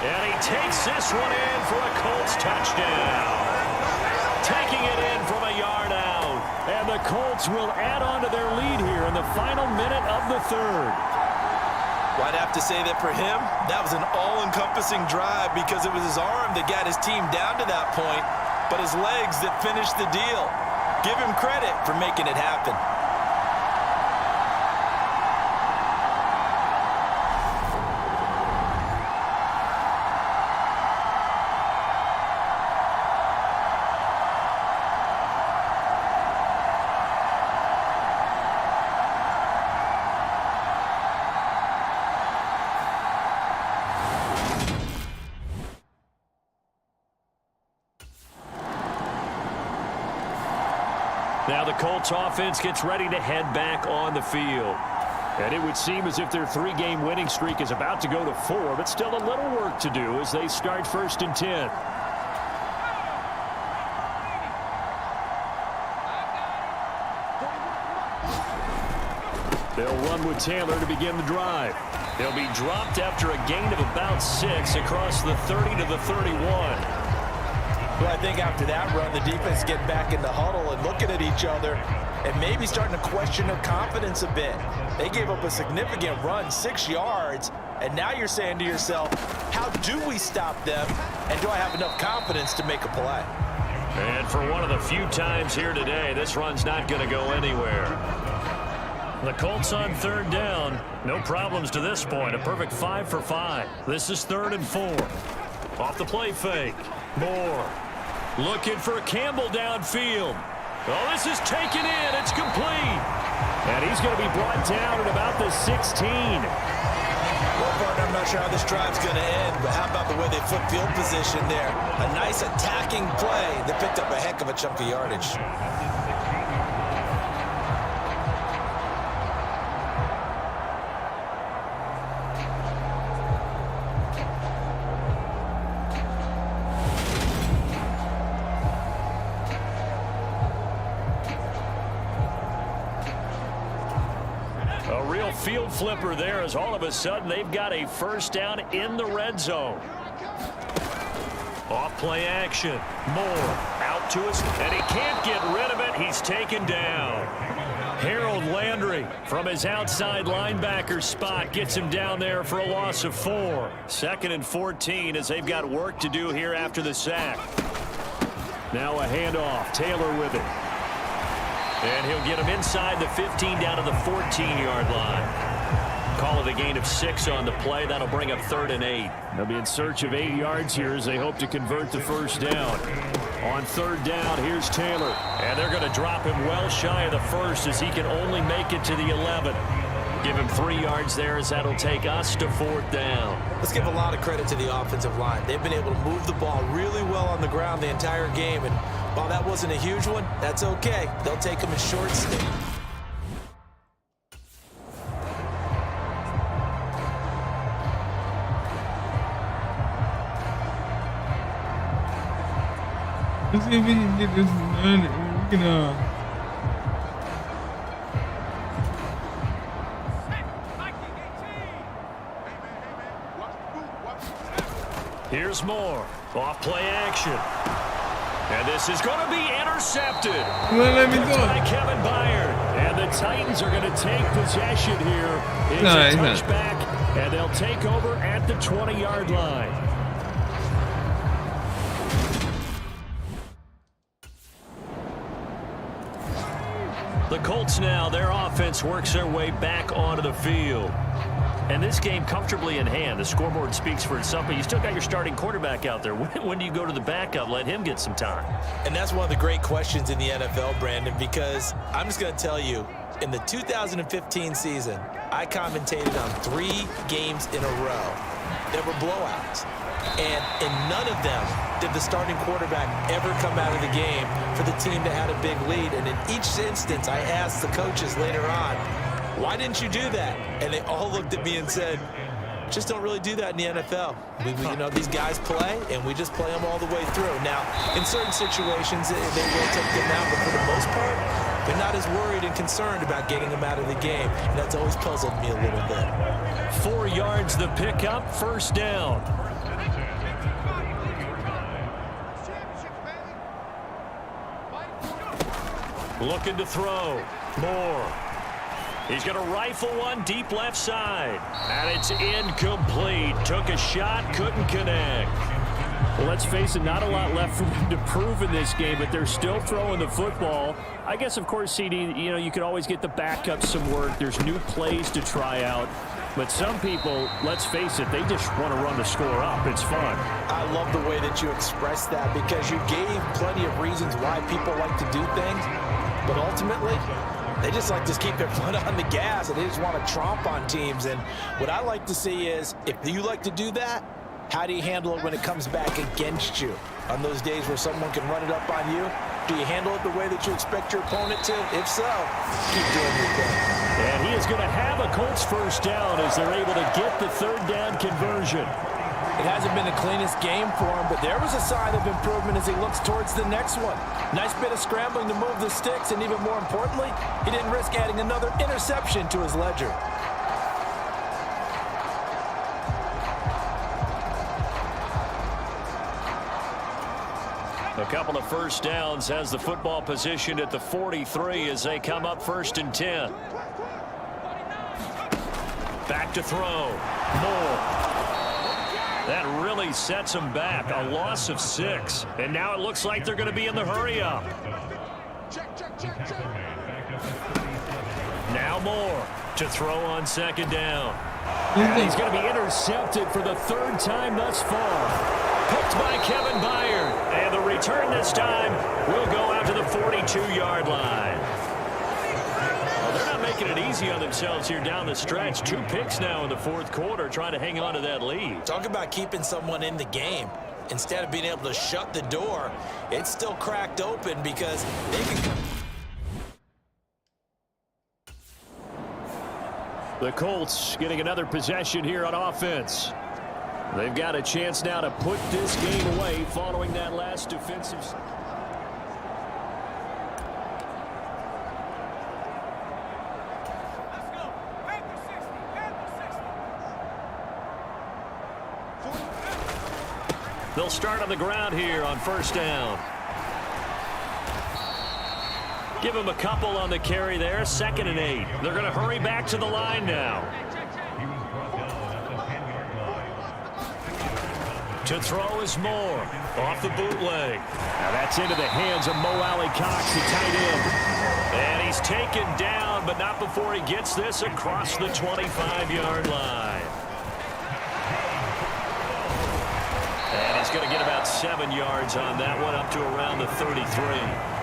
And he takes this one in for a Colts touchdown. Taking it in from a yard out. And the Colts will add on to their lead here in the final minute of the 3rd. Well, I'd have to say that for him, that was an all-encompassing drive because it was his arm that got his team down to that point, but his legs that finished the deal. Give him credit for making it happen. Now the Colts offense gets ready to head back on the field. And it would seem as if their 3-game winning streak is about to go to 4, but still a little work to do as they start 1st and 10. They'll run with Taylor to begin the drive. They'll be dropped after a gain of about 6 across the 30 to the 31. Well, I think after that run, the defense get back in the huddle and looking at each other and maybe starting to question their confidence a bit. They gave up a significant run, 6 yards, and now you're saying to yourself, how do we stop them, and do I have enough confidence to make a play? And for one of the few times here today, this run's not going to go anywhere. The Colts on 3rd down. No problems to this point. A perfect 5 for 5. This is 3rd and 4. Off the play fake. Moore. Looking for Campbell downfield. Oh, this is taken in. It's complete. And he's going to be brought down at about the 16. Well, partner, I'm not sure how this drive's going to end, but how about the way they flip field position there? A nice attacking play that picked up a heck of a chunk of yardage. A real field flipper there as all of a sudden they've got a first down in the red zone. Off play action. Moore out to us, and he can't get rid of it. He's taken down. Harold Landry from his outside linebacker spot gets him down there for a loss of 4. 2nd and 14 as they've got work to do here after the sack. Now a handoff. Taylor with it. And he'll get him inside the 15 down to the 14-yard line. Call it a gain of 6 on the play. That'll bring up 3rd and 8. They'll be in search of 8 yards here as they hope to convert the first down. On 3rd down, here's Taylor. And they're going to drop him well shy of the first as he can only make it to the 11. Give him 3 yards there as that'll take us to 4th down. Let's give a lot of credit to the offensive line. They've been able to move the ball really well on the ground the entire game. And while that wasn't a huge one, that's okay. They'll take them in shorts. Let's see if we can get this done. We can, Here's Moore. Off play action. And this is going to be intercepted. let me do By it. Kevin Byard. And the Titans are going to take possession here. It's a touchback, and they'll take over at the 20-yard line. The Colts now, their offense works their way back onto the field. And this game comfortably in hand. The scoreboard speaks for itself, but you still got your starting quarterback out there. When do you go to the backup? Let him get some time. And that's one of the great questions in the NFL, Brandon, because I'm just going to tell you, in the 2015 season, I commentated on 3 games in a row that were blowouts. And in none of them did the starting quarterback ever come out of the game for the team that had a big lead. And in each instance, I asked the coaches later on, why didn't you do that? And they all looked at me and said, just don't really do that in the NFL. You know, these guys play, and we just play them all the way through. Now, in certain situations, they will take them out, but for the most part, they're not as worried and concerned about getting them out of the game. And that's always puzzled me a little bit. 4 yards the pickup, first down. Looking to throw. Moore. He's going to rifle one deep left side. And it's incomplete. Took a shot, couldn't connect. Well, let's face it, not a lot left for them to prove in this game, but they're still throwing the football. I guess, of course, CD, you know, you could always get the backup some work. There's new plays to try out. But some people, let's face it, they just want to run the score up. It's fun. I love the way that you expressed that because you gave plenty of reasons why people like to do things. But ultimately, they just like to keep their foot on the gas, and they just want to tromp on teams. And what I like to see is, if you like to do that, how do you handle it when it comes back against you? On those days where someone can run it up on you, do you handle it the way that you expect your opponent to? If so, keep doing your thing. And he is going to have a Colts first down as they're able to get the 3rd down conversion. It hasn't been the cleanest game for him, but there was a sign of improvement as he looks towards the next one. Nice bit of scrambling to move the sticks, and even more importantly, he didn't risk adding another interception to his ledger. A couple of first downs has the football positioned at the 43 as they come up 1st and 10. Back to throw. Moore. That really sets them back. A loss of 6. And now it looks like they're going to be in the hurry-up. Now Moore to throw on 2nd down. And he's going to be intercepted for the 3rd time thus far. Picked by Kevin Byard. And the return this time will go out to the 42-yard line. Well, they're not making it easy easy on themselves here down the stretch. 2 picks now in the fourth quarter, trying to hang on to that lead. Talk about keeping someone in the game. Instead of being able to shut the door, it's still cracked open because they can come. The Colts getting another possession here on offense. They've got a chance now to put this game away following that last defensive. Let's go. Panther 60. Panther 60. They'll start on the ground here on first down. Give them a couple on the carry there. 2nd and 8. They're going to hurry back to the line now. To throw is Moore. Off the bootleg. Now that's into the hands of Mo Alley-Cox, the tight end. And he's taken down, but not before he gets this across the 25-yard line. And he's going to get about 7 yards on that one, up to around the 33.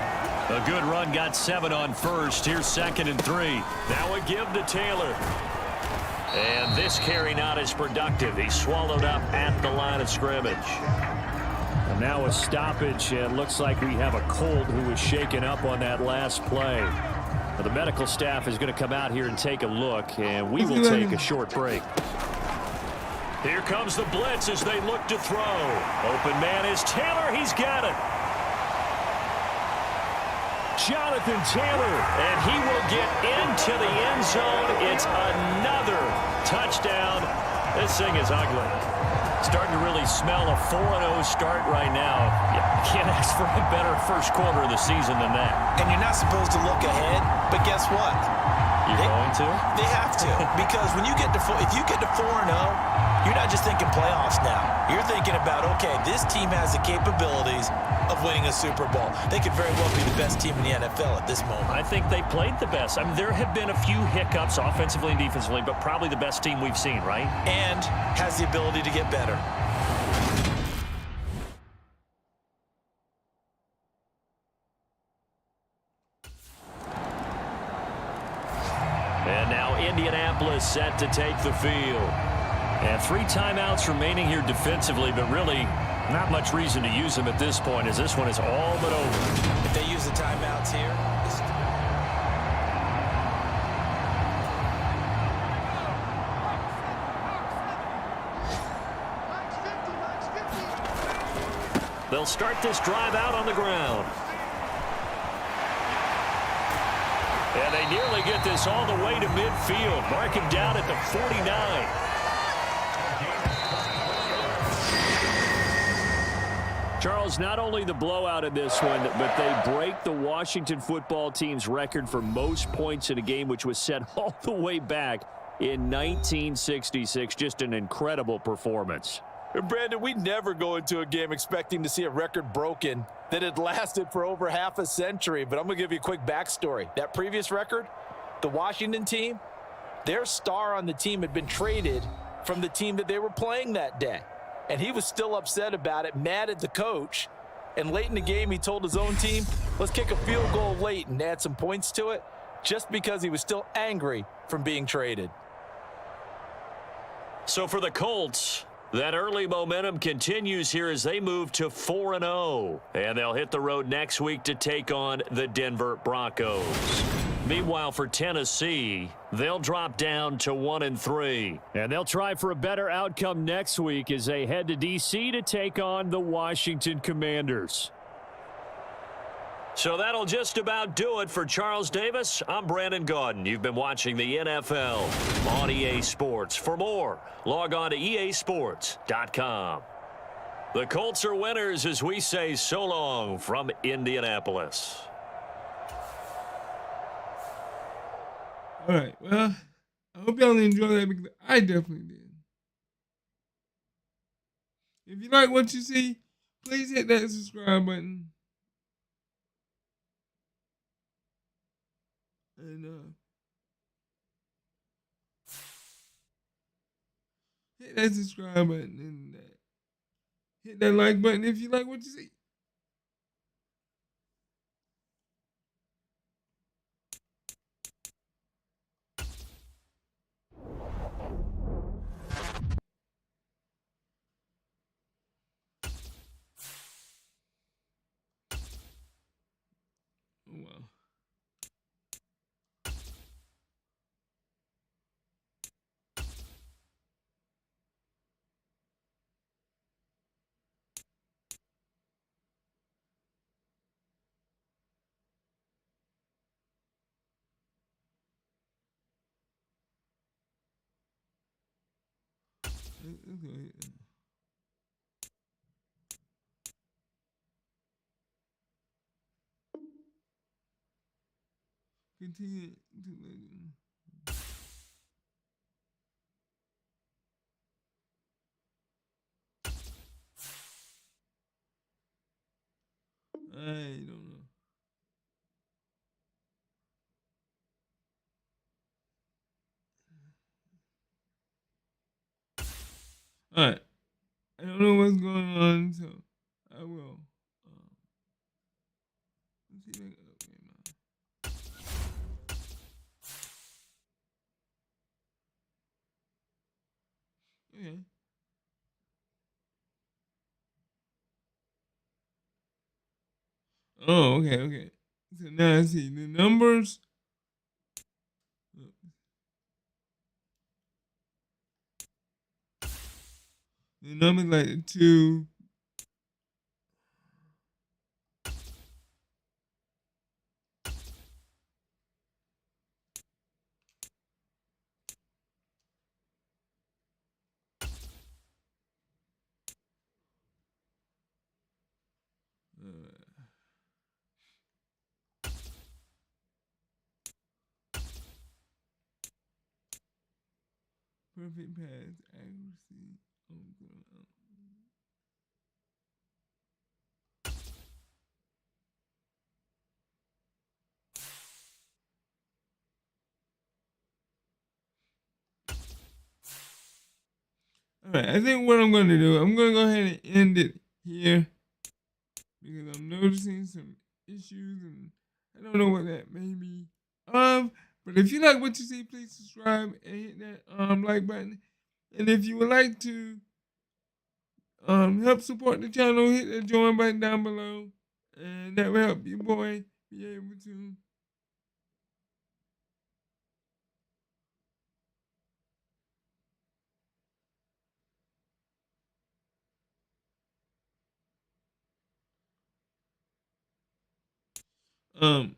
A good run, got 7 on first. Here's 2nd and 3. Now a give to Taylor. And this carry not as productive. He's swallowed up at the line of scrimmage. And now a stoppage. It looks like we have a Colt who was shaken up on that last play. Now the medical staff is going to come out here and take a look, and we will take a short break. Here comes the blitz as they look to throw. Open man is Taylor. He's got it. Jonathan Taylor, and he will get into the end zone. It's another touchdown. This thing is ugly. Starting to really smell a 4-0 start right now. You can't ask for a better first quarter of the season than that. And you're not supposed to look ahead, but guess what? You're going to? They have to, because when you get to if you get to 4-0, you're not just thinking playoffs now. You're thinking about, okay, this team has the capabilities of winning a Super Bowl. They could very well be the best team in the NFL at this moment. I think they played the best. I mean, there have been a few hiccups offensively and defensively, but probably the best team we've seen, right? And has the ability to get better. And now Indianapolis set to take the field. And 3 timeouts remaining here defensively, but really not much reason to use them at this point, as this one is all but over. If they use the timeouts here, they'll start this drive out on the ground. And they nearly get this all the way to midfield. Mark him down at the 49. Charles, not only the blowout in this one, but they break the Washington football team's record for most points in a game, which was set all the way back in 1966. Just an incredible performance. Brandon, we never go into a game expecting to see a record broken that had lasted for over half a century. But I'm going to give you a quick backstory. That previous record, the Washington team, their star on the team had been traded from the team that they were playing that day. And he was still upset about it, mad at the coach. And late in the game, he told his own team, let's kick a field goal late and add some points to it, just because he was still angry from being traded. So for the Colts, that early momentum continues here as they move to 4-0. And they'll hit the road next week to take on the Denver Broncos. Meanwhile, for Tennessee, they'll drop down to 1-3. And they'll try for a better outcome next week as they head to D.C. to take on the Washington Commanders. So that'll just about do it for Charles Davis. I'm Brandon Gaudin. You've been watching the NFL on EA Sports. For more, log on to easports.com. The Colts are winners as we say so long from Indianapolis. All right, well, I hope y'all enjoyed that because I definitely did. If you like what you see, please hit that subscribe button. And hit that subscribe button and hit that like button if you like what you see. let's go ahead. Continue to legend. I don't know. All right. I don't know what's going on, so I will. Let's see if I can okay now. Okay. Oh, okay, okay. So now I see the numbers. The numbers like the 2. Perfect pass, accuracy. All right, I think what I'm going to do, I'm going to go ahead and end it here because I'm noticing some issues and I don't know what that may be. But if you like what you see, please subscribe and hit that like button. And if you would like to help support the channel, hit the join button down below, and that will help your boy be able to um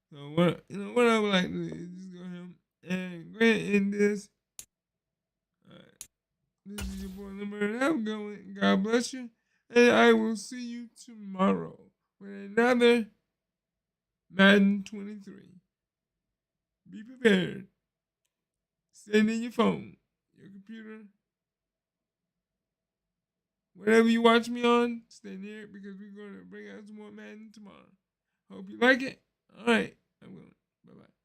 so what I would like to do is just go ahead and go ahead and end this. Alright. This is your boy Lindberg. Have a good one. God bless you. And I will see you tomorrow with another Madden 23. Be prepared. Send in your phone, your computer, whatever you watch me on, stay near it because we're going to bring out some more Madden tomorrow. Hope you like it. All right. I'm going. Bye-bye.